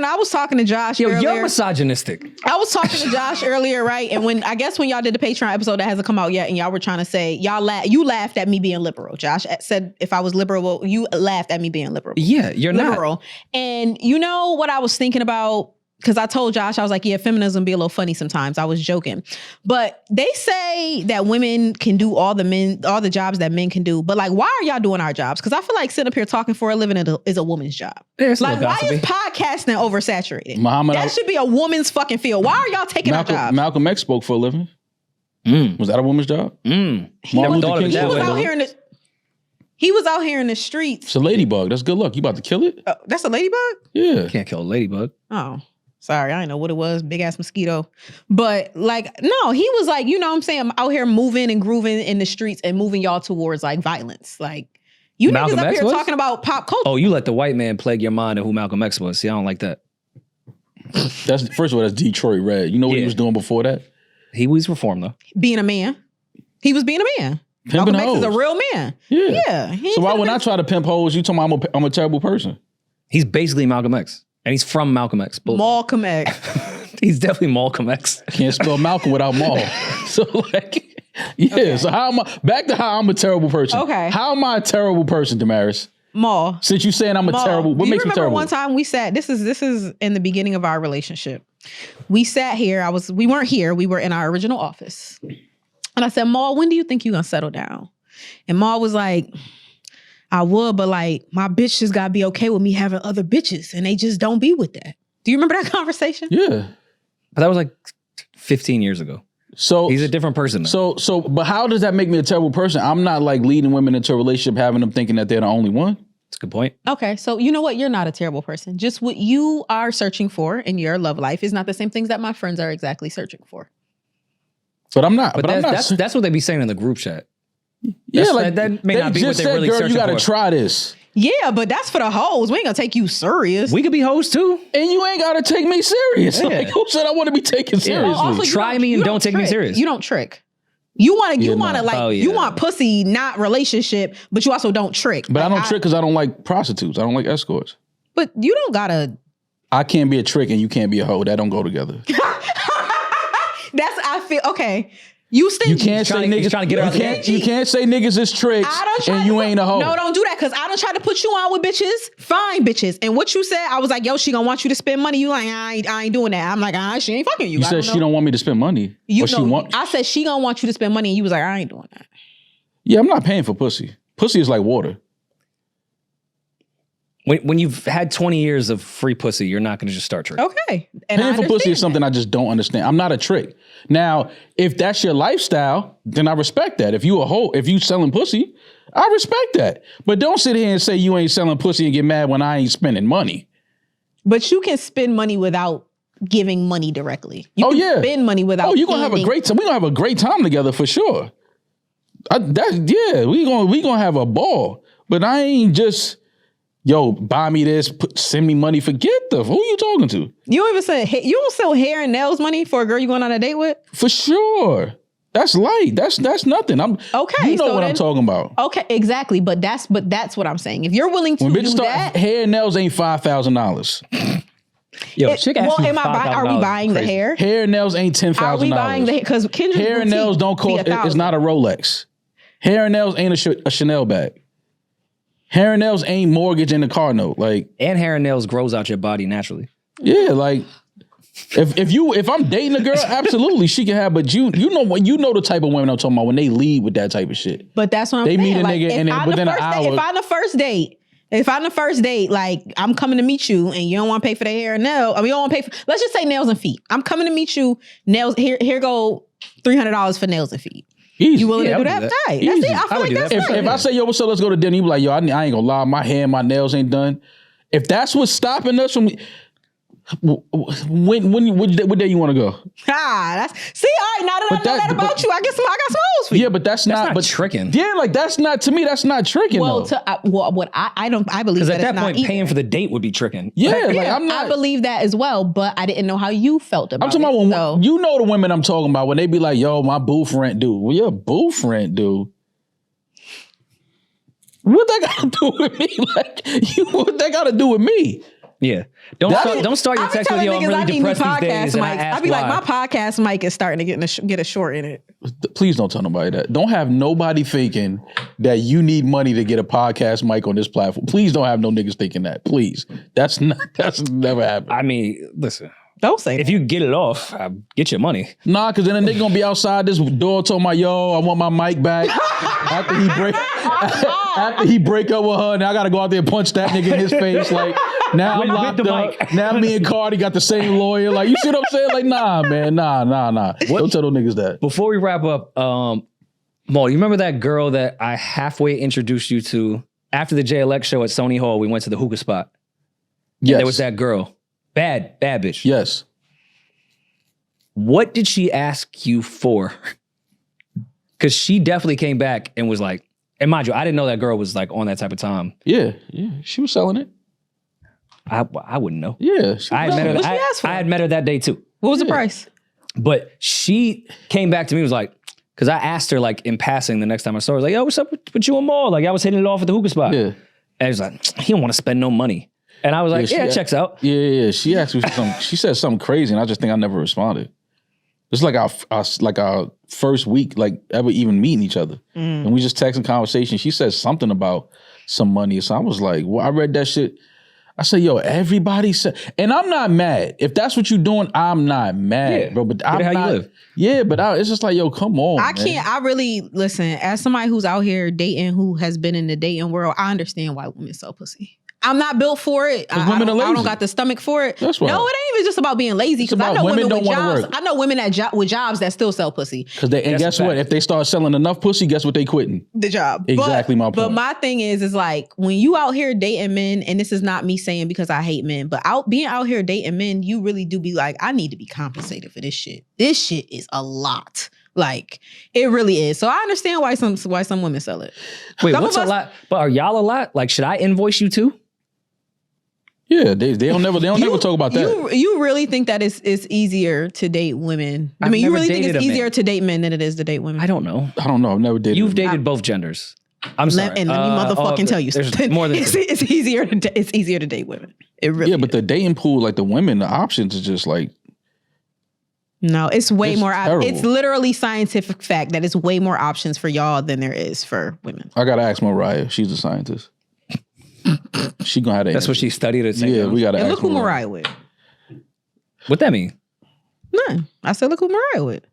I was talking to Josh Yo, earlier. you're misogynistic. I was talking to Josh earlier, right? And when y'all did the Patreon episode that hasn't come out yet, and y'all were trying to say you laughed at me being liberal. Josh said if I was liberal, well, you laughed at me being liberal. Yeah, you're liberal. not. And you know what I was thinking about? Because I told Josh, I was like, yeah, feminism be a little funny sometimes. I was joking. But they say that women can do all the jobs that men can do. But like, why are y'all doing our jobs? Because I feel like sitting up here talking for a living is a woman's job. Yeah, it's a Like, little why is gossipy. podcasting oversaturated? Muhammad that Ali- should be a woman's fucking field. Why are y'all taking our jobs? Malcolm X spoke for a living. Was that a woman's job? Never Martin thought Luther of King it that spoke way. for a living. He was out here in the streets. It's a ladybug. That's good luck. You about to kill it? That's a ladybug? Yeah. Can't kill a ladybug. Oh, sorry. I didn't know what it was. Big ass mosquito. But like, no, he was like, you know what I'm saying? I'm out here moving and grooving in the streets and moving y'all towards like violence. Like, you Malcolm niggas up X here was? talking about pop culture. Oh, you let the white man plague your mind of who Malcolm X was. See, I don't like that. That's first of all, that's Detroit Red. You know what he Yeah. was doing before that? He was reformed though. Being a man. He was being a man. Pimping Malcolm X is a hoes. real man. Yeah. Yeah. he So why ain't when I finna- try to pimp hoes, you talking about I'm a terrible person? He's basically Malcolm X, and he's from Malcolm X. But Malcolm X. he's definitely Malcolm X. Can't spell Malcolm without Maul. So like, yeah. So how am I back to how I'm a terrible person? Okay. How am I a terrible person, Demaris? Maul. Since you saying I'm a Maul, terrible, what do you makes me remember terrible? one time we sat, this is in the beginning of our relationship. We sat here, we weren't here, we were in our original office. And I said, Maul, when do you think you're gonna settle down? And Maul was like, I would, but like my bitch just gotta be okay with me having other bitches and they just don't be with that. Do you remember that conversation? Yeah. But that was like 15 years ago. So He's a different person now. but how does that make me a terrible person? I'm not like leading women into a relationship, having them thinking that they're the only one. That's a good point. Okay, so you know what? You're not a terrible person. Just what you are searching for in your love life is not the same things that my friends are exactly searching for. But I'm not. But I'm not. that's what they be saying in the group chat. yeah, that may they not be just what they're said, really girl, searching you gotta for. try this. Yeah, but that's for the hoes. We ain't gonna take you serious. We could be hoes too. And you ain't gotta take me serious. Yeah. Like, who said I want to be taken seriously? Also, you Try me and you don't take me trick. serious. You don't trick. You want to, Yeah, you want to no. like, Oh, you yeah. want pussy, not relationship, but you also don't trick. But I Like, don't trick because I don't like prostitutes. I don't like escorts. But you don't gotta. I can't be a trick and you can't be a hoe. That don't go together. I feel okay. You stingy. You can't say trying to- he's niggas. trying to get her out the game. You can't say niggas is tricks I don't try and to you put- ain't a hoe. No, don't do that because I don't try to put you on with bitches. Fine bitches. And what you said, I was like, yo, she gonna want you to spend money. You like, I ain't doing that. I'm like, she ain't fucking you. You I said she don't want me to spend money. You Or she want. I said she gonna want you to spend money, and you was like, I ain't doing that. Yeah, I'm not paying for pussy. Pussy is like water. when you've had 20 years of free pussy, you're not going to just start tricking. Okay. And Paying for pussy is something I just don't understand. I'm not a trick. Now, if that's your lifestyle, then I respect that. If you selling pussy, I respect that. But don't sit here and say you ain't selling pussy and get mad when I ain't spending money. But you can spend money without giving money directly. You can spend money without. You're gonna have a great time. We're gonna have a great time together for sure. We gonna have a ball. But I ain't just, buy me this, send me money. Forget who you talking to? You don't even you don't sell hair and nails money for a girl you going on a date with? For sure. That's light. That's nothing. Okay. You know what I'm talking about. Okay, exactly. But that's what I'm saying. If you're willing to do that, hair and nails ain't $5,000. Yo, chick asked you are we buying the hair? Hair and nails ain't $10,000. Are we buying the hair? Because Kendra's hair and nails don't cost. It's not a Rolex. Hair and nails ain't a Chanel bag. Hair and nails ain't mortgage in the car note. And hair and nails grows out your body naturally. Yeah, if I'm dating a girl, absolutely she can have. But you know the type of women I'm talking about when they lead with that type of shit. But that's what I'm saying. They meet a nigga and then within an hour. If I'm the first date, I'm coming to meet you and you don't want to pay for the hair and nail. I mean, you don't want to pay for. Let's just say nails and feet. I'm coming to meet you. Nails. Here go $300 for nails and feet. Easy. You willing to do that? Right. That's it. I feel like that's if I say, what's up, let's go to dinner, you be like, I ain't gonna lie, my hair and my nails ain't done. If that's what's stopping us from, what day you want to go? All right, now that I know that about you, I got some hoes for you. Yeah, but that's not tricking. Yeah, that's not, to me, that's not tricking. Well, I believe because that at that point, either. Paying for the date would be tricking. Yeah, I'm not. I believe that as well, but I didn't know how you felt about it. I'm talking about you know the women I'm talking about when they be like, my booth rent due. Well, your booth rent due. What that got to do with me? What that got to do with me? Yeah. Don't start your text with, I'm really depressed these days. I'd be like, my podcast mic is starting to get a short in it. Please don't tell nobody that. Don't have nobody thinking that you need money to get a podcast mic on this platform. Please don't have no niggas thinking that. Please. That's never happened. I mean, listen. Don't say that. If you get it off, get your money. Nah, because then the nigga gonna be outside this door talking about, I want my mic back. after he break up with her, now I gotta go out there and punch that nigga in his face. Now I'm locked up. Now me and Cardi got the same lawyer. You see what I'm saying? Nah, man. Nah. Don't tell those niggas that. Before we wrap up, Mo, you remember that girl that I halfway introduced you to after the JLX show at Sony Hall? We went to the hookah spot. Yes. There was that girl. Bad bitch. Yes. What did she ask you for? Because she definitely came back and was like, and mind you, I didn't know that girl was on that type of time. Yeah. She was selling it. I wouldn't know. Yeah. I had met her that day too. What was the price? But she came back to me and was like, because I asked her in passing the next time I saw her, yo, what's up with you and Maul? I was hitting it off at the hookah spot. Yeah. And he was like, he don't want to spend no money. And I was like, it checks out. Yeah. She asked me something. She said something crazy, and I just think I never responded. It's our first week, ever even meeting each other. And we just texting conversation. She said something about some money. So I was like, I read that shit. I said, everybody said, and I'm not mad. If that's what you're doing, I'm not mad, bro. But I'm how not, you live. Yeah, but it's just come on. I can't. I really listen. As somebody who's out here dating, who has been in the dating world, I understand why women sell pussy. I'm not built for it. Women are lazy. I don't got the stomach for it. That's why. No, it ain't even just about being lazy. Because I know women with jobs. Work. I know women with jobs that still sell pussy. And guess what? If they start selling enough pussy, guess what? They quitting the job. Exactly my point. But my thing is when you out here dating men, and this is not me saying because I hate men, but being out here dating men, you really do be like, I need to be compensated for this shit. This shit is a lot. It really is. So I understand why some women sell it. Wait, what's a lot? But are y'all a lot? Should I invoice you too? Yeah, they don't never talk about that. You really think that it's easier to date women? I mean, you really think it's easier to date men than it is to date women? I don't know. I've never dated. You've dated both genders. I'm sorry. And let me motherfucking tell you there's something. More than it's easier to date women. It really but the dating pool, the women, the options is just no, it's way more. Terrible. It's literally scientific fact that it's way more options for y'all than there is for women. I gotta ask Mariah. She's a scientist. She gonna have that. That's what she studied at St. Yeah, we gotta. And look who Mariah with. What that mean? None. I said, look who Mariah with.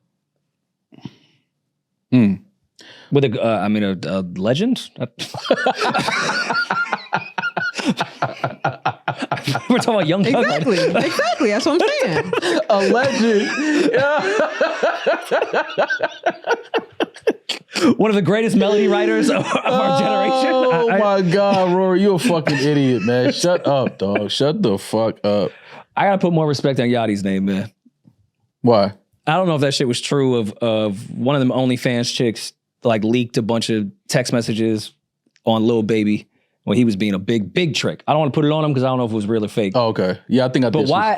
With a legend. We're talking about Young Thug. Exactly. Exactly. That's what I'm saying. A legend. One of the greatest melody writers of our generation. Oh my God, Rory, you a fucking idiot, man. Shut up, dog. Shut the fuck up. I gotta put more respect on Yachty's name, man. Why? I don't know if that shit was true of one of them OnlyFans chicks like leaked a bunch of text messages on Lil Baby when he was being a big trick. I don't want to put it on him because I don't know if it was real or fake. Oh, okay. Yeah, I think I did. But why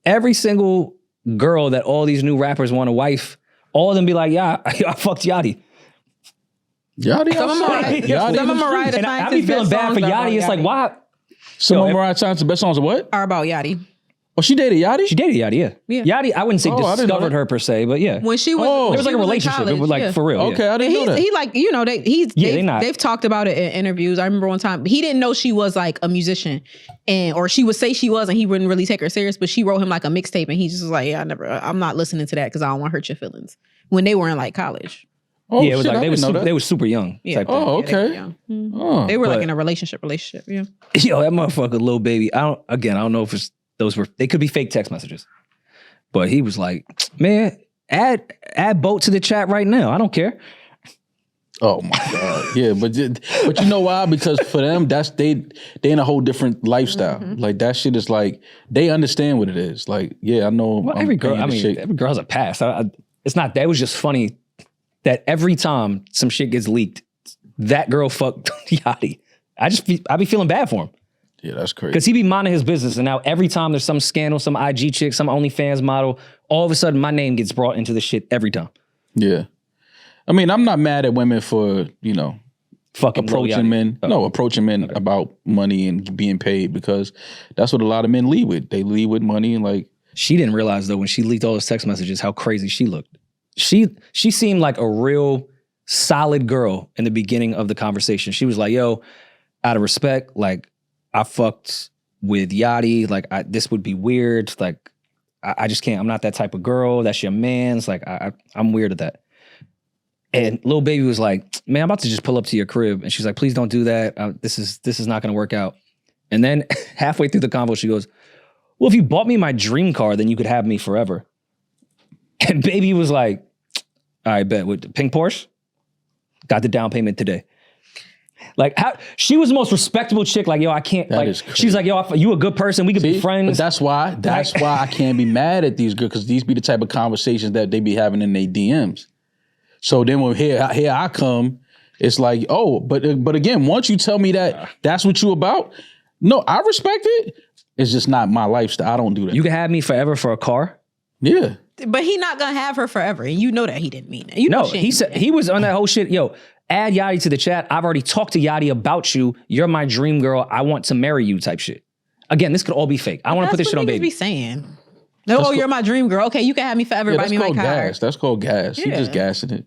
every single girl that all these new rappers want to wife, all of them be like, yeah, I fucked Yachty. Yachty? Some of Mariah the And I be feeling bad for Yachty. It's like, why? Some of Mariah Science's best songs are what? Are about Yachty. Oh, she dated Yachty? She dated Yachty, yeah. Yachty, I wouldn't say I didn't know discovered that. her per se, but yeah. When she was, Oh. when There was she like a in relationship. college, It was like yeah. for real. Okay, Yeah. I didn't know that. He like, you know, they've talked about it in interviews. I remember one time he didn't know she was like a musician, or she would say she was, and he wouldn't really take her serious. But she wrote him like a mixtape, and he just was like, "Yeah, I'm not listening to that because I don't want to hurt your feelings." When they were in like college, Oh, Yeah, it was shit, like I didn't know that. they were super young. Yeah. Type thing. Oh, Yeah, they were okay. young. Mhm. Oh. They were like But- in a relationship. Yeah. Yo, that motherfucker, Lil Baby. I don't know if they could be fake text messages. But he was like, man, add Boat to the chat right now. I don't care. Oh my God. Yeah, but you know why? Because for them, they in a whole different lifestyle. Like that shit is like they understand what it is. Like, yeah, I know. Well, I'm every girl, paying I the mean, shit. every girl has a past. It's not that. It was just funny that every time some shit gets leaked, that girl fucked Yachty. I be feeling bad for him. Yeah, that's crazy. Because he be minding his business. And now every time there's some scandal, some IG chick, some OnlyFans model, all of a sudden my name gets brought into the shit every time. Yeah. I mean, I'm not mad at women for, Fucking approaching men. Oh. No, approaching men about money and being paid because that's what a lot of men lead with. They lead with money and like. She didn't realize though when she leaked all those text messages how crazy she looked. She seemed like a real solid girl in the beginning of the conversation. She was like, yo, out of respect, like I fucked with Yachty. Like this would be weird. Like I just can't. I'm not that type of girl. That's your man's. Like I'm weird at that. And Lil Baby was like, man, I'm about to just pull up to your crib. And she's like, please don't do that. This is not going to work out. And then halfway through the convo, she goes, well, if you bought me my dream car, then you could have me forever. And Baby was like, all right, bet. With the pink Porsche, got the down payment today. Like, how she was the most respectable chick. Like, yo, I can't. That like, is crazy. she's like, yo, you a good person. We could be friends. But that's why I can't be mad at these girls because these be the type of conversations that they be having in their DMs. So then when here I come, it's like, oh, but again, once you tell me that that's what you about, no, I respect it. It's just not my lifestyle. I don't do that. You can have me forever for a car. Yeah. But he not gonna have her forever, and you know that he didn't mean it. You know No, she he ain't said mean that. he was on that whole shit. Yo, add Yachty to the chat. I've already talked to Yachty about you. You're my dream girl. I want to marry you type shit. Again, this could all be fake. I want to put this That's shit on what niggas Baby. be saying. No, you're my dream girl. Okay, you can have me forever. Yeah, Buy that's me my called car. gas. That's called gas. He Yeah. just gassing it.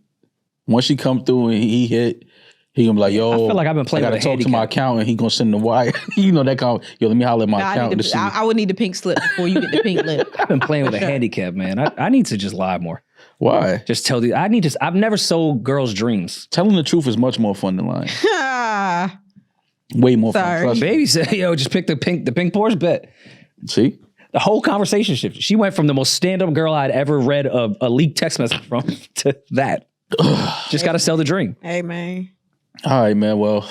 Once she come through and he hit, he gonna be like, yo, I feel like I've been playing I gotta with a talk to my handicap. accountant. He gonna send the wire. You know that kind. Yo, let me holler at my Nah, accountant to see. I would need the pink slip before you get the pink lip. I've been playing with a handicap, man. I need to just lie more. Why? Just tell you. I've never sold girls' dreams. Telling the truth is much more fun than lying. Ah, Way more Sorry. fun. Trust me. Baby said, yo, just pick the pink Porsche bet. See? The whole conversation shifted. She went from the most stand-up girl I'd ever read a leaked text message from to that. Just got to sell the dream. hey man. All right, man. Well,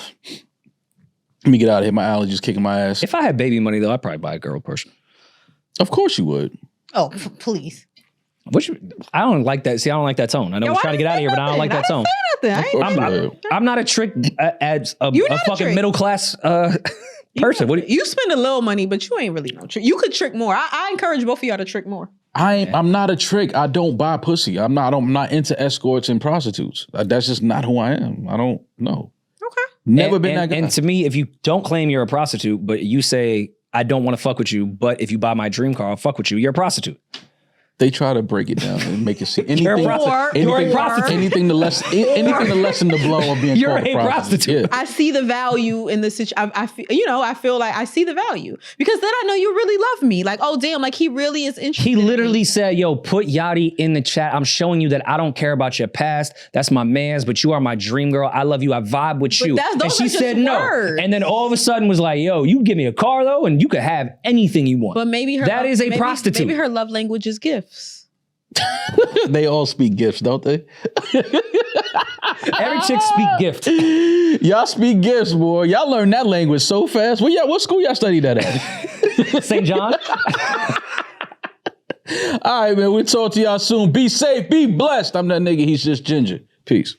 let me get out of here. My allergies kicking my ass. If I had baby money, though, I'd probably buy a girl Porsche. Of course you would. Oh, please. I don't like that. See, I don't like that tone. I know we're trying to get out of here, but I don't like that tone. Nothing. I ain't course say you would. I'm not a trick as a You're not a fucking trick. middle class person. What do You spend a little money, but you ain't really no trick. You could trick more. I encourage both of y'all to trick more. I'm not a trick. I don't buy pussy. I'm not into escorts and prostitutes. That's just not who I am. I don't know. Okay. Never been that guy. And to me, if you don't claim you're a prostitute, but you say, I don't want to fuck with you, but if you buy my dream car, I'll fuck with you, you're a prostitute. They try to break it down and make it seem anything. You're a prostitute. Anything to lessen the blow of being You're called a prostitute. Yeah. I see the value in the situation. I feel like I see the value because then I know you really love me. Like, oh damn, like he really is interested. He literally in me. said, yo, put Yachty in the chat. I'm showing you that I don't care about your past. That's my man's, but you are my dream girl. I love you. I vibe with you. Those and she are just said no. words. And then all of a sudden was like, yo, you give me a car though, and you could have anything you want. But maybe that is a prostitute. Maybe her love language is gifts. They all speak gifts, don't they? Every chick speak gift. Y'all speak gifts, boy. Y'all learn that language so fast. What school y'all studied that at? St. John. All right, man. We'll talk to y'all soon. Be safe. Be blessed. I'm that nigga. He's just ginger. Peace.